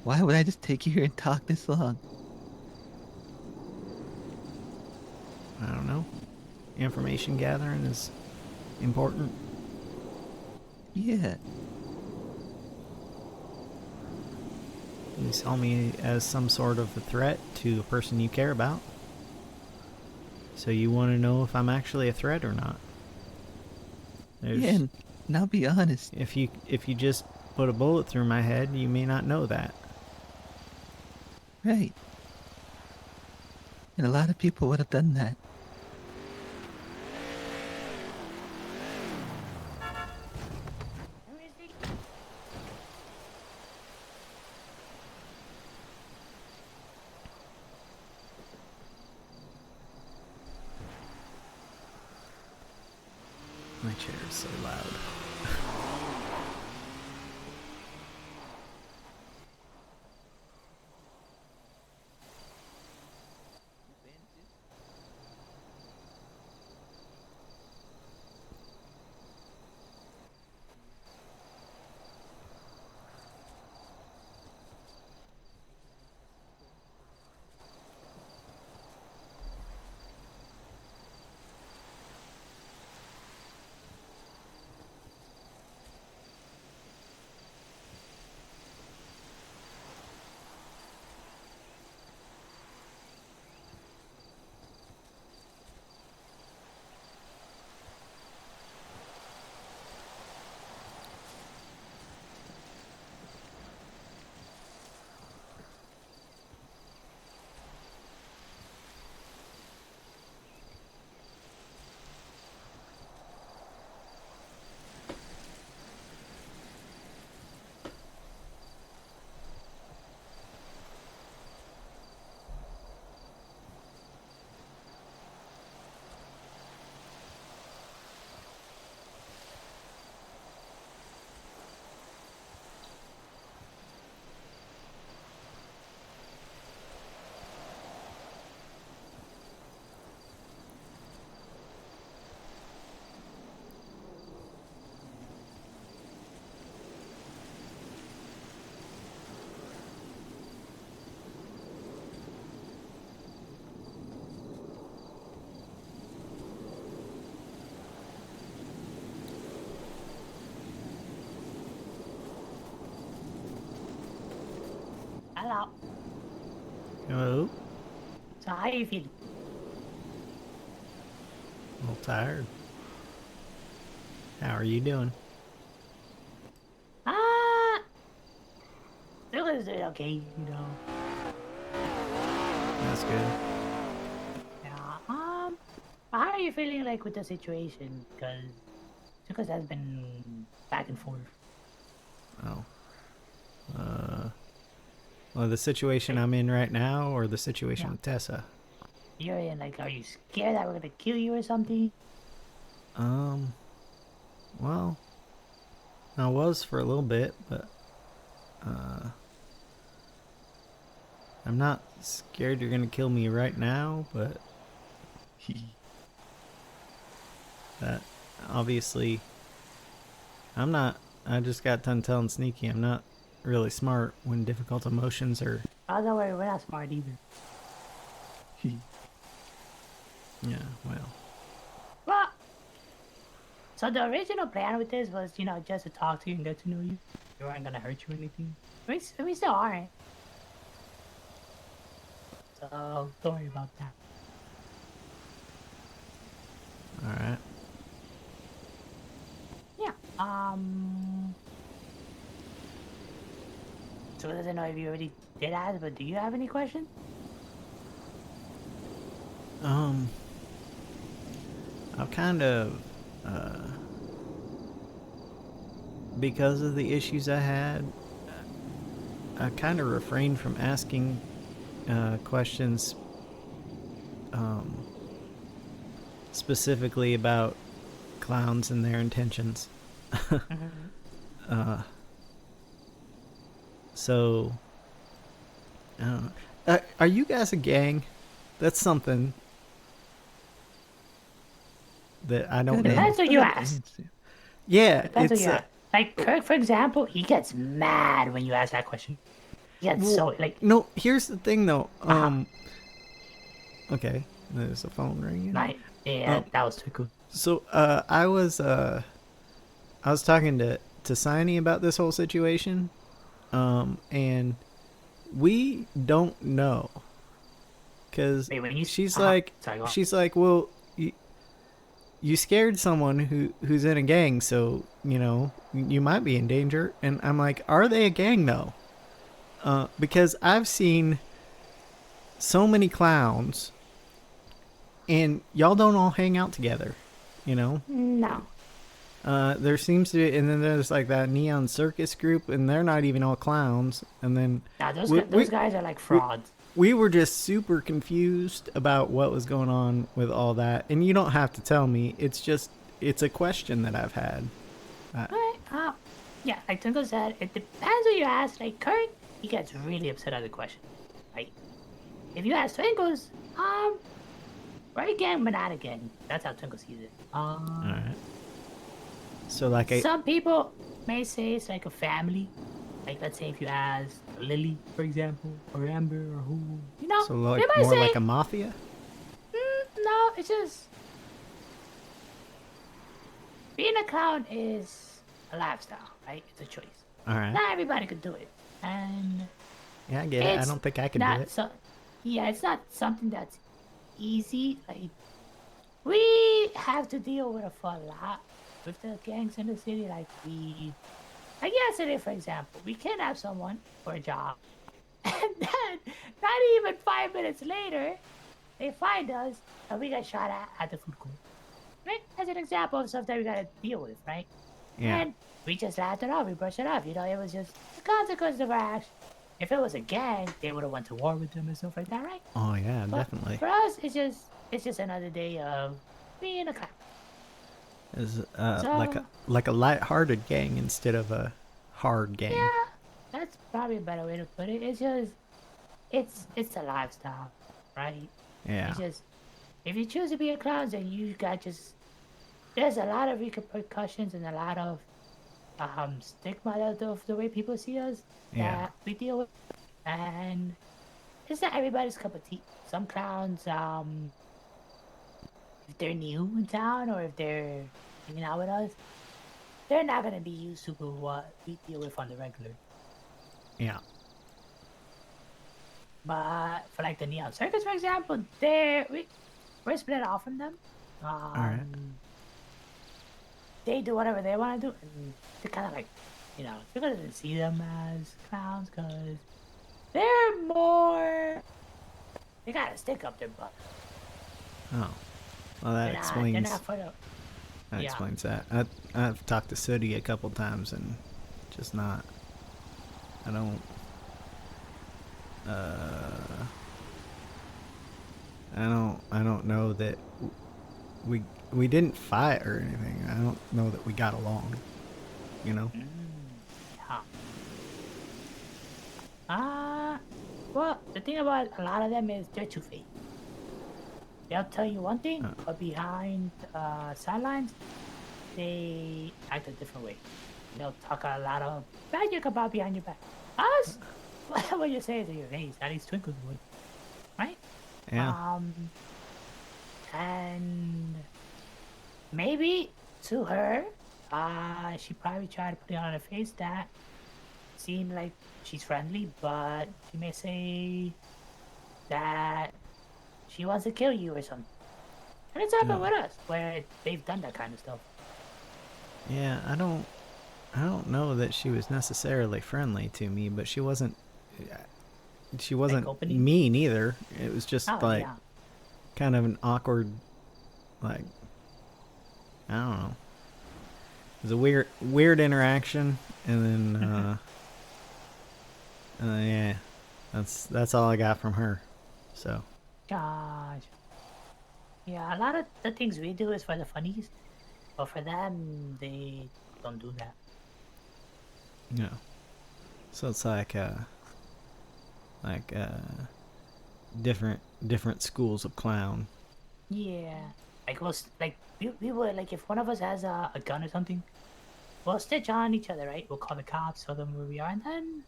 Speaker 1: why would I just take you here and talk this long?
Speaker 2: I don't know. Information gathering is important.
Speaker 1: Yeah.
Speaker 2: You saw me as some sort of a threat to a person you care about. So you want to know if I'm actually a threat or not.
Speaker 1: Yeah, and I'll be honest.
Speaker 2: If you just put a bullet through my head, you may not know that.
Speaker 1: Right. And a lot of people would have done that.
Speaker 2: My chair is so loud.
Speaker 4: Hello.
Speaker 2: Hello.
Speaker 4: So how you feeling?
Speaker 2: A little tired. How are you doing?
Speaker 4: Still is doing okay, you know.
Speaker 2: That's good.
Speaker 4: Yeah. How are you feeling like with the situation? Because has been back and forth.
Speaker 2: Oh. Well, the situation I'm in right now, or the situation
Speaker 4: Yeah.
Speaker 2: with Tessa?
Speaker 4: You're in like, are you scared that we're gonna kill you or something?
Speaker 2: Well, I was for a little bit, but I'm not scared you're gonna kill me right now, but that obviously I'm not. I just got done telling Sneaky I'm not really smart when difficult emotions are.
Speaker 4: Oh, don't worry, we're not smart either.
Speaker 2: Yeah, well.
Speaker 4: Well, so the original plan with this was, just to talk to you and get to know you. We weren't gonna hurt you or anything. We still aren't. So don't worry about that.
Speaker 2: Alright.
Speaker 4: Yeah. So I doesn't know if you already did ask, but do you have any questions?
Speaker 2: I've kind of, because of the issues I had, I kind of refrained from asking questions specifically about clowns and their intentions. So, I don't know. Are you guys a gang? That's something that I don't know.
Speaker 4: Depends who you ask.
Speaker 2: Yeah,
Speaker 4: Depends who
Speaker 2: it's
Speaker 4: you ask. Like Kirk, for example, he gets mad when you ask that question. He gets so like.
Speaker 2: no. Here's the thing, though.
Speaker 4: Uh-huh.
Speaker 2: Okay, there's a phone ringing.
Speaker 4: Yeah, that was too cool.
Speaker 2: So, I was talking to Siney about this whole situation, and we don't know, cause she's like, well, you scared someone who's in a gang, so you might be in danger. And I'm like, are they a gang though? Because I've seen so many clowns, and y'all don't all hang out together,
Speaker 4: No.
Speaker 2: There seems to be, and then there's like that neon circus group, and they're not even all clowns. And then
Speaker 4: Those guys are like frauds.
Speaker 2: We were just super confused about what was going on with all that, and you don't have to tell me. It's a question that I've had.
Speaker 4: Alright, yeah, like Twinkle said, it depends who you ask. Like Kurt, he gets really upset at the question. Like, if you ask Twinkles, we're a gang, but not a gang. That's how Twinkle sees it.
Speaker 2: Alright. So like
Speaker 4: some people may say it's like a family. Like, let's say if you ask Lily, for example, or Amber, or who,
Speaker 2: so like
Speaker 4: they might
Speaker 2: more
Speaker 4: say,
Speaker 2: like a mafia.
Speaker 4: No, it's just being a clown is a lifestyle, right? It's a choice.
Speaker 2: All right.
Speaker 4: Not everybody could do it, and
Speaker 2: yeah, I get it. I don't think I could do it.
Speaker 4: Yeah, it's not something that's easy. Like, we have to deal with a lot with the gangs in the city. Like yesterday, for example, we kidnapped someone for a job, and then not even 5 minutes later, they find us and we got shot at the food court. Right? As an example of stuff that we gotta deal with, right?
Speaker 2: Yeah.
Speaker 4: And we just laughed it off. We brushed it off. It was just the consequence of our action. If it was a gang, they would have went to war with them and stuff like that, right?
Speaker 2: Oh yeah,
Speaker 4: But
Speaker 2: definitely.
Speaker 4: for us, it's just another day of being a clown.
Speaker 2: Is like a light-hearted gang instead of a hard gang.
Speaker 4: Yeah, that's probably a better way to put it. It's a lifestyle, right?
Speaker 2: Yeah.
Speaker 4: It's just, if you choose to be a clown, then you got there's a lot of repercussions and a lot of stigma of the way people see us that we deal with, and it's not everybody's cup of tea. Some clowns, if they're new in town or if they're hanging out with us, they're not gonna be used to what we deal with on the regular.
Speaker 2: Yeah.
Speaker 4: But for like the Neon Circus, for example, we're split off from them.
Speaker 2: right.
Speaker 4: They do whatever they want to do, and they kind of like, you're gonna see them as clowns because they're more. They got a stick up their butt.
Speaker 2: Oh, well, that
Speaker 4: They're
Speaker 2: explains.
Speaker 4: not for the.
Speaker 2: That
Speaker 4: Yeah.
Speaker 2: explains that. I've talked to Sooty a couple times and just not. I don't. I don't know that we didn't fight or anything. I don't know that we got along. You know.
Speaker 4: Yeah. Well, the thing about a lot of them is they're two-faced. They'll tell you one thing, but behind sidelines, they act a different way. They'll talk a lot of magic about behind your back. Us, what you say is in your face. At least Twinkles would, right?
Speaker 2: Yeah.
Speaker 4: And maybe to her, she probably tried to put it on her face that seemed like she's friendly, but she may say that she wants to kill you or something. And it's happened with us, where they've done that kind of stuff.
Speaker 2: Yeah. I don't know that she was necessarily friendly to me, but she wasn't. She wasn't
Speaker 4: opening?
Speaker 2: mean either. It was just
Speaker 4: Oh,
Speaker 2: like
Speaker 4: yeah.
Speaker 2: kind of an awkward, like, I don't know. It was a weird interaction, and then yeah, that's all I got from her. So
Speaker 4: Gosh. Yeah, a lot of the things we do is for the funnies, but for them, they don't do that.
Speaker 2: yeah, so it's like different schools of clown.
Speaker 4: Yeah. Like, we would, like, if one of us has a gun or something, we'll stitch on each other, right? We'll call the cops, tell them where we are, and then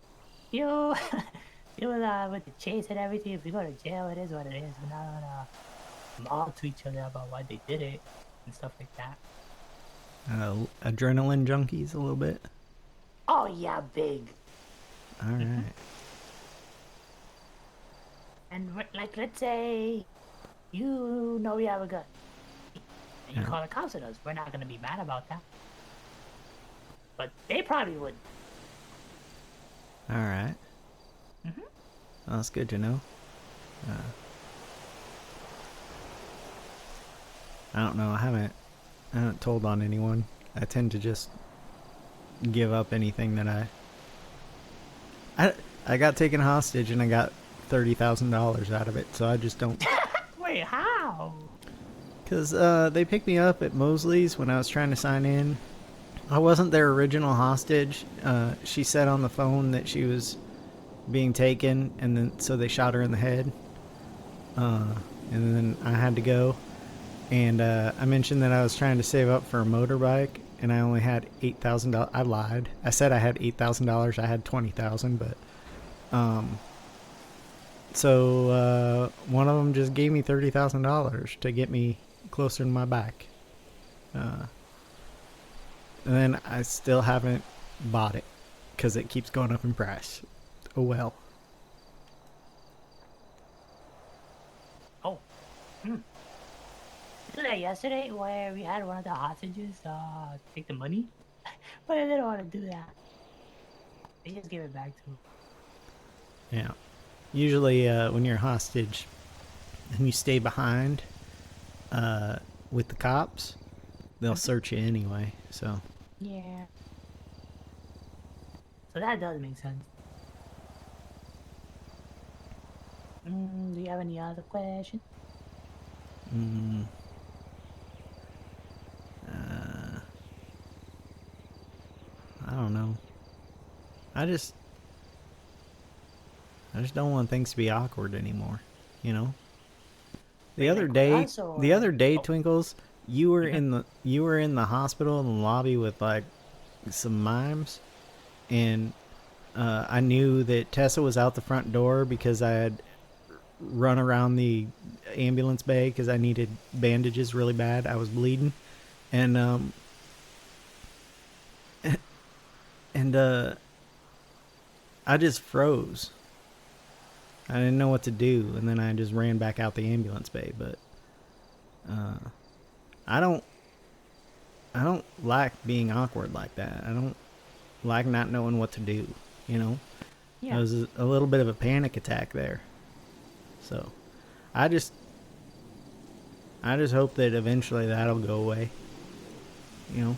Speaker 4: you, with the chase and everything, if we go to jail, it is what it is. We're not gonna maul to each other about why they did it and stuff like that.
Speaker 2: Adrenaline junkies a little bit.
Speaker 4: Oh, yeah, big.
Speaker 2: All right.
Speaker 4: And, like, let's say you know we have a gun. And you call the cops at us. We're not gonna be mad about that. But they probably would.
Speaker 2: All right.
Speaker 4: Mhm.
Speaker 2: Well, that's good to know. I don't know. I haven't told on anyone. I tend to just give up anything that I got taken hostage and I got $30,000 out of it, so I just don't.
Speaker 4: Wait, how?
Speaker 2: Because they picked me up at Mosley's when I was trying to sign in. I wasn't their original hostage. She said on the phone that she was being taken, and then so they shot her in the head. And then I had to go. And I mentioned that I was trying to save up for a motorbike, and I only had $8,000. I lied. I said I had $8,000. I had $20,000, but so one of them just gave me $30,000 to get me closer to my bike. And then I still haven't bought it because it keeps going up in price. Oh well.
Speaker 4: Oh. Did that yesterday where we had one of the hostages take the money? But I didn't want to do that. They just gave it back to him.
Speaker 2: Yeah. Usually when you're a hostage and you stay behind with the cops, they'll search you anyway. So
Speaker 4: Yeah. So that does make sense. Do you have any other questions?
Speaker 2: I don't know. I just don't want things to be awkward anymore, you know? The other day, Twinkles, you were in the hospital in the lobby with like some mimes, and I knew that Tessa was out the front door because I had run around the ambulance bay because I needed bandages really bad. I was bleeding, and I just froze. I didn't know what to do, and then I just ran back out the ambulance bay. But I don't like being awkward like that. I don't like not knowing what to do. You know,
Speaker 4: Yeah.
Speaker 2: it was a little bit of a panic attack there. So, I just hope that eventually that'll go away. You know.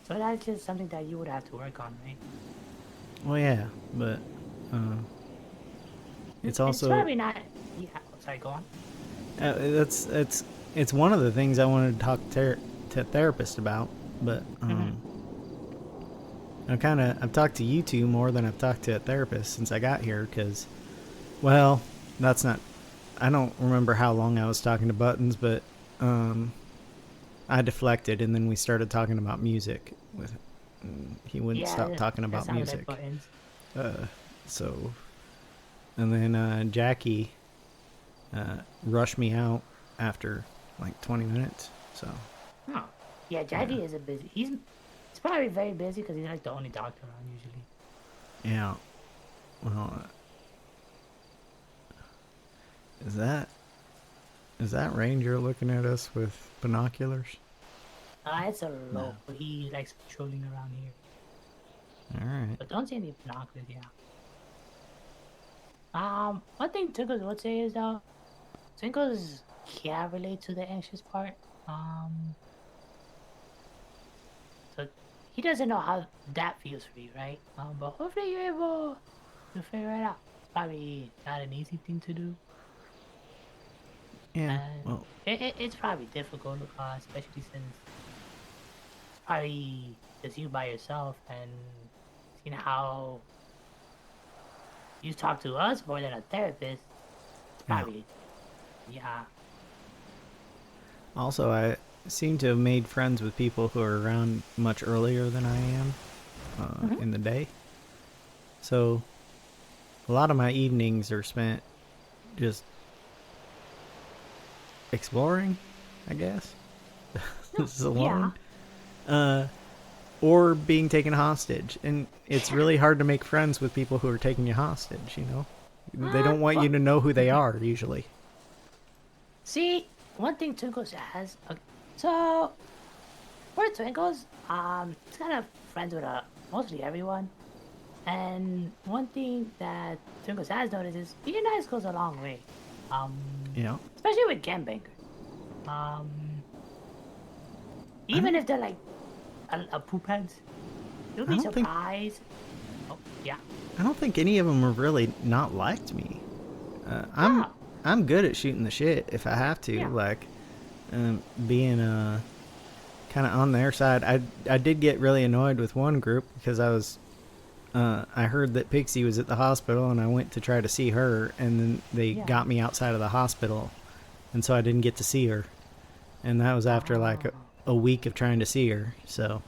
Speaker 4: So that's just something that you would have to work on, right?
Speaker 2: Well, yeah, but it's also
Speaker 4: It's probably not. Yeah. Sorry, go on.
Speaker 2: it's one of the things I wanted to talk to a therapist about, but I've talked to you two more than I've talked to a therapist since I got here, because, well, that's not. I don't remember how long I was talking to Buttons, but I deflected, and then we started talking about music. He wouldn't stop talking
Speaker 4: that
Speaker 2: about
Speaker 4: sounded
Speaker 2: music.
Speaker 4: like Buttons.
Speaker 2: So, and then Jackie rushed me out after like 20 minutes. So,
Speaker 4: Oh. Yeah, Jackie is a busy. He's probably very busy because he's like the only doctor around usually.
Speaker 2: yeah. Well, is that Ranger looking at us with binoculars?
Speaker 4: It's a low. He likes patrolling around here.
Speaker 2: All right.
Speaker 4: But don't see any binoculars, yeah. One thing Twinkles would say is though, Twinkles can't relate to the anxious part. So he doesn't know how that feels for you, right? But hopefully you're able to figure it out. It's probably not an easy thing to do.
Speaker 2: Yeah.
Speaker 4: And
Speaker 2: Well,
Speaker 4: it's probably difficult, especially since it's probably just you by yourself, and seeing how you talk to us more than a therapist. It's probably, yeah.
Speaker 2: also, I seem to have made friends with people who are around much earlier than I am in the day. So, a lot of my evenings are spent just exploring, I guess. This is alone. Or being taken hostage. And it's really hard to make friends with people who are taking you hostage, you know? They don't want you to know who they are, usually.
Speaker 4: See, one thing Twinkles has. So, for Twinkles, he's kind of friends with mostly everyone. And one thing that Twinkles has noticed is being nice goes a long way.
Speaker 2: Yeah.
Speaker 4: Especially with gangbangers. Even if they're like a poop heads, you'll be surprised. Oh, yeah.
Speaker 2: I don't think any of them have really not liked me. I'm good at shooting the shit if I have to.
Speaker 4: Yeah.
Speaker 2: Like, being kind of on their side. I did get really annoyed with one group because I heard that Pixie was at the hospital, and I went to try to see her, and then they got me outside of the hospital, and so I didn't get to see her. And that was after like a week of trying to see her. So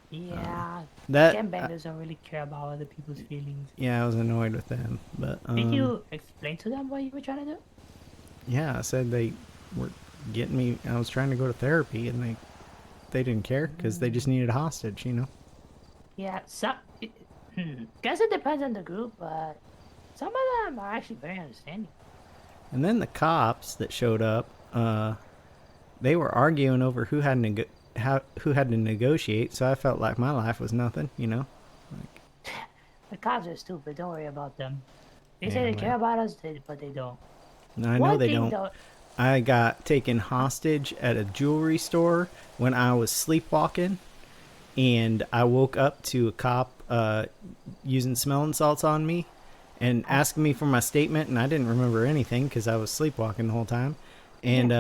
Speaker 4: yeah,
Speaker 2: that
Speaker 4: gangbangers don't really care about other people's feelings.
Speaker 2: yeah, I was annoyed with them. But
Speaker 4: Did you explain to them what you were trying to do?
Speaker 2: Yeah, I said they were getting me. I was trying to go to therapy, and they didn't care because they just needed a hostage, you know.
Speaker 4: Yeah, guess it depends on the group, but some of them are actually very understanding.
Speaker 2: And then the cops that showed up, they were arguing over who had to negotiate. So I felt like my life was nothing, you know. Like,
Speaker 4: The cops are stupid. Don't worry about them. They say they care about us, but they don't.
Speaker 2: I know they don't. I got taken hostage at a jewelry store when I was sleepwalking, and I woke up to a cop using smelling salts on me and asking me for my statement, and I didn't remember anything because I was sleepwalking the whole time. And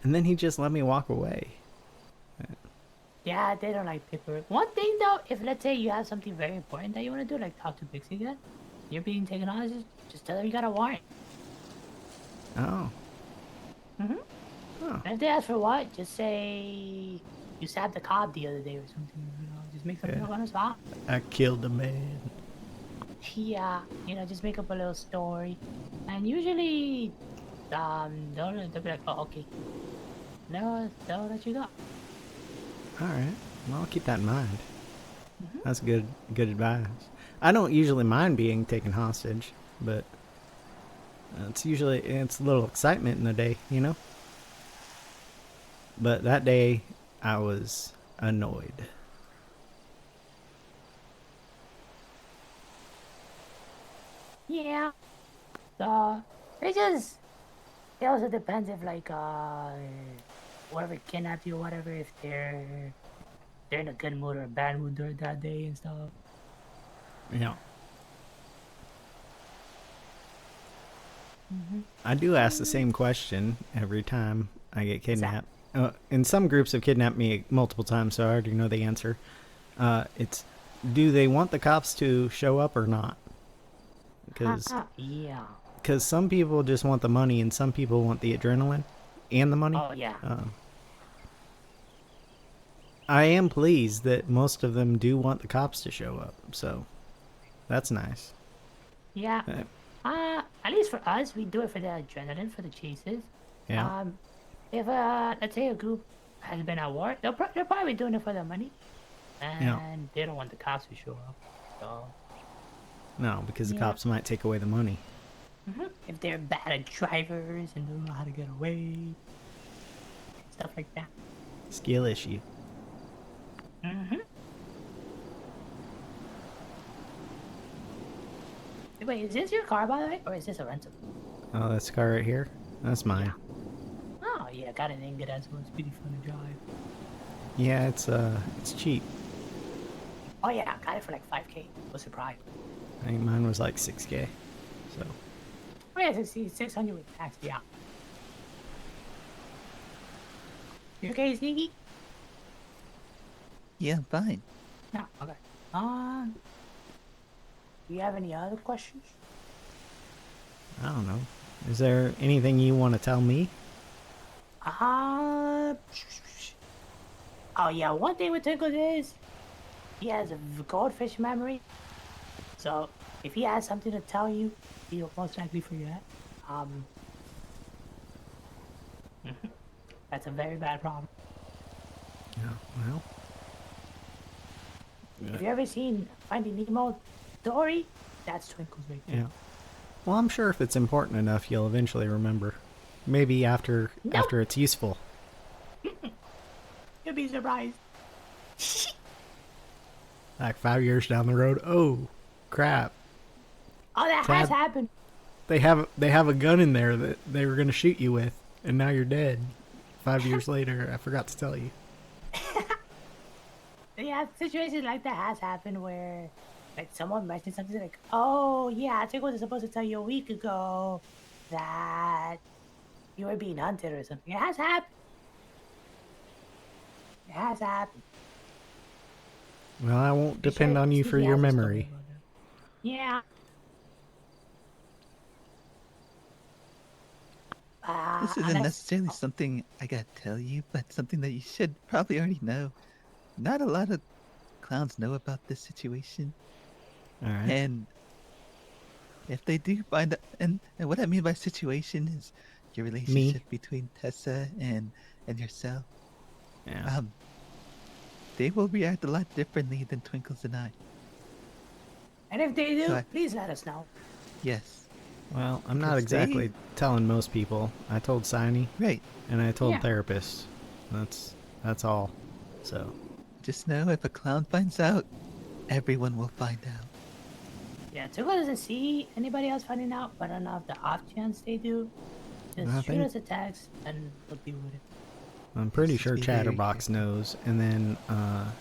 Speaker 2: and then he just let me walk away.
Speaker 4: Yeah, they don't like paperwork. One thing though, if let's say you have something very important that you want to do, like talk to Pixie again, you're being taken hostage, just tell them you got a warrant.
Speaker 2: Oh.
Speaker 4: And if they ask for what, just say you stabbed the cop the other day or something. You know, just make something up on the spot.
Speaker 2: I killed a man.
Speaker 4: Yeah, just make up a little story, and usually, they'll be like, oh, okay, no, they'll let you go.
Speaker 2: All right. Well, I'll keep that in mind. That's good advice. I don't usually mind being taken hostage, but it's a little excitement in the day, you know? But that day, I was annoyed.
Speaker 4: Yeah. So it also depends if like whoever kidnapped you or whatever, if they're in a good mood or a bad mood during that day and stuff.
Speaker 2: Yeah. I do ask the same question every time I get
Speaker 4: What's that?
Speaker 2: kidnapped. And some groups have kidnapped me multiple times, so I already know the answer. It's, do they want the cops to show up or not?
Speaker 4: Yeah.
Speaker 2: Because some people just want the money and some people want the adrenaline and the money.
Speaker 4: Oh yeah.
Speaker 2: I am pleased that most of them do want the cops to show up, so that's nice.
Speaker 4: Yeah. At least for us, we do it for the adrenaline, for the chases.
Speaker 2: Yeah.
Speaker 4: If let's say a group has been at war, they're probably doing it for the money, and they don't want the cops to show up. So
Speaker 2: No, because the
Speaker 4: Yeah.
Speaker 2: cops might take away the money.
Speaker 4: if they're bad at drivers and don't know how to get away, stuff like that.
Speaker 2: Skill issue.
Speaker 4: Wait, is this your car, by the way, or is this a rental?
Speaker 2: Oh, this car right here? That's mine.
Speaker 4: Oh yeah, got an ingot as well. It's pretty fun to drive.
Speaker 2: Yeah, it's cheap.
Speaker 4: Oh yeah, got it for like 5K. Was surprised.
Speaker 2: I think mine was like 6K. So,
Speaker 4: Oh yeah, 600 with tax. Yeah. You okay, Sneaky?
Speaker 1: Yeah, I'm fine.
Speaker 4: No. Okay. Do you have any other questions?
Speaker 2: I don't know. Is there anything you want to tell me?
Speaker 4: Oh yeah, one thing with Twinkles is he has a goldfish memory. So if he has something to tell you, he'll most likely forget. That's a very bad problem.
Speaker 2: Yeah, well.
Speaker 4: Have you ever seen Finding Nemo Dory? That's Twinkles right there.
Speaker 2: Yeah. Well, I'm sure if it's important enough, you'll eventually remember. Maybe after it's useful.
Speaker 4: You'll be surprised.
Speaker 2: Like 5 years down the road. Oh, crap.
Speaker 4: Oh, that has happened.
Speaker 2: They have a gun in there that they were going to shoot you with, and now you're dead. 5 years later, I forgot to tell you.
Speaker 4: Yeah, situations like that has happened where, like, someone mentioned something like, "Oh yeah, I think I was supposed to tell you a week ago that you were being hunted or something." It has happened. It has happened.
Speaker 2: Well, I won't depend on you for
Speaker 4: Sneaky
Speaker 2: your
Speaker 4: has a story
Speaker 2: memory.
Speaker 4: about that. Yeah.
Speaker 1: This isn't necessarily something I gotta tell you, but something that you should probably already know. Not a lot of clowns know about this situation.
Speaker 2: All right.
Speaker 1: And if they do find out, and what I mean by situation is your relationship between Tessa and yourself.
Speaker 2: Yeah.
Speaker 1: They will react a lot differently than Twinkles and I.
Speaker 4: And if they do,
Speaker 1: So
Speaker 4: please let us know.
Speaker 1: Yes.
Speaker 2: Well, I'm not
Speaker 1: Because
Speaker 2: exactly telling most people. I told Signy.
Speaker 1: Right.
Speaker 2: And I told
Speaker 4: Yeah.
Speaker 2: therapists. That's all. So.
Speaker 1: Just know if a clown finds out, everyone will find out.
Speaker 4: Yeah, Tugo doesn't see anybody else finding out, but I don't know if the off chance they do. Just
Speaker 2: I
Speaker 4: shoot
Speaker 2: think-
Speaker 4: us a text and we'll deal with it.
Speaker 2: I'm pretty
Speaker 1: Just
Speaker 2: sure
Speaker 1: be very
Speaker 2: Chatterbox knows, and then I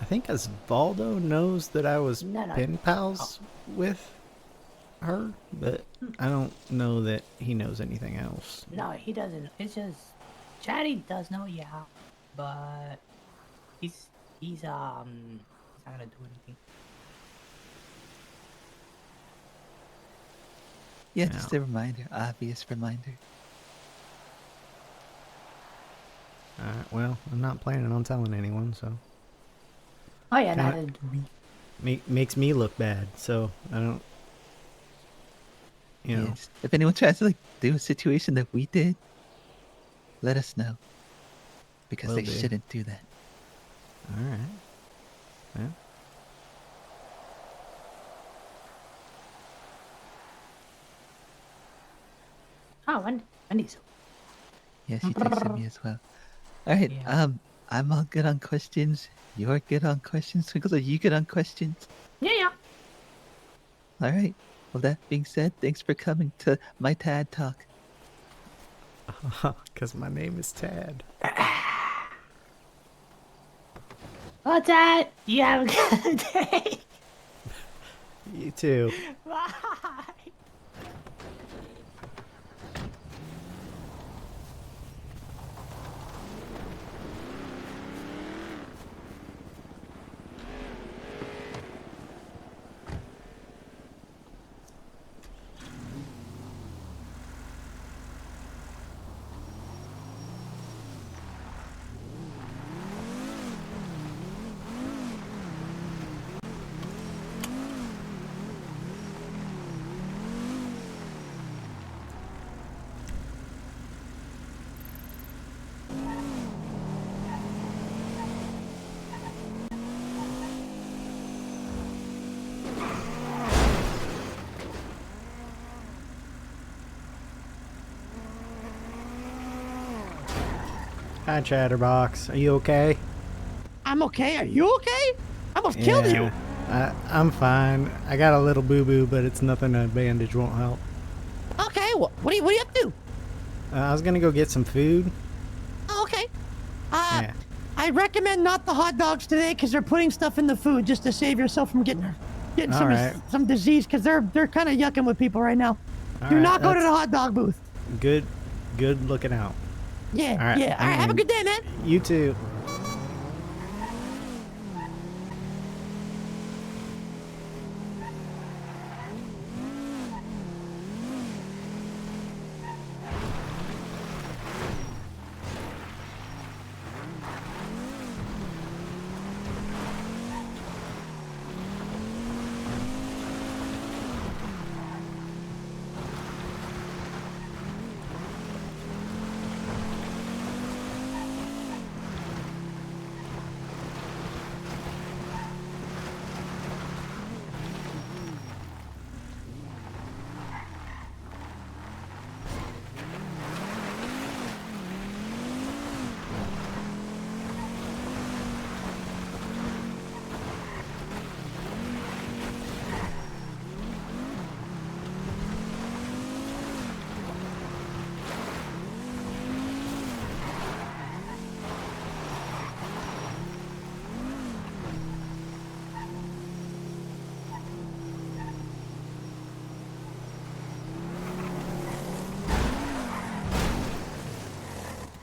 Speaker 2: think Osvaldo knows that I was
Speaker 4: No.
Speaker 2: pen pals with her, but I don't know that he knows anything else.
Speaker 4: No, he doesn't. It's just Chatty does know, yeah, but he's not gonna do anything.
Speaker 1: Yeah, just a reminder, obvious reminder.
Speaker 2: Alright, well, I'm not planning on telling anyone, so
Speaker 4: Oh yeah,
Speaker 2: Kinda-
Speaker 4: neither do we.
Speaker 2: makes me look bad. So I don't, you know.
Speaker 1: Yes. If anyone tries to do a situation that we did, let us know. Because
Speaker 2: Will
Speaker 1: they
Speaker 2: do.
Speaker 1: shouldn't do that.
Speaker 2: All right. Yeah.
Speaker 4: Oh, Wendy's.
Speaker 1: Yeah, she texted me as well. All right.
Speaker 4: Yeah.
Speaker 1: I'm all good on questions. You're good on questions. Twinkles, are you good on questions?
Speaker 4: Yeah.
Speaker 1: All right. Well, that being said, thanks for coming to my TAD talk.
Speaker 2: Because my name is Tad.
Speaker 4: Well, Dad, you have a good day.
Speaker 2: You too.
Speaker 4: Bye.
Speaker 2: Hi, Chatterbox. Are you okay?
Speaker 5: I'm okay. Are you okay? I almost killed you.
Speaker 2: I'm fine. I got a little boo-boo, but it's nothing a bandage won't help.
Speaker 5: Okay. What are you up to?
Speaker 2: I was gonna go get some food.
Speaker 5: Oh, okay.
Speaker 2: Yeah.
Speaker 5: I recommend not the hot dogs today because they're putting stuff in the food just to save yourself from getting
Speaker 2: All
Speaker 5: some
Speaker 2: right.
Speaker 5: some disease because they're kind of yucking with people right now.
Speaker 2: All
Speaker 5: Do
Speaker 2: right,
Speaker 5: not go to
Speaker 2: that's
Speaker 5: the hot dog booth.
Speaker 2: Good looking out.
Speaker 5: Yeah,
Speaker 2: All right,
Speaker 5: yeah. All right, have a
Speaker 2: I'm
Speaker 5: good day, man.
Speaker 2: You too.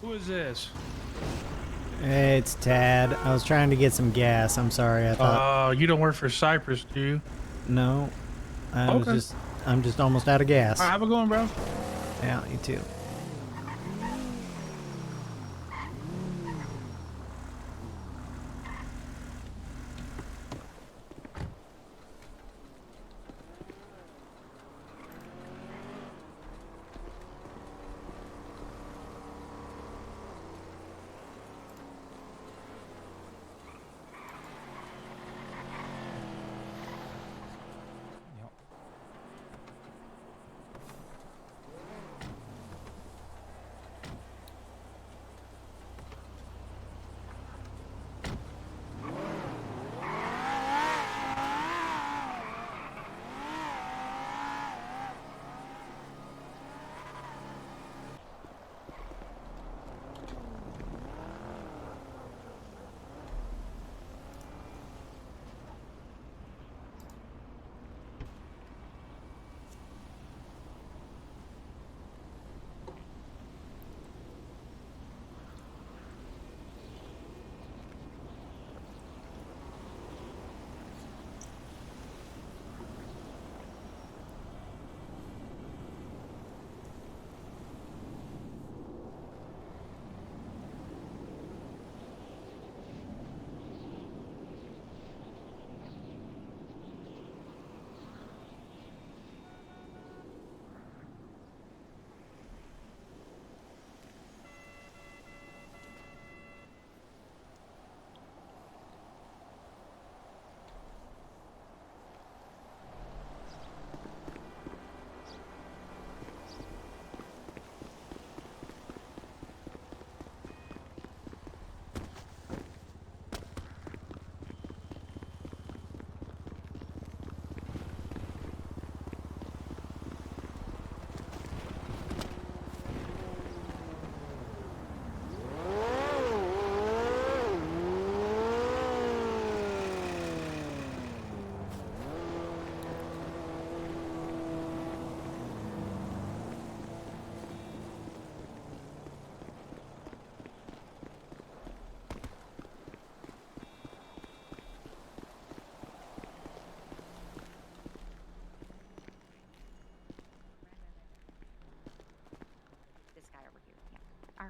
Speaker 7: Who is this?
Speaker 2: Hey, it's Tad. I was trying to get some gas. I'm sorry. I thought
Speaker 7: You don't work for Cypress, do you?
Speaker 2: no. I'm
Speaker 7: Okay.
Speaker 2: just almost out of gas.
Speaker 7: All right, have a good one, bro.
Speaker 2: Yeah, you too.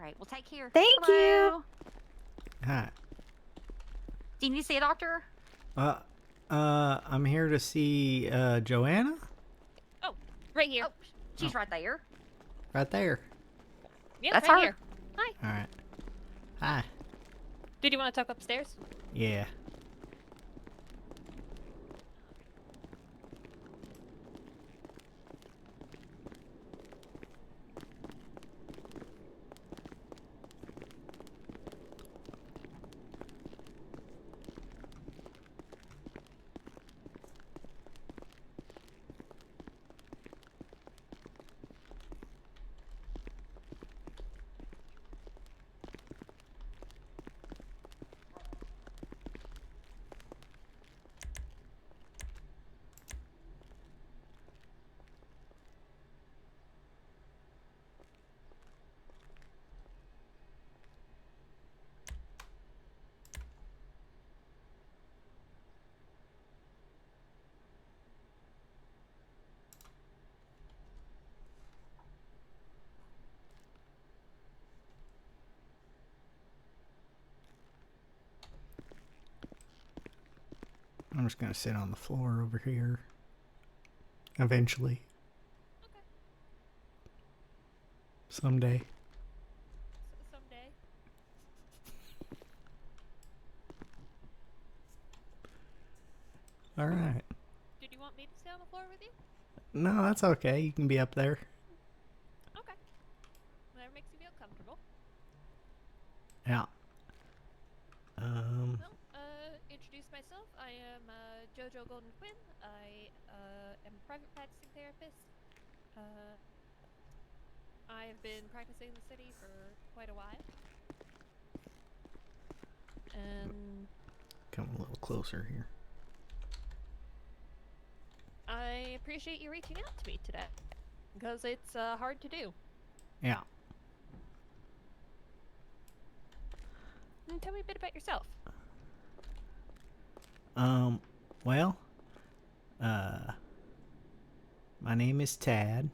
Speaker 8: right. Well, take care.
Speaker 9: Thank you.
Speaker 2: Hi.
Speaker 8: Do you need to see a doctor?
Speaker 2: I'm here to see Johanna.
Speaker 8: Oh, right here. Oh, she's right there.
Speaker 2: Right there.
Speaker 8: Yeah,
Speaker 9: That's
Speaker 8: right
Speaker 9: her.
Speaker 8: here. Hi.
Speaker 2: All right. Hi.
Speaker 8: Did you want to talk upstairs?
Speaker 2: Yeah. I'm just gonna sit on the floor over here. Eventually.
Speaker 8: Okay.
Speaker 2: Someday.
Speaker 8: Someday.
Speaker 2: All right.
Speaker 8: Did you want me to stay on the floor with you?
Speaker 2: No, that's okay. You can be up there.
Speaker 8: Okay. Whatever makes you feel comfortable.
Speaker 2: Yeah.
Speaker 8: Well, introduce myself. I am Jojo Golden Quinn. I am a private practicing therapist. I have been practicing in the city for quite a while. And
Speaker 2: Come a little closer here.
Speaker 8: I appreciate you reaching out to me today. Because it's hard to do.
Speaker 2: Yeah.
Speaker 8: And tell me a bit about yourself.
Speaker 2: Well, my name is Tad,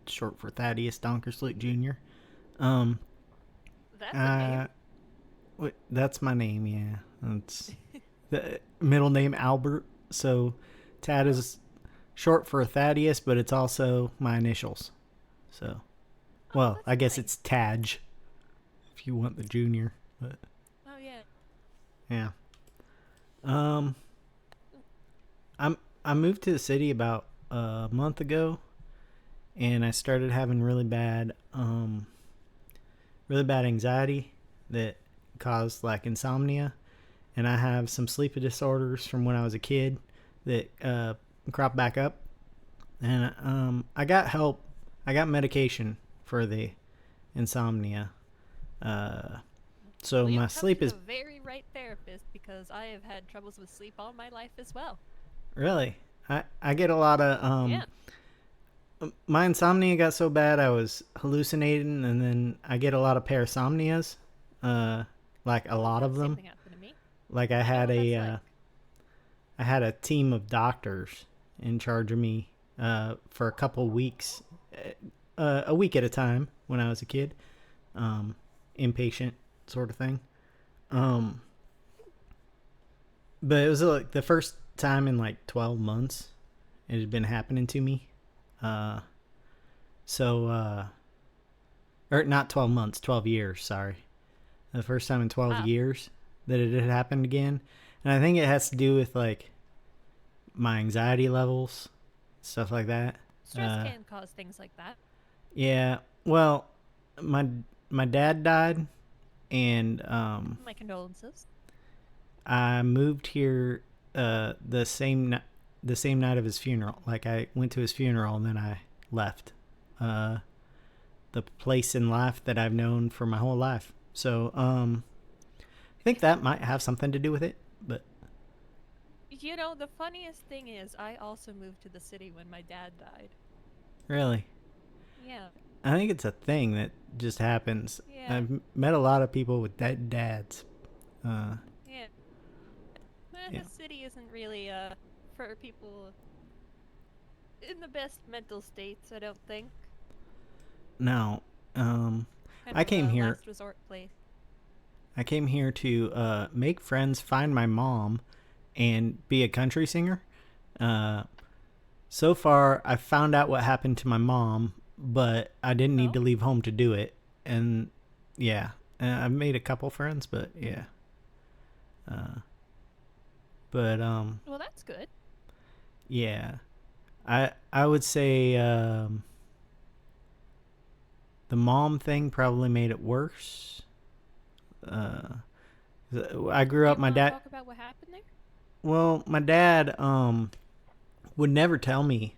Speaker 2: short for Thaddeus Donkersloot Jr.
Speaker 8: That's a name.
Speaker 2: That's my name, yeah. That's the middle name Albert, so Tad is short for Thaddeus, but it's also my initials. So, well, I guess it's Taj, if you want the junior, but
Speaker 8: Oh yeah.
Speaker 2: yeah. I moved to the city about a month ago, and I started having really bad anxiety that caused like insomnia, and I have some sleep disorders from when I was a kid that cropped back up, and I got help. I got medication for the insomnia. So
Speaker 8: Well,
Speaker 2: my
Speaker 8: you've
Speaker 2: sleep
Speaker 8: come
Speaker 2: is
Speaker 8: to the very right therapist because I have had troubles with sleep all my life as well.
Speaker 2: really. I get a lot of
Speaker 8: Yeah.
Speaker 2: my insomnia got so bad I was hallucinating, and then I get a lot of parasomnias, like a lot of
Speaker 8: Same
Speaker 2: them.
Speaker 8: thing happened to me.
Speaker 2: Like I
Speaker 8: know
Speaker 2: had
Speaker 8: what
Speaker 2: a
Speaker 8: that's like.
Speaker 2: I had a team of doctors in charge of me for a couple weeks, a week at a time when I was a kid, inpatient sort of thing. But it was like the first time in like 12 months it had been happening to me. Or not 12 months, 12 years, sorry. The first time in 12
Speaker 8: Wow.
Speaker 2: years that it had happened again. And I think it has to do with like my anxiety levels, stuff like that.
Speaker 8: Stress can cause things like that.
Speaker 2: Yeah. Well, my dad died, and
Speaker 8: My condolences.
Speaker 2: I moved here the same night of his funeral. Like I went to his funeral and then I left the place in life that I've known for my whole life. So I think that might have something to do with it, but
Speaker 8: You know, the funniest thing is I also moved to the city when my dad died.
Speaker 2: really,
Speaker 8: Yeah.
Speaker 2: I think it's a thing that just happens.
Speaker 8: Yeah.
Speaker 2: I've met a lot of people with dead dads.
Speaker 8: Yeah. Well,
Speaker 2: Yeah.
Speaker 8: the city isn't really for people in the best mental states, I don't think.
Speaker 2: No,
Speaker 8: Kind
Speaker 2: I
Speaker 8: of
Speaker 2: came
Speaker 8: a
Speaker 2: here.
Speaker 8: last resort place.
Speaker 2: I came here to make friends, find my mom, and be a country singer. So far, I found out what happened to my mom, but I didn't need
Speaker 8: Oh?
Speaker 2: to leave home to do it. And yeah, I've made a couple friends, but yeah. But
Speaker 8: Well, that's good.
Speaker 2: yeah, I would say the mom thing probably made it worse. I grew
Speaker 8: Do
Speaker 2: up.
Speaker 8: you
Speaker 2: My
Speaker 8: want to
Speaker 2: dad.
Speaker 8: talk about what happened there?
Speaker 2: Well, my dad would never tell me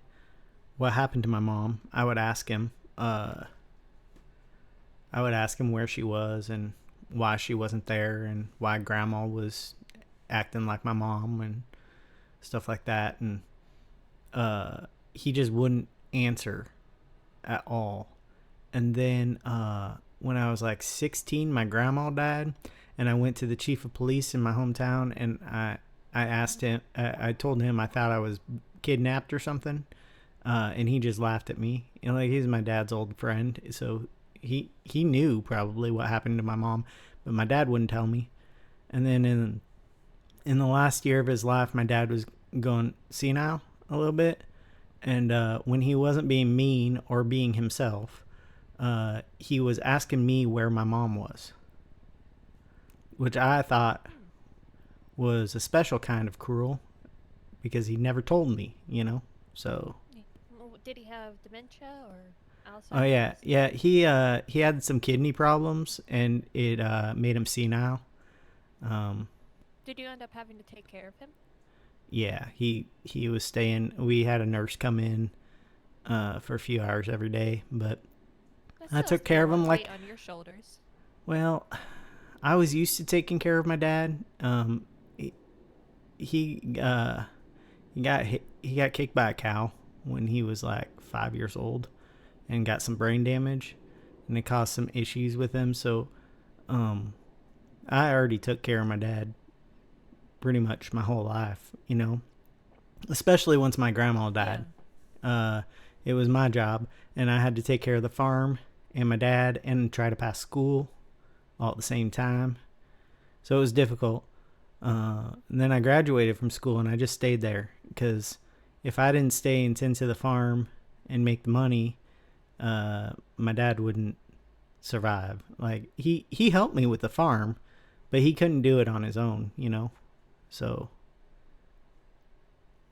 Speaker 2: what happened to my mom. I would ask him. I would ask him where she was and why she wasn't there and why grandma was acting like my mom and stuff like that. And he just wouldn't answer at all. And then when I was like 16, my grandma died, and I went to the chief of police in my hometown, and I asked him. I told him I thought I was kidnapped or something, and he just laughed at me. You know, like he's my dad's old friend, so he knew probably what happened to my mom, but my dad wouldn't tell me. And then in the last year of his life, my dad was going senile a little bit, and when he wasn't being mean or being himself, he was asking me where my mom was, which I thought was a special kind of cruel because he never told me, you know. So
Speaker 8: Well, did he have dementia or Alzheimer's?
Speaker 2: oh yeah, he had some kidney problems and it made him senile.
Speaker 8: Did you end up having to take care of him?
Speaker 2: Yeah, he was staying. We had a nurse come in for a few hours every day, but
Speaker 8: That
Speaker 2: I
Speaker 8: still
Speaker 2: took care of
Speaker 8: a lot
Speaker 2: him like.
Speaker 8: weight on your shoulders.
Speaker 2: Well, I was used to taking care of my dad. He got kicked by a cow when he was like 5 years old, and got some brain damage, and it caused some issues with him. So, I already took care of my dad pretty much my whole life, you know. Especially once my grandma died, it was my job, and I had to take care of the farm and my dad and try to pass school all at the same time. So it was difficult. And then I graduated from school and I just stayed there because if I didn't stay and tend to the farm and make the money, my dad wouldn't survive. Like he helped me with the farm, but he couldn't do it on his own, you know. So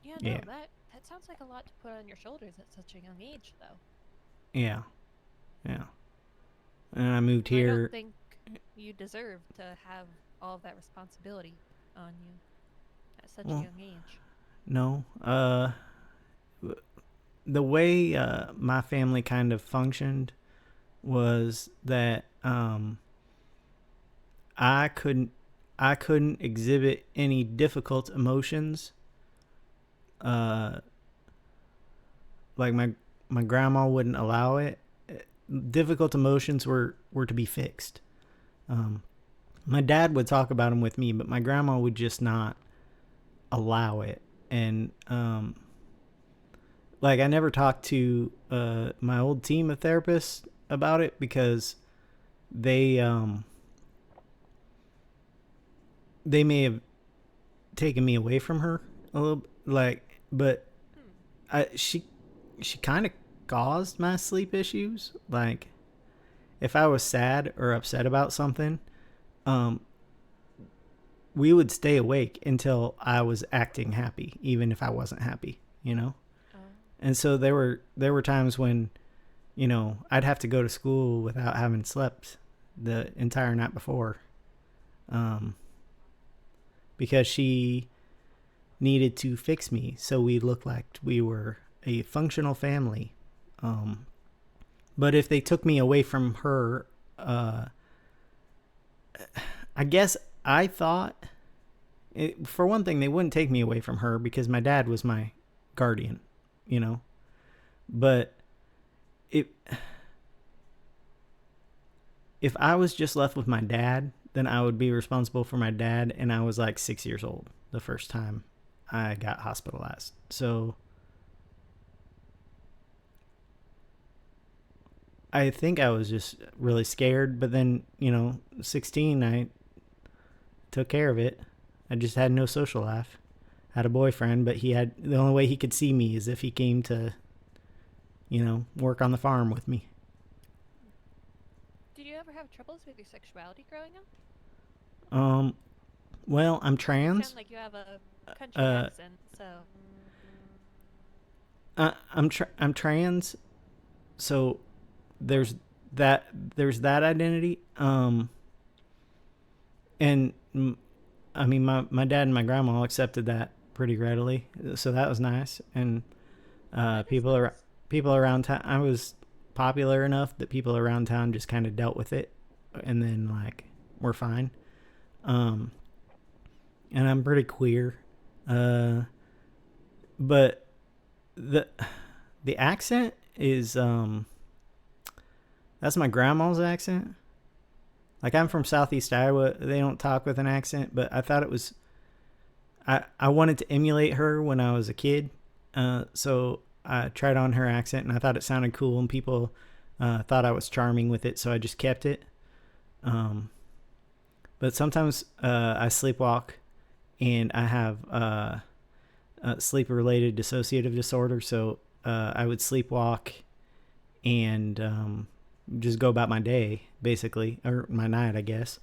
Speaker 8: Yeah, no,
Speaker 2: yeah.
Speaker 8: that sounds like a lot to put on your shoulders at such a young age, though.
Speaker 2: Yeah. And I moved
Speaker 8: I
Speaker 2: here.
Speaker 8: don't think you deserve to have all of that responsibility on you at such a young age.
Speaker 2: No. The way my family kind of functioned was that I couldn't exhibit any difficult emotions. Like my grandma wouldn't allow it. Difficult emotions were to be fixed. My dad would talk about them with me, but my grandma would just not allow it. And like I never talked to my old team of therapists about it because they may have taken me away from her a little, like, but she kind of caused my sleep issues. Like if I was sad or upset about something, we would stay awake until I was acting happy, even if I wasn't happy, you know? And so there were times when, you know, I'd have to go to school without having slept the entire night before. Because she needed to fix me so we looked like we were a functional family. But if they took me away from her, I guess I thought, for one thing, they wouldn't take me away from her because my dad was my guardian, you know. But if I was just left with my dad, then I would be responsible for my dad, and I was like 6 years old the first time I got hospitalized. So I think I was just really scared, but then, 16, I took care of it. I just had no social life. Had a boyfriend, but the only way he could see me is if he came to, work on the farm with me.
Speaker 8: Did you ever have troubles with your sexuality growing up?
Speaker 2: Well, I'm
Speaker 8: You
Speaker 2: trans.
Speaker 8: sound like you have a country accent, so.
Speaker 2: I'm trans, so there's that identity. And I mean, my dad and my grandma accepted that pretty readily, so that was nice. And people around town, I was popular enough that people around town just kind of dealt with it, and then like we're fine. And I'm pretty queer, but the accent is that's my grandma's accent. Like, I'm from Southeast Iowa. They don't talk with an accent, but I thought it was I wanted to emulate her when I was a kid. So I tried on her accent, and I thought it sounded cool, and people thought I was charming with it, so I just kept it. But sometimes I sleepwalk, and I have sleep-related dissociative disorder, so I would sleepwalk and just go about my day, basically, or my night, I guess,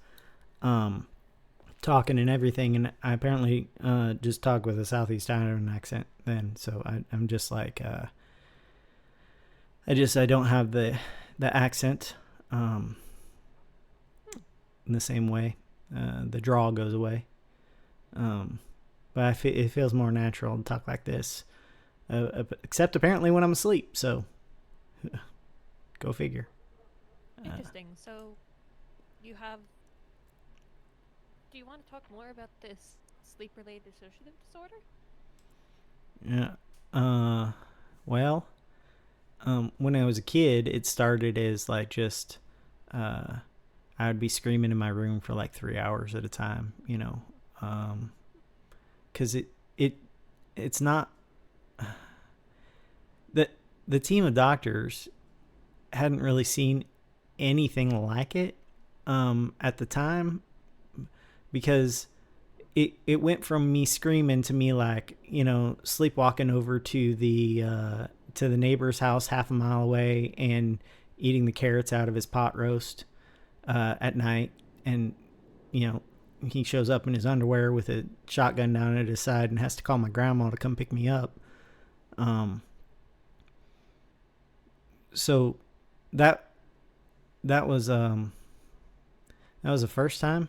Speaker 2: talking and everything. And I apparently just talk with a Southeast Iowan accent then, so I'm just like, I don't have the accent in the same way. The drawl goes away. But it feels more natural to talk like this, except apparently when I'm asleep, so go figure.
Speaker 8: Interesting. So, do you want to talk more about this sleep-related dissociative disorder?
Speaker 2: Yeah. Well, when I was a kid, it started as like just, I would be screaming in my room for like 3 hours at a time, because it's not the team of doctors hadn't really seen anything like it at the time, because it went from me screaming to me like, sleepwalking over to the neighbor's house half a mile away and eating the carrots out of his pot roast at night. And he shows up in his underwear with a shotgun down at his side and has to call my grandma to come pick me up. So that was the first time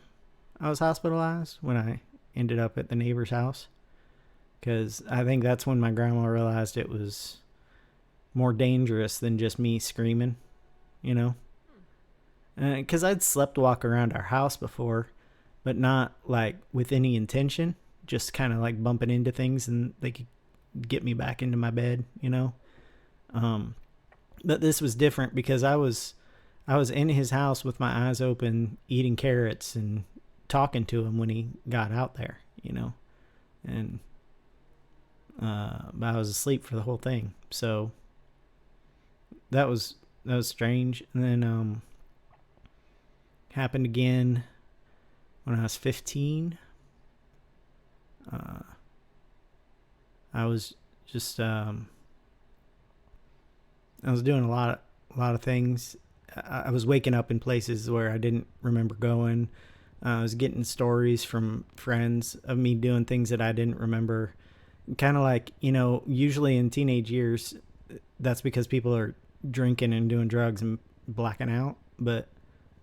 Speaker 2: I was hospitalized, when I ended up at the neighbor's house, because I think that's when my grandma realized it was more dangerous than just me screaming, because I'd slept walk around our house before, but not like with any intention, just kind of like bumping into things and they could get me back into my bed, but this was different because I was in his house with my eyes open, eating carrots and talking to him when he got out there, and but I was asleep for the whole thing. So that was strange. And then happened again when I was 15. I was just I was doing a lot of things. I was waking up in places where I didn't remember going. I was getting stories from friends of me doing things that I didn't remember. Kind of like, usually in teenage years, that's because people are drinking and doing drugs and blacking out. But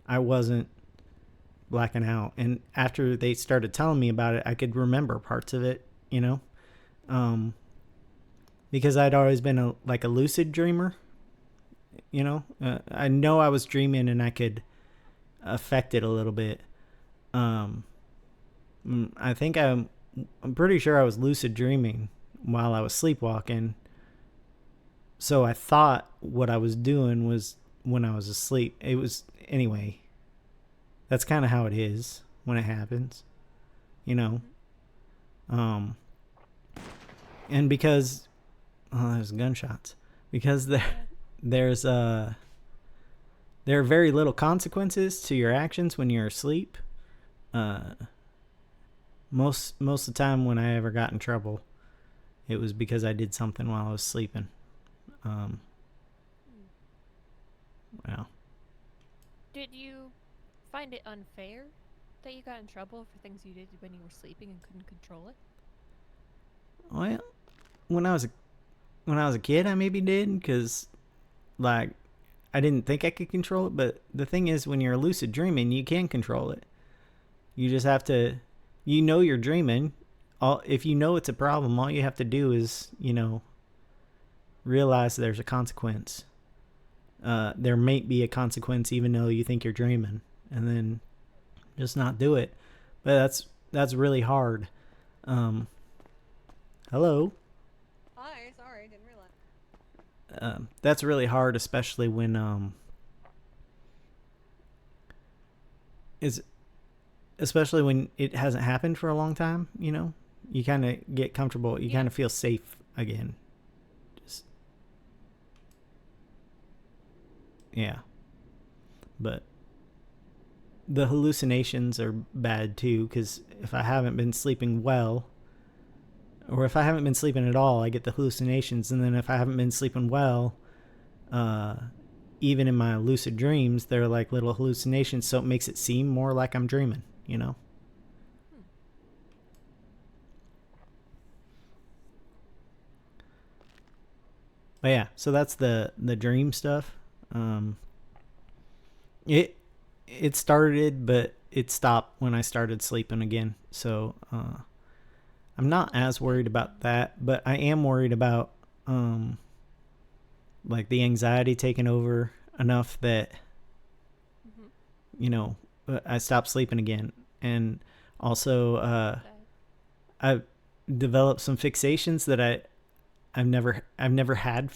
Speaker 2: I wasn't blacking out. And after they started telling me about it, I could remember parts of it, because I'd always been a lucid dreamer. I know I was dreaming and I could affect it a little bit. I think I'm pretty sure I was lucid dreaming while I was sleepwalking. So I thought what I was doing was when I was asleep. It was, anyway, that's kind of how it is when it happens, and because, there's gunshots, because there's there are very little consequences to your actions when you're asleep. Most of the time when I ever got in trouble, it was because I did something while I was sleeping. Well,
Speaker 8: Did you find it unfair that you got in trouble for things you did when you were sleeping and couldn't control it?
Speaker 2: well, when I was a kid, I maybe did, because like I didn't think I could control it. But the thing is, when you're lucid dreaming, you can control it. You just have to, you're dreaming. If you know it's a problem, all you have to do is, realize there's a consequence. There may be a consequence even though you think you're dreaming, and then just not do it. But that's really hard. Hello.
Speaker 8: Hi, sorry, didn't realize.
Speaker 2: That's really hard, especially when especially when it hasn't happened for a long time. You kind of get comfortable. You kind of feel safe again. Yeah. But the hallucinations are bad too, because if I haven't been sleeping well, or if I haven't been sleeping at all, I get the hallucinations. And then if I haven't been sleeping well, even in my lucid dreams, they're like little hallucinations, so it makes it seem more like I'm dreaming, But yeah, so that's the dream stuff. It started, but it stopped when I started sleeping again. So I'm not as worried about that, but I am worried about like the anxiety taking over enough that I stopped sleeping again. And also I've developed some fixations that I've never had,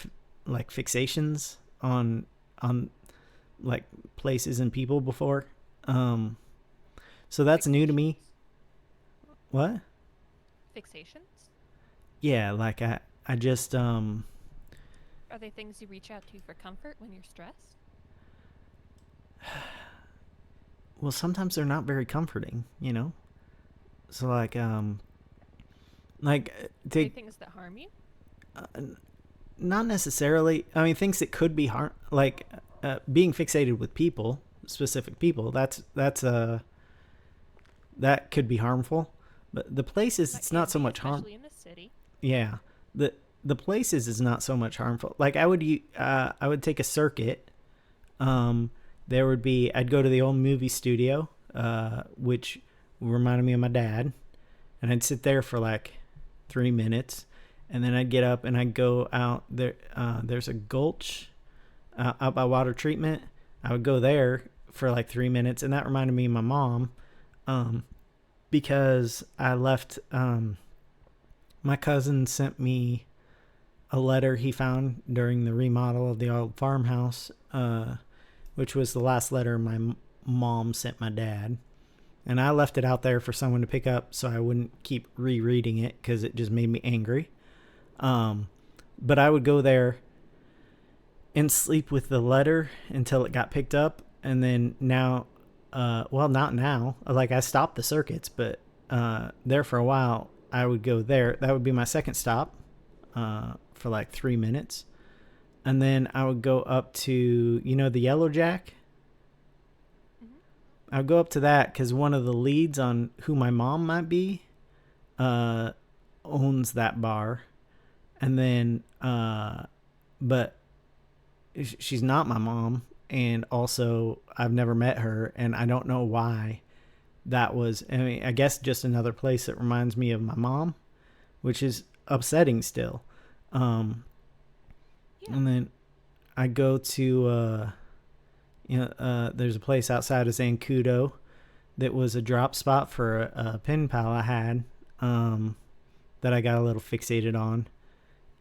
Speaker 2: like fixations on like places and people before. So that's new to me. What?
Speaker 8: Fixations?
Speaker 2: Yeah, like I just
Speaker 8: Are they things you reach out to for comfort when you're stressed?
Speaker 2: well, sometimes they're not very comforting, So like
Speaker 8: Are they things that harm you?
Speaker 2: Not necessarily. I mean, things that could be harm, like being fixated with people, specific people. That could be harmful. But the places, it's not so much harm.
Speaker 8: Especially in the city.
Speaker 2: Yeah, the places is not so much harmful. Like I would take a circuit. There would be, I'd go to the old movie studio, which reminded me of my dad, and I'd sit there for like 3 minutes. And then I'd get up and I'd go out there. There's a gulch out by water treatment. I would go there for like 3 minutes. And that reminded me of my mom, because I left. My cousin sent me a letter he found during the remodel of the old farmhouse, which was the last letter my mom sent my dad. And I left it out there for someone to pick up so I wouldn't keep rereading it because it just made me angry. But I would go there and sleep with the letter until it got picked up. And then now, well, not now, like I stopped the circuits, but there for a while I would go there. That would be my second stop for like 3 minutes. And then I would go up to, the Yellow Jack. I would go up to that because one of the leads on who my mom might be owns that bar. And then, but she's not my mom. And also, I've never met her. And I don't know why that was. I mean, I guess just another place that reminds me of my mom, which is upsetting still. And then I go to, there's a place outside of Zancudo that was a drop spot for a pen pal I had that I got a little fixated on.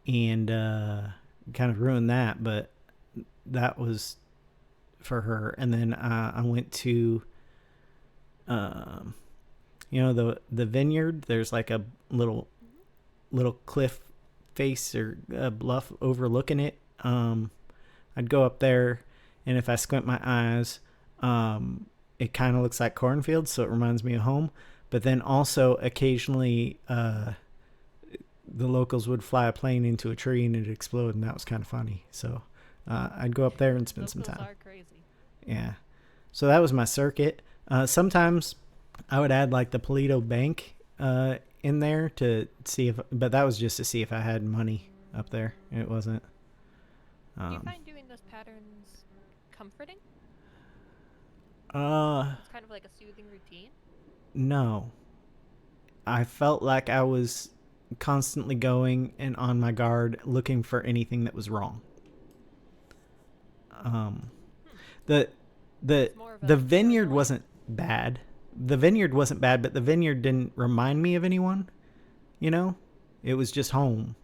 Speaker 2: And kind of ruined that, but that was for her. And then I went to, the vineyard. There's like a little cliff face or a bluff overlooking it. I'd go up there and if I squint my eyes, it kind of looks like cornfields, so it reminds me of home. But then also occasionally the locals would fly a plane into a tree and it'd explode, and that was kind of funny. So I'd go up there and spend some
Speaker 8: Locals
Speaker 2: time.
Speaker 8: are crazy.
Speaker 2: Yeah. So that was my circuit. Sometimes I would add like the Polito Bank in there to see if, but that was just to see if I had money up there. It wasn't.
Speaker 8: Do you find doing those patterns comforting? It's kind of like a soothing routine.
Speaker 2: No. I felt like I was constantly going and on my guard looking for anything that was wrong. The
Speaker 8: It's more of
Speaker 2: the
Speaker 8: a
Speaker 2: vineyard
Speaker 8: paranoia.
Speaker 2: wasn't bad. The vineyard wasn't bad, but the vineyard didn't remind me of anyone. You know? It was just home.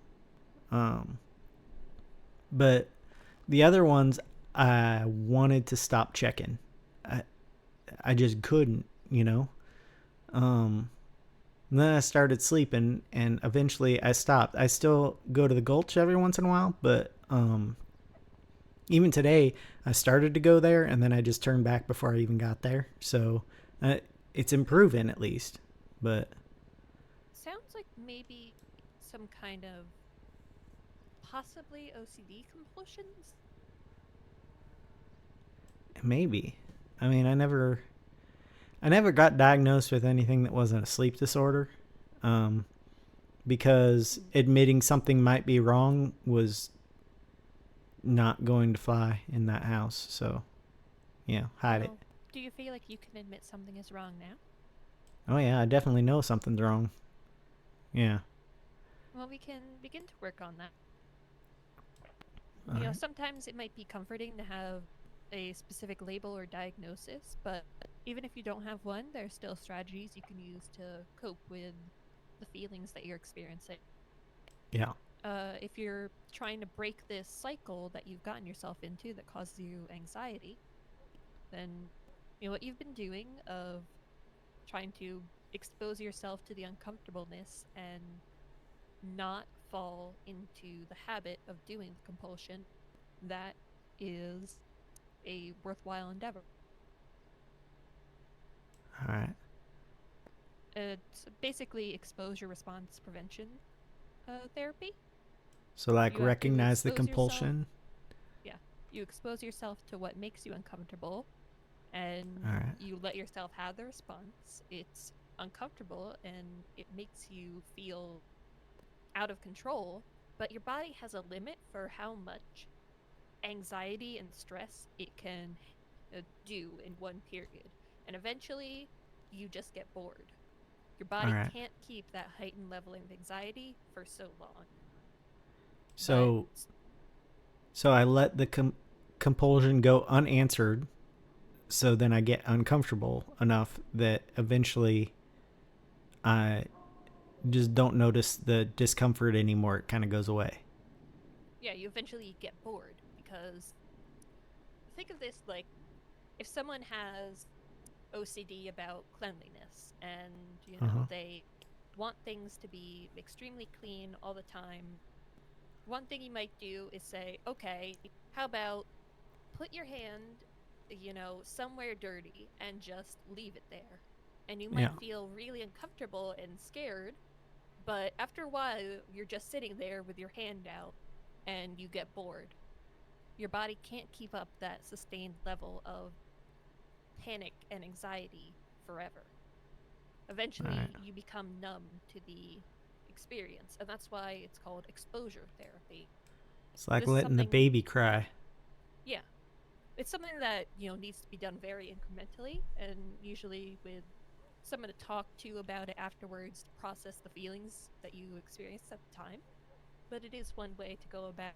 Speaker 2: But the other ones I wanted to stop checking. I just couldn't, you know? And then I started sleeping, and eventually I stopped. I still go to the Gulch every once in a while, but even today I started to go there, and then I just turned back before I even got there. So it's improving at least, but
Speaker 8: Sounds like maybe some kind of possibly OCD compulsions.
Speaker 2: maybe. I mean, I never got diagnosed with anything that wasn't a sleep disorder, because admitting something might be wrong was not going to fly in that house. So, yeah, hide it.
Speaker 8: Well, do you feel like you can admit something is wrong now?
Speaker 2: Oh yeah, I definitely know something's wrong. Yeah.
Speaker 8: Well, we can begin to work on that.
Speaker 2: All
Speaker 8: You know,
Speaker 2: right.
Speaker 8: sometimes it might be comforting to have a specific label or diagnosis, but even if you don't have one, there's still strategies you can use to cope with the feelings that you're experiencing.
Speaker 2: Yeah.
Speaker 8: If you're trying to break this cycle that you've gotten yourself into that causes you anxiety, then you know what you've been doing of trying to expose yourself to the uncomfortableness and not fall into the habit of doing the compulsion, that is a worthwhile endeavor.
Speaker 2: All right.
Speaker 8: It's basically exposure response prevention therapy.
Speaker 2: So like
Speaker 8: You have to
Speaker 2: recognize the
Speaker 8: expose yourself.
Speaker 2: compulsion.
Speaker 8: Yeah, you expose yourself to what makes you uncomfortable, and
Speaker 2: All right.
Speaker 8: you let yourself have the response. It's uncomfortable and it makes you feel out of control, but your body has a limit for how much anxiety and stress it can do in one period. And eventually, you just get bored. Your body
Speaker 2: right.
Speaker 8: can't keep that heightened level of anxiety for so long.
Speaker 2: So so I let the compulsion go unanswered, so then I get uncomfortable enough that eventually I just don't notice the discomfort anymore. It kind of goes away.
Speaker 8: Yeah, you eventually get bored because think of this like if someone has OCD about cleanliness and you know they want things to be extremely clean all the time. One thing you might do is say, okay, how about put your hand, you know, somewhere dirty and just leave it there. And you might feel really uncomfortable and scared, but after a while, you're just sitting there with your hand out and you get bored. Your body can't keep up that sustained level of panic and anxiety forever. Eventually, you become numb to the experience, and that's why it's called exposure therapy.
Speaker 2: It's like
Speaker 8: This is
Speaker 2: letting the
Speaker 8: something-
Speaker 2: baby cry.
Speaker 8: Yeah. It's something that, you know, needs to be done very incrementally and usually with someone to talk to about it afterwards to process the feelings that you experienced at the time. But it is one way to go about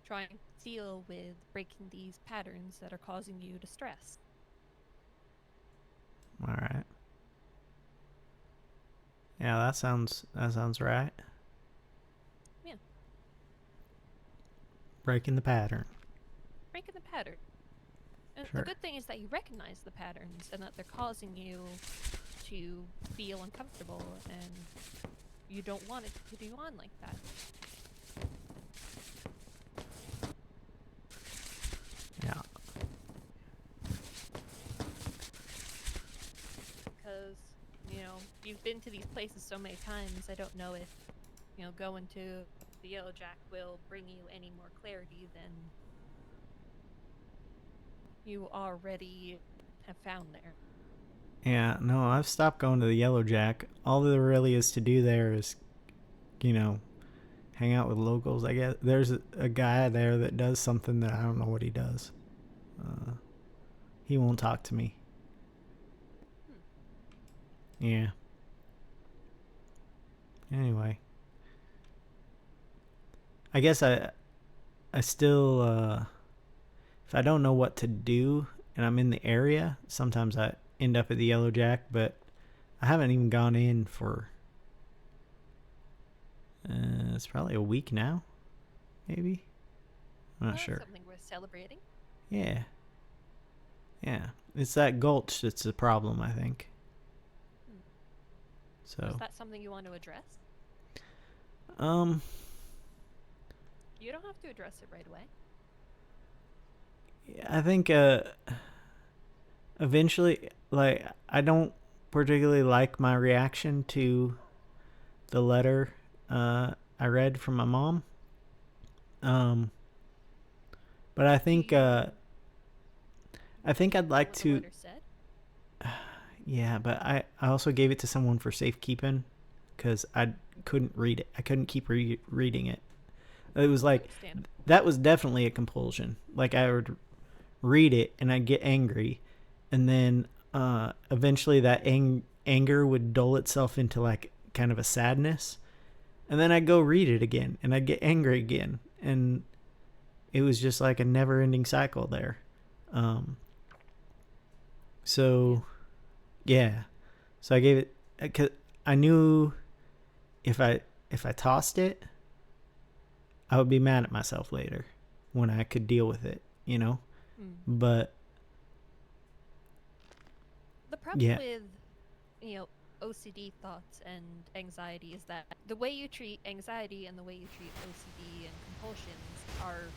Speaker 8: trying to deal with breaking these patterns that are causing you to stress.
Speaker 2: All right. Yeah, that sounds right.
Speaker 8: Yeah.
Speaker 2: Breaking the pattern.
Speaker 8: Breaking the pattern. And
Speaker 2: Sure.
Speaker 8: the good thing is that you recognize the patterns and that they're causing you to feel uncomfortable and you don't want it to continue on like that.
Speaker 2: Yeah.
Speaker 8: you've been to these places so many times, I don't know if, going to the Yellow Jack will bring you any more clarity than you already have found there.
Speaker 2: Yeah, no, I've stopped going to the Yellow Jack. All there really is to do there is, hang out with locals, I guess. There's a guy there that does something that I don't know what he does. He won't talk to me. Yeah. Anyway. I guess I still, if I don't know what to do and I'm in the area, sometimes I end up at the Yellow Jack, but I haven't even gone in for, it's probably a week now, maybe? I'm not sure.
Speaker 8: Something worth celebrating.
Speaker 2: Yeah. Yeah. It's that gulch that's the problem, I think. So.
Speaker 8: Is that something you want to address? You don't have to address it right away.
Speaker 2: I think eventually, like, I don't particularly like my reaction to the letter I read from my mom. But I think I'd like to.
Speaker 8: What the letter said?
Speaker 2: Yeah, but I also gave it to someone for safekeeping because I couldn't read it. I couldn't keep reading it. It was like, that was definitely a compulsion. Like, I would read it and I'd get angry, and then eventually that anger would dull itself into like kind of a sadness, and then I'd go read it again and I'd get angry again, and it was just like a never-ending cycle there. So yeah, so I gave it, cause I knew if I tossed it, I would be mad at myself later when I could deal with it, But
Speaker 8: the problem with, OCD thoughts and anxiety is that the way you treat anxiety and the way you treat OCD and compulsions are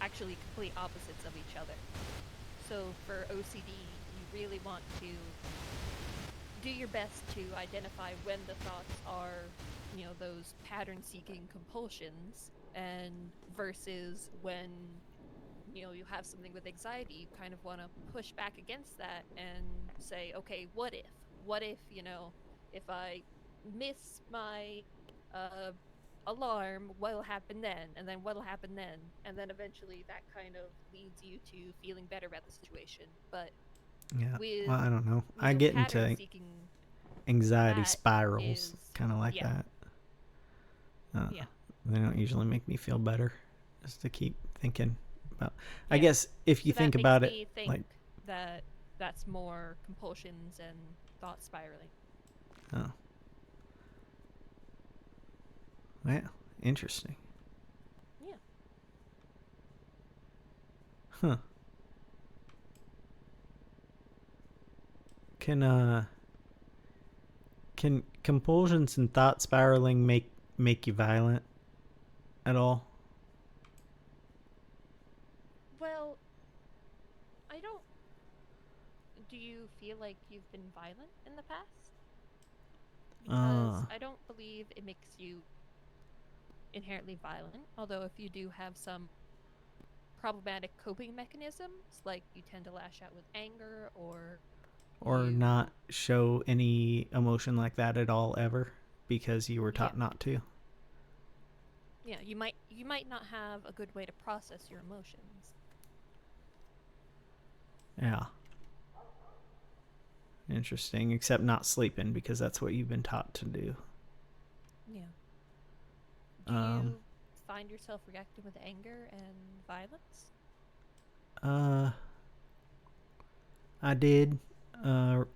Speaker 8: actually complete opposites of each other. So for OCD, you really want to do your best to identify when the thoughts are, those pattern-seeking compulsions, and versus when you have something with anxiety, you kind of want to push back against that and say, okay, what if if I miss my alarm, what'll happen then, and then what'll happen then, and then eventually that kind of leads you to feeling better about the situation. But
Speaker 2: yeah,
Speaker 8: with,
Speaker 2: well, I don't know, I get into anxiety spirals kind of like that. They don't usually make me feel better, just to keep thinking about. I guess if you think about it, like
Speaker 8: that's more compulsions and thought spiraling.
Speaker 2: Oh, well, interesting.
Speaker 8: Yeah.
Speaker 2: Huh. Can compulsions and thought spiraling make you violent at all?
Speaker 8: Well, I don't. Do you feel like you've been violent in the past? Because I don't believe it makes you inherently violent. Although if you do have some problematic coping mechanisms, like you tend to lash out with anger or
Speaker 2: not show any emotion like that at all ever because you were taught not to.
Speaker 8: Yeah, you might not have a good way to process your emotions.
Speaker 2: Yeah. Interesting, except not sleeping, because that's what you've been taught to do.
Speaker 8: Yeah. Do you find yourself reacting with anger and violence?
Speaker 2: I did. On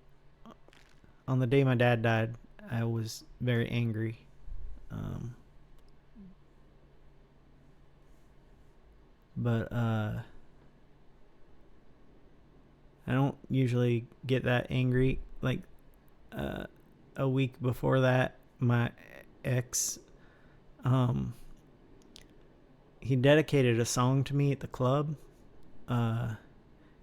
Speaker 2: the day my dad died, I was very angry. But I don't usually get that angry. Like a week before that, my ex, he dedicated a song to me at the club. It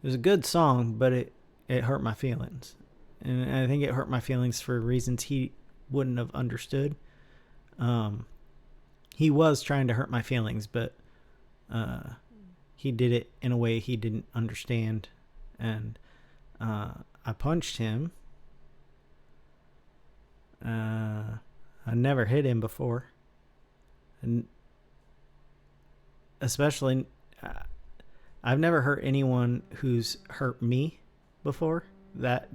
Speaker 2: was a good song, but it hurt my feelings. and I think it hurt my feelings for reasons he wouldn't have understood. He was trying to hurt my feelings, but he did it in a way he didn't understand, and I punched him. I never hit him before, and especially I've never hurt anyone who's hurt me before. That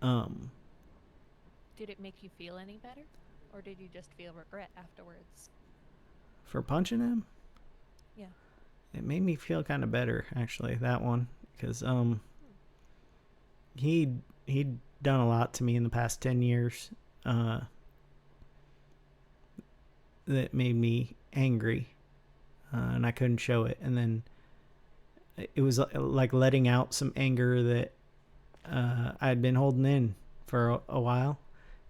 Speaker 8: Did it make you feel any better? Or did you just feel regret afterwards?
Speaker 2: for punching him,
Speaker 8: Yeah.
Speaker 2: it made me feel kind of better, actually, that one, because he'd done a lot to me in the past 10 years that made me angry, and I couldn't show it. And then it was like letting out some anger that I'd been holding in for a while.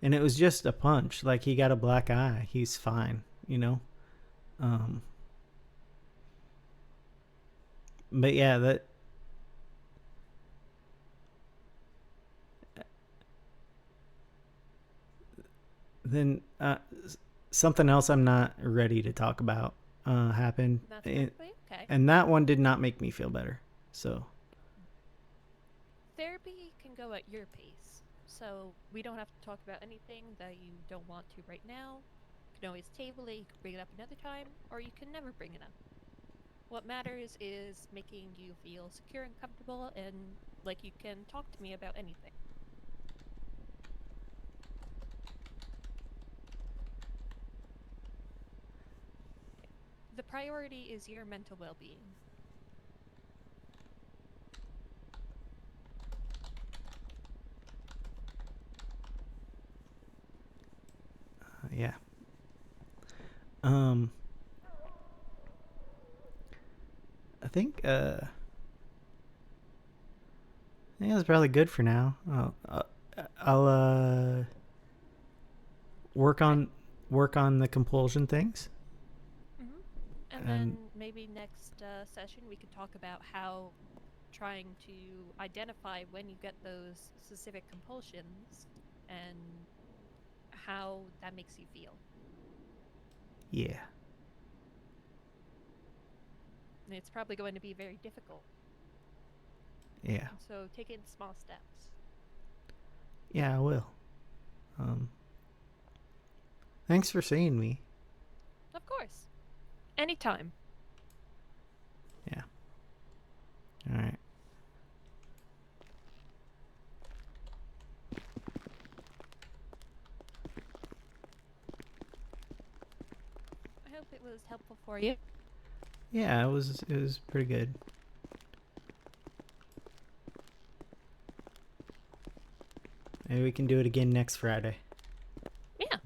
Speaker 2: And it was just a punch. Like, he got a black eye. He's fine, you know? But yeah, that... Then something else I'm not ready to talk about happened.
Speaker 8: That's perfectly okay.
Speaker 2: And that one did not make me feel better. So...
Speaker 8: Therapy can go at your pace, so we don't have to talk about anything that you don't want to right now. You can always table it, you can bring it up another time, or you can never bring it up. What matters is making you feel secure and comfortable, and like you can talk to me about anything. The priority is your mental well-being.
Speaker 2: Yeah. I think that's probably good for now. I'll work on the compulsion things.
Speaker 8: And then maybe next session we could talk about how trying to identify when you get those specific compulsions and how that makes you feel.
Speaker 2: Yeah.
Speaker 8: And it's probably going to be very difficult.
Speaker 2: Yeah.
Speaker 8: So take it in small steps.
Speaker 2: Yeah, I will. Thanks for seeing me.
Speaker 8: Of course. Anytime.
Speaker 2: Yeah. All right.
Speaker 8: I hope it was helpful for you.
Speaker 2: Yeah, it was pretty good. Maybe we can do it again next Friday.
Speaker 8: Yeah.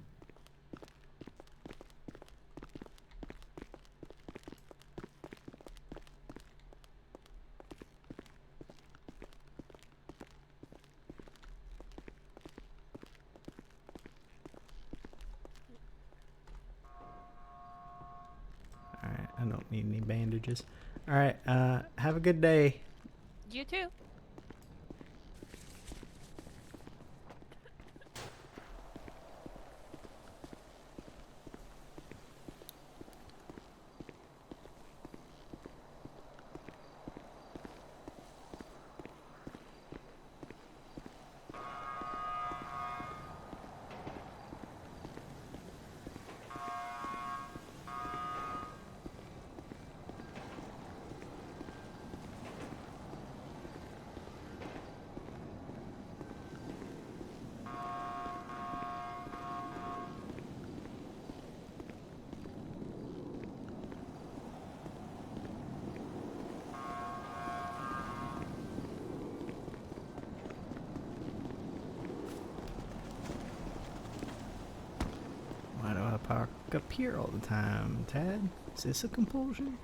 Speaker 2: Alright, I don't need any bandages. Alright, have a good day.
Speaker 8: You too.
Speaker 2: Why do I park up here all the time, Tad? Is this a compulsion?